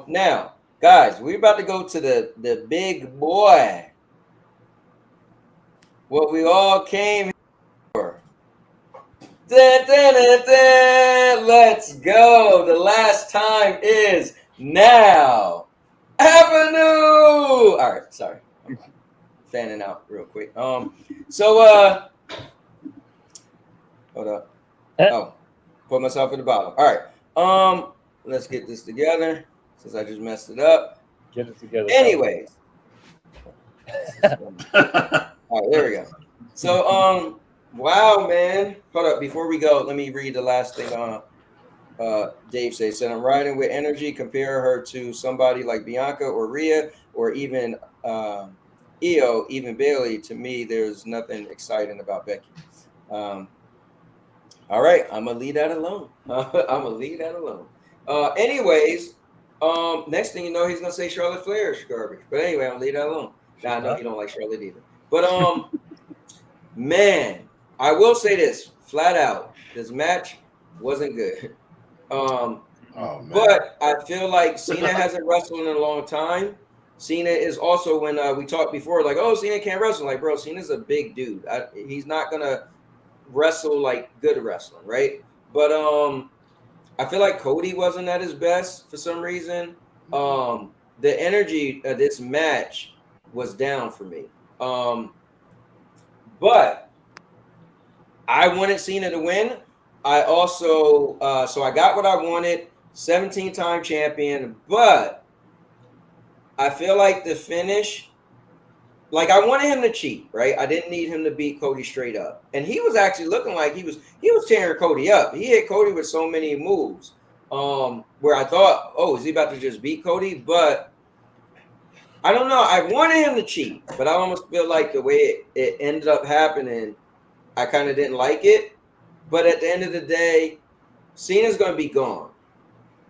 Now, guys, we're about to go to the big boy. What we all came for. Dun, dun, dun, dun. Let's go. The last time is now. Avenue. All right, sorry. I'm fanning out real quick. Hold up. Oh, put myself in the bottom. All right. Let's get this together since I just messed it up. Get it together. Anyways. All right, there we go. So, wow, man. Hold up. Before we go, let me read the last thing Dave said, I'm riding with energy. Compare her to somebody like Bianca or Rhea or even Io, even Bailey. To me, there's nothing exciting about Becky. All right. I'm going to leave that alone. Anyways, next thing you know, he's going to say Charlotte Flair is garbage. But anyway, I'm going to leave that alone. Now, I know you don't like Charlotte either. But, man, I will say this flat out. This match wasn't good. But I feel like Cena hasn't wrestled in a long time. Cena is also, when we talked before, like, oh, Cena can't wrestle. Like, bro, Cena's a big dude. He's not going to wrestle like good wrestling, right? But I feel like Cody wasn't at his best for some reason. The energy of this match was down for me. But I wanted Cena to win. I also, so I got what I wanted, 17-time champion, but I feel like the finish, like I wanted him to cheat, right? I didn't need him to beat Cody straight up. And he was actually looking like he was tearing Cody up. He hit Cody with so many moves where I thought, oh, is he about to just beat Cody? But I don't know. I wanted him to cheat, but I almost feel like the way it ended up happening, I kind of didn't like it. But at the end of the day, Cena's going to be gone.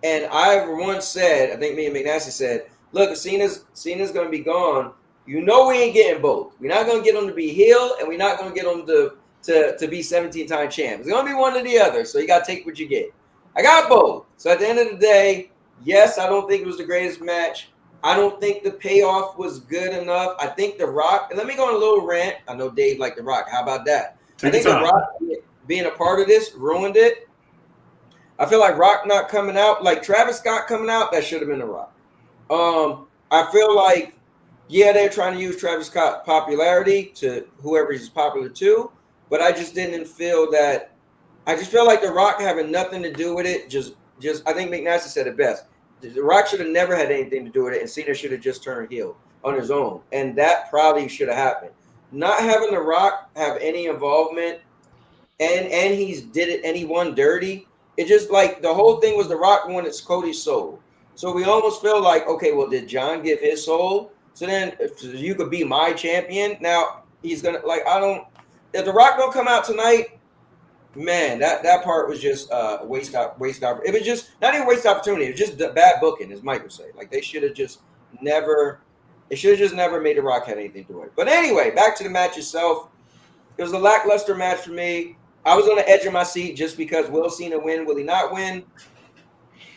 And I once said, I think me and McNasty said, look, if Cena's going to be gone, you know we ain't getting both. We're not going to get him to be heel, and we're not going to get him to be 17-time champ. It's going to be one or the other, so you got to take what you get. I got both. So at the end of the day, yes, I don't think it was the greatest match. I don't think the payoff was good enough. I think The Rock, and let me go on a little rant. I know Dave liked The Rock. How about that? I think The Rock being a part of this ruined it. I feel like Rock not coming out, like Travis Scott coming out, that should have been The Rock. I feel like, yeah, they're trying to use Travis Scott popularity to whoever he's popular to, but I just didn't feel that. I just feel like The Rock having nothing to do with it. Just I think McNasty said it best. The Rock should have never had anything to do with it, and Cena should have just turned heel on his own, and that probably should have happened. Not having The Rock have any involvement, and he's did it, and he won dirty. It just like the whole thing was The Rock wanted Cody's soul, so we almost feel like, okay, well, did John give his soul? So then you could be my champion. Now he's gonna if The Rock don't come out tonight, man, that part was just waste. It was just not even waste opportunity. It was just bad booking, as Mike would say. Like they should have just never. It should have just never made The Rock have anything to do with it. But anyway, back to the match itself. It was a lackluster match for me. I was on the edge of my seat just because will Cena win? Will he not win?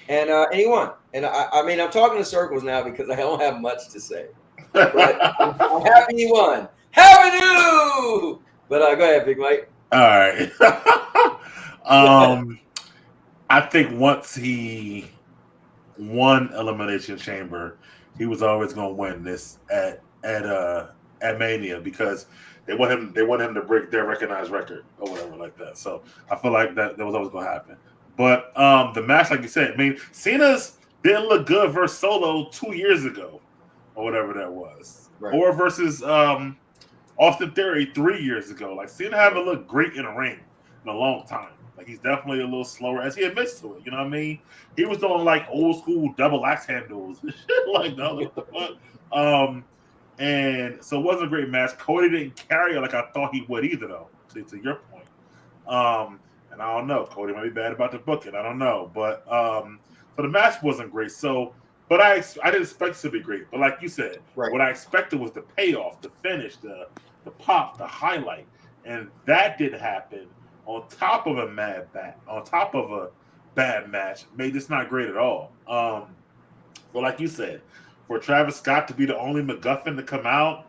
And he won. And I mean, I'm talking in circles now because I don't have much to say. But I'm happy he won. Happy new! But go ahead, Big Mike. All right. I think once he won Elimination Chamber, he was always going to win this at Mania because they want him to break their recognized record or whatever like that. So I feel like that was always going to happen. But the match, like you said, I mean, Cena's didn't look good versus Solo 2 years ago. or whatever that was, Right. or versus Austin Theory 3 years ago. Like, Cena haven't looked great in a ring in a long time. Like, he's definitely a little slower, as he admits to it. You know what I mean? He was doing like old school double axe handles and shit like that. Like, what the fuck? And so it wasn't a great match. Cody didn't carry it like I thought he would either, though. To your point. And I don't know. Cody might be bad about the booking. I don't know, but so the match wasn't great. So, but I didn't expect it to be great. But like you said, Right. what I expected was the payoff, the finish, the pop, the highlight, and that didn't happen. On top of a bad match, made this not great at all. Well, like you said, for Travis Scott to be the only MacGuffin to come out,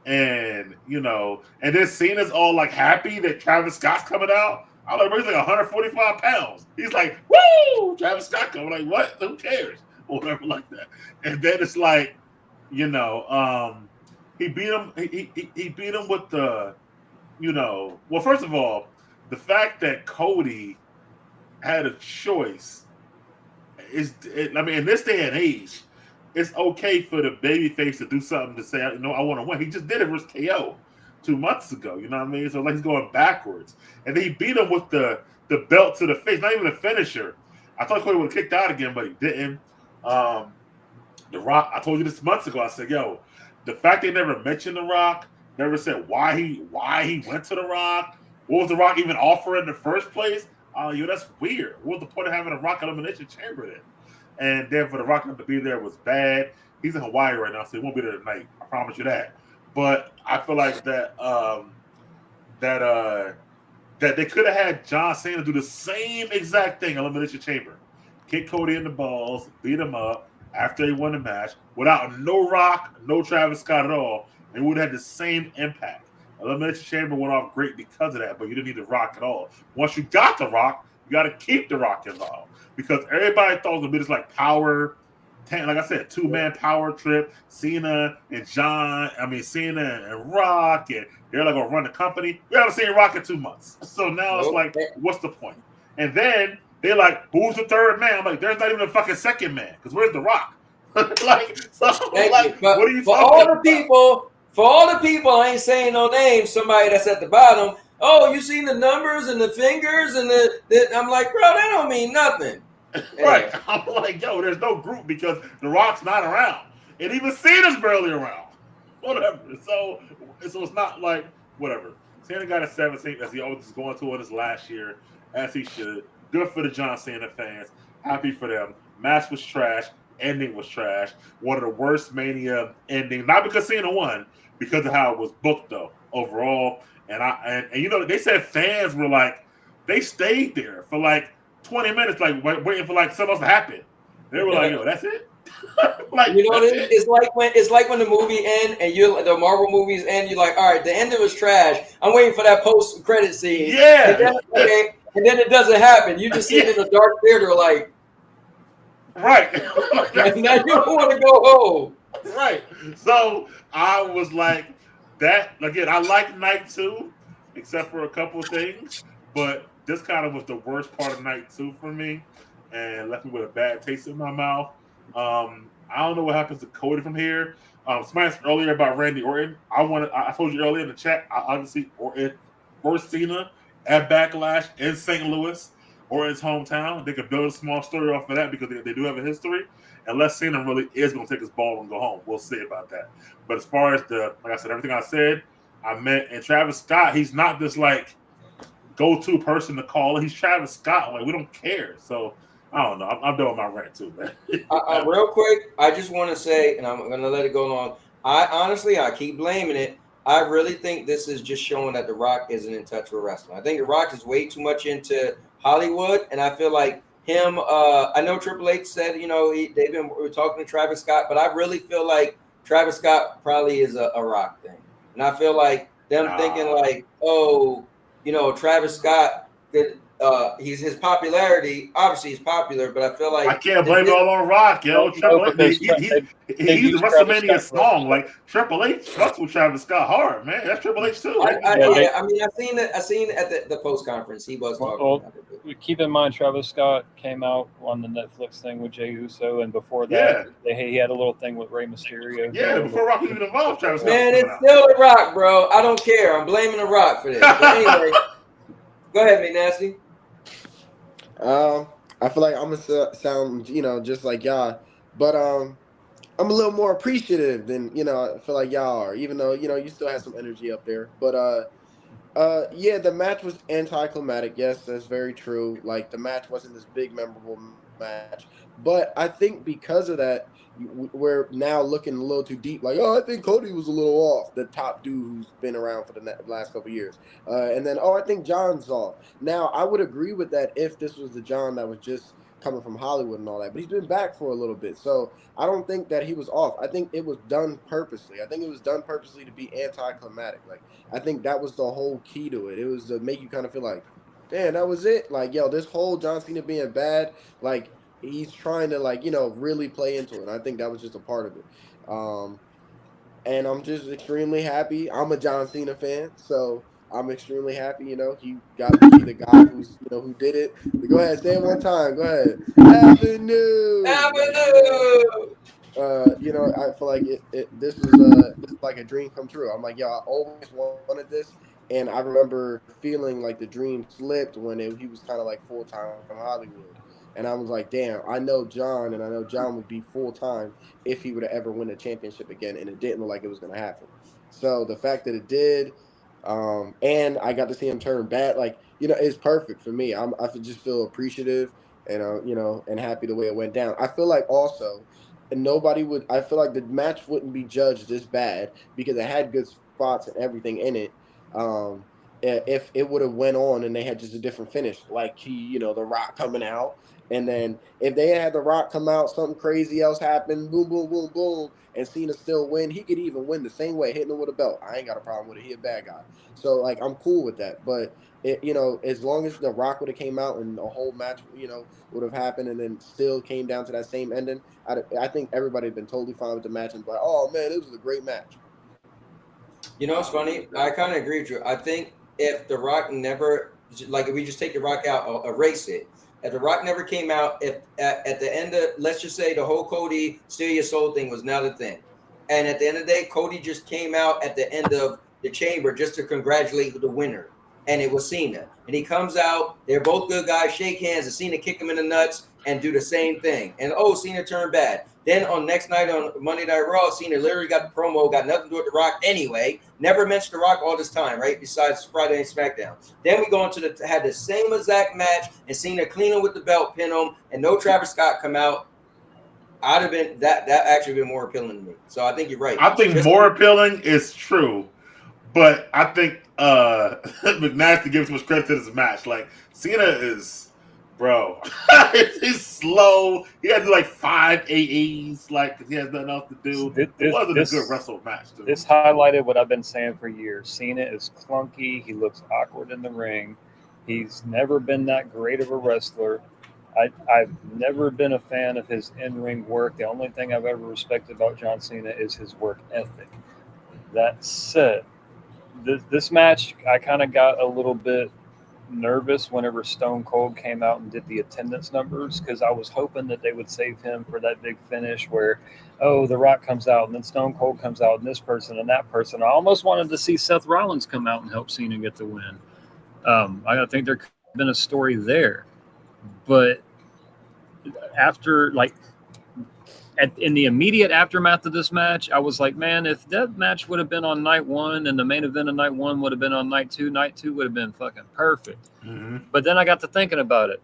and and then Cena's all like happy that Travis Scott's coming out. I was like, he's like 145 pounds. He's like, woo! Travis Scott coming. Like, what? Who cares? Or whatever like that. And then it's like, he beat him. He beat him with the, well, first of all, the fact that Cody had a choice in this day and age, it's okay for the babyface to do something to say, I want to win. He just did it versus KO 2 months ago. You know what I mean? So like he's going backwards, and then he beat him with the belt to the face, not even a finisher. I thought Cody would have kicked out again, but he didn't. The Rock, I told you this months ago. I said, yo, the fact they never mentioned The Rock, never said why he went to The Rock. What was The Rock even offering in the first place? That's weird. What was the point of having a Rock Elimination Chamber then? And then for The Rock not to be there was bad. He's in Hawaii right now, so he won't be there tonight. I promise you that. But I feel like that they could have had John Cena do the same exact thing, Elimination Chamber. Kick Cody in the balls, beat him up after he won the match, without no Rock, no Travis Scott at all, and would have had the same impact. Elimination Chamber went off great because of that, but you didn't need The Rock at all. Once you got The Rock, you got to keep The Rock involved. Because everybody thought it was going to be this like power, like I said, 2-man power trip. Cena and Rock, and they're like going to run the company. We haven't seen Rock in 2 months. So now it's like, what's the point? And then they're like, who's the third man? I'm like, there's not even a fucking second man. Because where's The Rock? What are you talking about? For all the people, I ain't saying no names, somebody that's at the bottom, oh, you seen the numbers and the fingers and I'm like, bro, that don't mean nothing. Right. I'm like, yo, there's no group because The Rock's not around. And even Cena's barely around. Whatever. So it's not like, whatever. Cena got a 17 as he always is going to in his last year, as he should. Good for the John Cena fans. Happy for them. Match was trash. Ending was trash. One of the worst Mania endings. Not because Cena won, because of how it was booked, though, overall. And they said fans were like, they stayed there for like 20 minutes, like waiting for like something else to happen. They were like, yo, that's it? Like, it's like when the movie ends and the Marvel movies end, you're like, all right, the ending was trash. I'm waiting for that post credit scene. Yeah. And then it doesn't happen. You just sit in a dark theater like, right. And now you don't want to go home. Right. So I was like, that again, I like night 2, except for a couple things, but this kind of was the worst part of night 2 for me and left me with a bad taste in my mouth. I don't know what happens to Cody from here. Somebody asked earlier about Randy Orton. I told you earlier in the chat, I obviously Orton or Cena at Backlash in St. Louis or his hometown. They could build a small story off of that because they do have a history. Unless Cena really is going to take his ball and go home. We'll see about that. But as far as like I said, everything I said, I meant, and Travis Scott, he's not this like go-to person to call. He's Travis Scott. Like, we don't care. So, I don't know. I'm done with my rant too, man. Real quick, I just want to say, and I'm going to let it go on. I keep blaming it. I really think this is just showing that The Rock isn't in touch with wrestling. I think The Rock is way too much into Hollywood, and I feel like him, I know Triple H said, we're talking to Travis Scott, but I really feel like Travis Scott probably is a Rock thing. And I feel like them thinking like, Travis Scott, he's his popularity. Obviously, he's popular, but I feel like I can't blame it all on Rock, yo. Triple H, he used a WrestleMania song. Like Triple H fucks with Travis Scott hard, man. That's Triple H too. I mean, I seen at the post conference he was talking about it. Keep in mind, Travis Scott came out on the Netflix thing with Jey Uso, and before that, he had a little thing with Rey Mysterio. Yeah, before Rock even involved, Travis Scott. Man, it's still The Rock, bro. I don't care. I'm blaming The Rock for this. But anyway, go ahead, McNasty. I feel like I'm gonna sound, just like y'all, but I'm a little more appreciative than I feel like y'all are, even though you still have some energy up there. But yeah, the match was anticlimactic. Yes, that's very true. Like the match wasn't this big, memorable match, but I think because of that, we're now looking a little too deep. Like, oh, I think Cody was a little off. The top dude who's been around for the last couple of years, and then I think John's off. Now, I would agree with that if this was the John that was just coming from Hollywood and all that, but he's been back for a little bit, so I don't think that he was off. I think it was done purposely. I think it was done purposely to be anticlimactic. Like, I think that was the whole key to it. It was to make you kind of feel like, damn, that was it. Like, yo, this whole John Cena being bad, like, he's trying to, like, really play into it. And I think that was just a part of it. And I'm just extremely happy. I'm a John Cena fan, so I'm extremely happy. He got to be the guy who's, who did it. Go ahead, say it one time. Go ahead. Avenue. I feel like this is like a dream come true. I'm like, yo, I always wanted this. And I remember feeling like the dream slipped when he was kind of like full-time in Hollywood. And I was like, damn, I know John, and I know John would be full-time if he would have ever win a championship again, and it didn't look like it was going to happen. So the fact that it did, and I got to see him turn bad, like, it's perfect for me. I just feel appreciative and, and happy the way it went down. I feel like also, and I feel like the match wouldn't be judged this bad because it had good spots and everything in it. If it would have went on and they had just a different finish, like The Rock coming out. And then if they had The Rock come out, something crazy else happened, boom, boom, boom, boom, and Cena still win, he could even win the same way, hitting him with a belt. I ain't got a problem with it. He a bad guy. So, like, I'm cool with that. But, as long as The Rock would have came out and the whole match, would have happened and then still came down to that same ending, I think everybody had been totally fine with the match and like, oh, man, this was a great match. It's funny. I kind of agree with you. I think if The Rock never, like, if we just take The Rock out, erase it, if The Rock never came out, if at the end of, let's just say the whole Cody Steal Your Soul thing was not a thing. And at the end of the day, Cody just came out at the end of the chamber just to congratulate the winner. And it was Cena. And he comes out, they're both good guys, shake hands, and Cena kick him in the nuts and do the same thing. And Cena turned bad. Then on next night on Monday Night Raw, Cena literally got the promo, got nothing to do with The Rock anyway. Never mentioned The Rock all this time, right? Besides Friday and SmackDown. Then we go into had the same exact match and Cena clean him with the belt, pin him, and no Travis Scott come out. I'd have been that actually been more appealing to me. So I think you're right. I think more appealing is true, but I think McNasty gives too much credit to this match. Like Cena is, bro, he's slow. He had to do like 5 AEs, like because he has nothing else to do. It wasn't a good wrestle match. Dude. This highlighted what I've been saying for years. Cena is clunky. He looks awkward in the ring. He's never been that great of a wrestler. I've never been a fan of his in-ring work. The only thing I've ever respected about John Cena is his work ethic. That said, this match, I kind of got a little bit nervous whenever Stone Cold came out and did the attendance numbers because I was hoping that they would save him for that big finish where, The Rock comes out and then Stone Cold comes out and this person and that person. I almost wanted to see Seth Rollins come out and help Cena get the win. I think there could have been a story there. But after, in the immediate aftermath of this match, I was like, man, if that match would have been on night one and the main event of night one would have been on night two would have been fucking perfect. Mm-hmm. But then I got to thinking about it.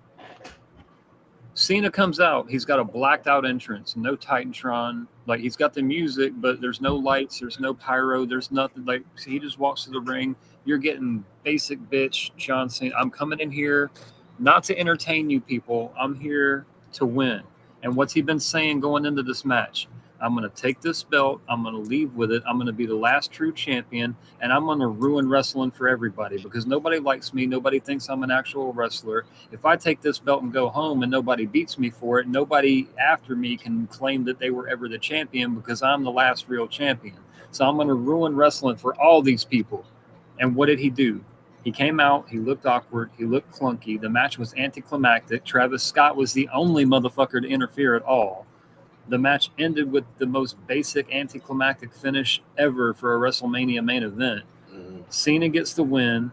Cena comes out. He's got a blacked out entrance, no Titantron. Like, he's got the music, but there's no lights, there's no pyro, there's nothing. Like, he just walks to the ring. You're getting basic bitch John Cena. I'm coming in here not to entertain you people. I'm here to win. And what's he been saying going into this match? I'm going to take this belt. I'm going to leave with it. I'm going to be the last true champion, and I'm going to ruin wrestling for everybody because nobody likes me. Nobody thinks I'm an actual wrestler. If I take this belt and go home and nobody beats me for it, nobody after me can claim that they were ever the champion because I'm the last real champion. So I'm going to ruin wrestling for all these people. And what did he do? He came out, he looked awkward, he looked clunky. The match was anticlimactic. Travis Scott was the only motherfucker to interfere at all. The match ended with the most basic anticlimactic finish ever for a WrestleMania main event. Cena gets the win.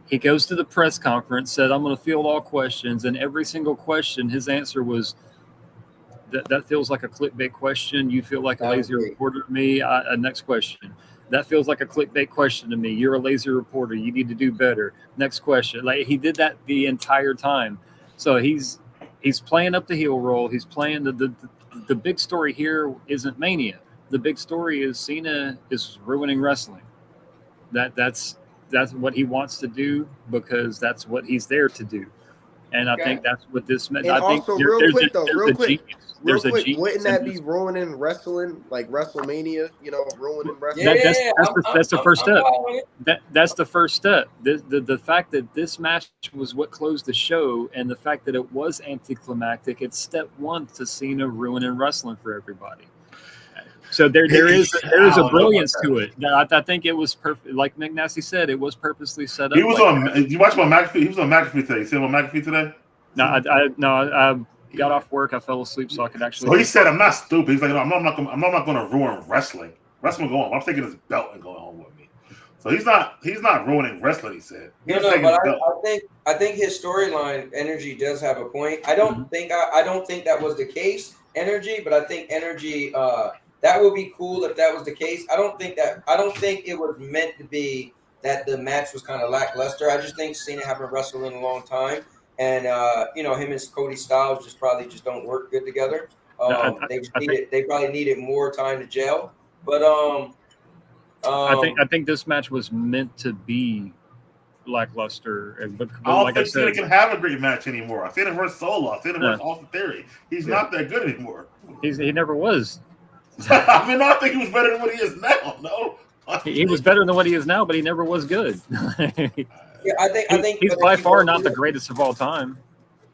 He goes to the press conference, said, I'm going to field all questions. And every single question, his answer was, that feels like a clickbait question. You feel like a lazy reporter to me. Next question. That feels like a clickbait question to me. You're a lazy reporter. You need to do better. Next question. Like, he did that the entire time. So he's playing up the heel role. He's playing the big story here isn't Mania. The big story is Cena is ruining wrestling. That's what he wants to do because that's what he's there to do. And I think that's what this meant. And I think also, real quick, wouldn't wouldn't that be ruining wrestling, like WrestleMania? You know, ruining wrestling. That's the first step. That's the first step. The fact that this match was what closed the show, and the fact that it was anticlimactic, it's step one to Cena ruining wrestling for everybody. So there is a brilliance to it. I think it was perfect. Like McNasty said, it was purposely set up. He was on. You watched my McAfee. He was on McAfee today. You see him on McAfee today? No, I got off work. I fell asleep, so I could actually. So he said, "I'm not stupid." He's like, "I'm not going to ruin wrestling. Wrestling going. I'm taking his belt and going home with me." So he's not ruining wrestling. He said. But I think his storyline energy does have a point. I don't think that was the case, energy, but I think energy. That would be cool if that was the case. I don't think it was meant to be that the match was kind of lackluster. I just think Cena haven't wrestled in a long time, and him and Cody Styles just don't work good together. They probably needed more time to gel. But I think this match was meant to be lackluster. But I don't like think I said, Cena can have a great match anymore. I think it hurts Solo. I think it hurts Austin Theory. He's not that good anymore. He never was. I mean, I think he was better than what he is now. No, he was better than what he is now, but he never was good. I think he's by far not the greatest of all time.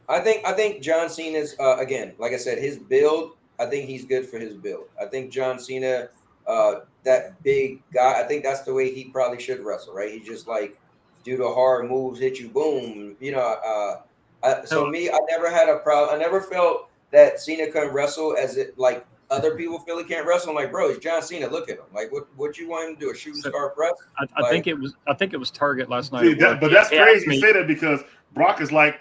I think John Cena's again, like I said, his build. I think he's good for his build. I think John Cena, that big guy. I think that's the way he probably should wrestle, right? He just like do the hard moves, hit you, boom. I never had a problem. I never felt that Cena couldn't wrestle as it like. Other people feel he can't wrestle. I'm like, bro, it's John Cena. Look at him. Like, what you want him to do? A shooting star press? I think it was Target last night. See, but that's crazy to say that because Brock is like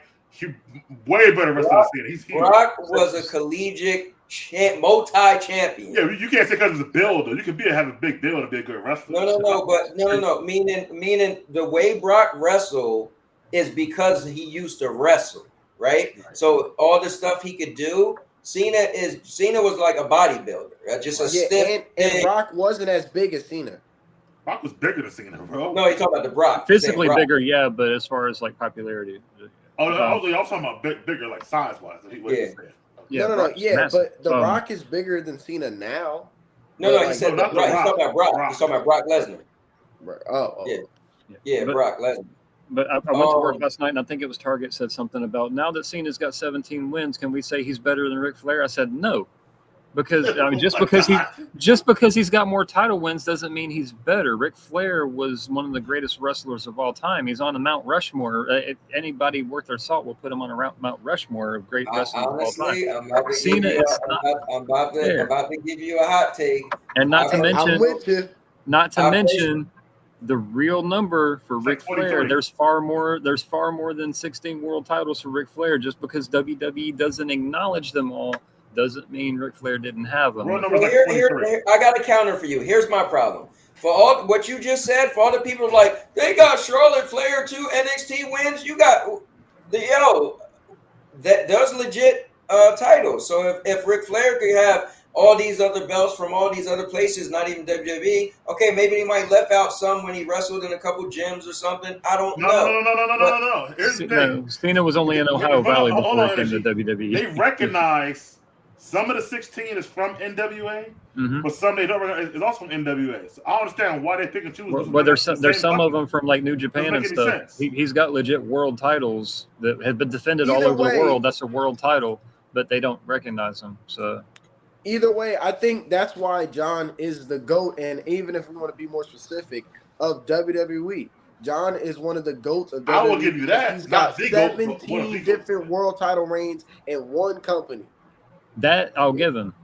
way better wrestler than Cena. Brock was a collegiate multi-champion. Yeah, you can't say because it's a builder. You can have a big build and be a good wrestler. No. Meaning the way Brock wrestled is because he used to wrestle, right? So all the stuff he could do. Cena was like a bodybuilder, just a stiff. And Brock wasn't as big as Cena. Brock was bigger than Cena, bro. No, he's talking about the Brock. Physically bigger, yeah, but as far as like popularity. I was talking about bigger, like size wise. Yeah, but the Rock is bigger than Cena now. No, he said he's talking about Brock. He's talking about Brock Lesnar. Yeah, Brock Lesnar. But I went to work last night, and I think it was Target said something about now that Cena's got 17 wins, can we say he's better than Ric Flair? I said no, because I mean just because he's got more title wins doesn't mean he's better. Ric Flair was one of the greatest wrestlers of all time. He's on the Mount Rushmore. Anybody worth their salt will put him on a Mount Rushmore of great wrestlers of all time. I'm about to give you a hot take, and not to mention. The real number for Ric Flair, there's far more than 16 world titles for Ric Flair. Just because WWE doesn't acknowledge them all doesn't mean Ric Flair didn't have them. Here, I got a counter for you. Here's my problem. For all what you just said, for all the people like, they got Charlotte Flair 2 NXT wins, you got those legit titles. So if Ric Flair could have all these other belts from all these other places, not even WWE. Okay, maybe he might left out some when he wrestled in a couple gyms or something. I don't know. No. Here's the thing. Cena was only in Ohio Valley before he came to WWE. They recognize some of the 16 is from NWA, Mhm. but some they don't recognize is also from NWA. So I understand why they pick and choose. Well, there's some of them from like New Japan Doesn't and make any stuff. sense. He's got legit world titles that have been defended all Either over way- the world. That's a world title, but they don't recognize them. So Either way, I think that's why John is the GOAT. And even if we want to be more specific, of WWE, John is one of the GOATs of WWE. I will give you that. He's got Not the GOAT, but one of the 17 GOATs. different world title reigns in one company. that I'll give him,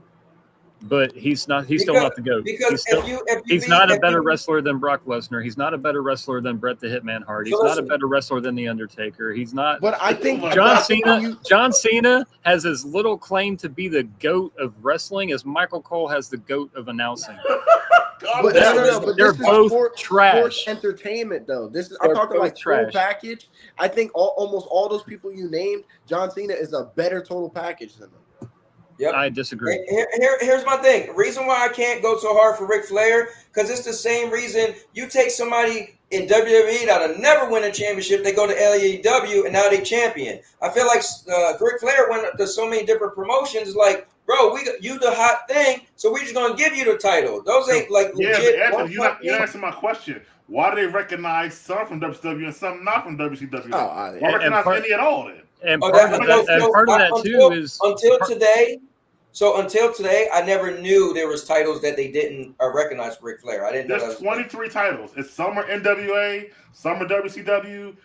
but he's not. He's still not the GOAT. Because He's still- if you He's beat- not a if better you- wrestler than Brock Lesnar. He's not a better wrestler than Bret the Hitman Hart. He's So not a listen. better wrestler than The Undertaker. He's not. But I think John Cena has as little claim to be the GOAT of wrestling as Michael Cole has the GOAT of announcing. But They're but they're this is both trash. Sports entertainment, though. This is I'm They're talking both like total trash. package. I think almost all those people you named, John Cena is a better total package than them. Yep. I disagree. Here's my thing. Reason why I can't go so hard for Ric Flair, because it's the same reason you take somebody in WWE that'll never win a championship, they go to AEW and now they champion. I feel like Ric Flair went to so many different promotions. It's like, bro, you the hot thing, so we're just gonna give you the title. Those ain't like legit. Yeah, but Anthony, you're not answering my question. Why do they recognize some from WCW and some not from WCW? Why recognize any at all then? And part of that too is until today. So until today, I never knew there was titles that they didn't recognize for Ric Flair. I didn't know. There's 23 titles. It's some are NWA, some are WCW,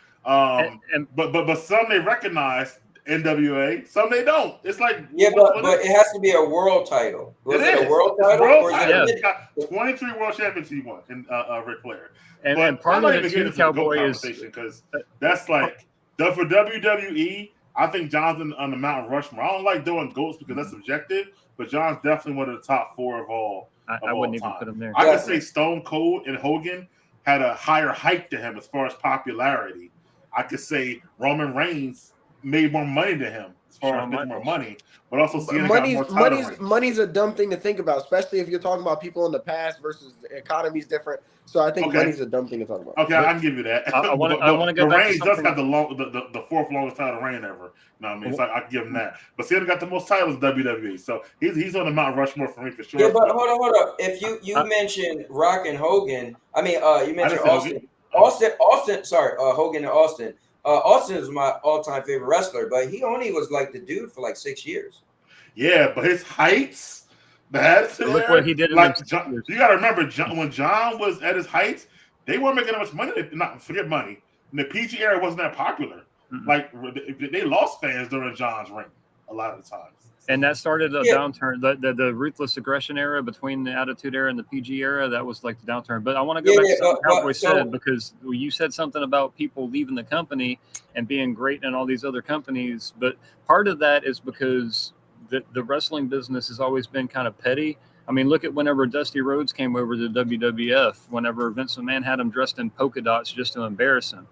but some they recognize NWA, some they don't. It's like but it has to be a world title. Was it a world title? World or is title. it It's got 23 world championships he won in Ric Flair. And part of it too, Cowboy is because that's like for WWE. I think John's on the Mount Rushmore. I don't like doing GOATs because that's subjective, but John's definitely one of the top 4 of all. I wouldn't even put him there. I could say Stone Cold and Hogan had a higher height to him as far as popularity. I could say Roman Reigns made more money than him as far as making more money, but also money's a dumb thing to think about, especially if you're talking about people in the past versus the economy's different. So I think money's a dumb thing to talk about. Okay, I can give you that. I want to go back. Reigns does have the 4th longest title reign ever. You know what I mean? So I can give him that. But Cena got the most titles in WWE, so he's on the Mount Rushmore for me for sure. Yeah, but hold up. If you mentioned Rock and Hogan, I mean you mentioned Austin. Sorry, Hogan and Austin. Austin is my all-time favorite wrestler, but he only was like the dude for like 6 years. Yeah, but his heights. Look what he did. Like John, you got to remember, when John was at his heights, they weren't making that much money. Not forget money. And the PG era wasn't that popular. Mm-hmm. Like they lost fans during John's reign a lot of the times. And that started a downturn. The ruthless aggression era between the Attitude Era and the PG era, that was like the downturn. But I want to go back to something Cowboy said, because you said something about people leaving the company and being great in all these other companies. But part of that is because the wrestling business has always been kind of petty. I mean, look at whenever Dusty Rhodes came over to WWF, whenever Vince McMahon had him dressed in polka dots just to embarrass him.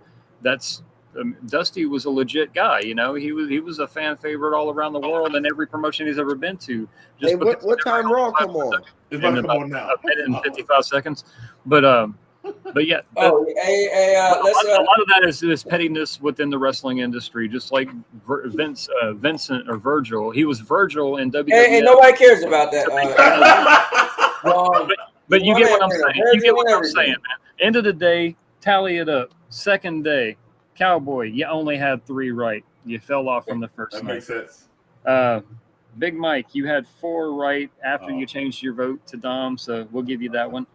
Dusty was a legit guy, you know. He was a fan favorite all around the world in every promotion he's ever been to. Hey, what time Raw come on? It's about to come on now. A minute and 55 seconds. But yeah. A lot of that is pettiness within the wrestling industry, just like Vincent or Virgil. He was Virgil in WWF. Hey, nobody cares about that. But you get what I'm saying. You get what I'm saying, man. End of the day, tally it up. Second day, Cowboy, you only had 3 right. You fell off from the first that night. Makes sense. Big Mike, you had 4 right after you changed your vote to Dom, so we'll give you that one.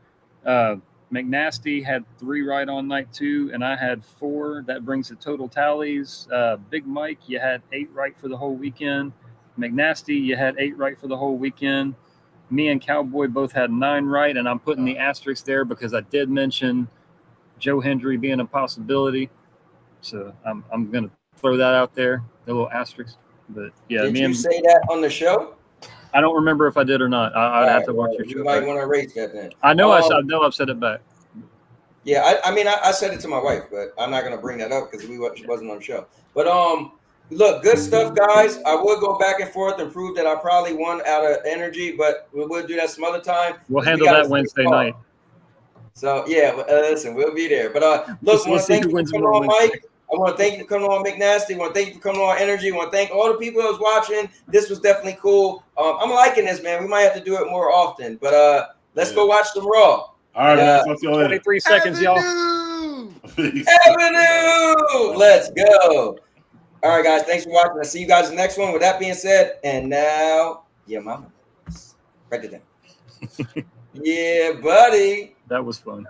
McNasty had 3 right on night 2, and I had 4. That brings the total tallies. Big Mike, you had 8 right for the whole weekend. McNasty, you had 8 right for the whole weekend. Me and Cowboy both had 9 right, and I'm putting the asterisk there because I did mention Joe Hendry being a possibility. So I'm going to throw that out there, the little asterisk. But yeah, did you say that on the show? I don't remember if I did or not. I'd have to watch your show. You might want to erase that then. I know I've said it back. Yeah, I mean I said it to my wife, but I'm not gonna bring that up because she wasn't on the show. But look, good stuff, guys. I would go back and forth and prove that I probably won out of energy, but we'll do that some other time. We'll handle that Wednesday night. So yeah, listen, we'll be there. But look, let's see who wins more. Mike. I want to thank you for coming on, McNasty. I want to thank you for coming on, Energy. I want to thank all the people that was watching. This was definitely cool. I'm liking this, man. We might have to do it more often, but let's go watch some Raw. All right, man. Talk to you later. 23 seconds, y'all. Avenue! Let's go. All right, guys. Thanks for watching. I'll see you guys in the next one. With that being said, and now your mama. Write it down. Yeah, buddy. That was fun.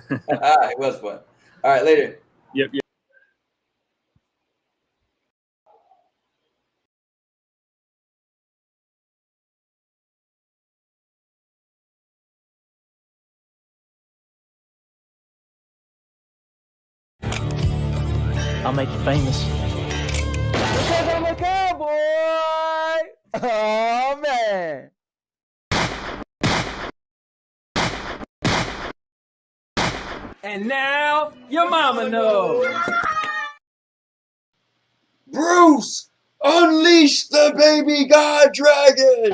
It was fun. All right, later. Yep. I'll make you famous. Because I'm a cowboy. Oh, man. And now your mama knows. Bruce, unleash the baby god dragon!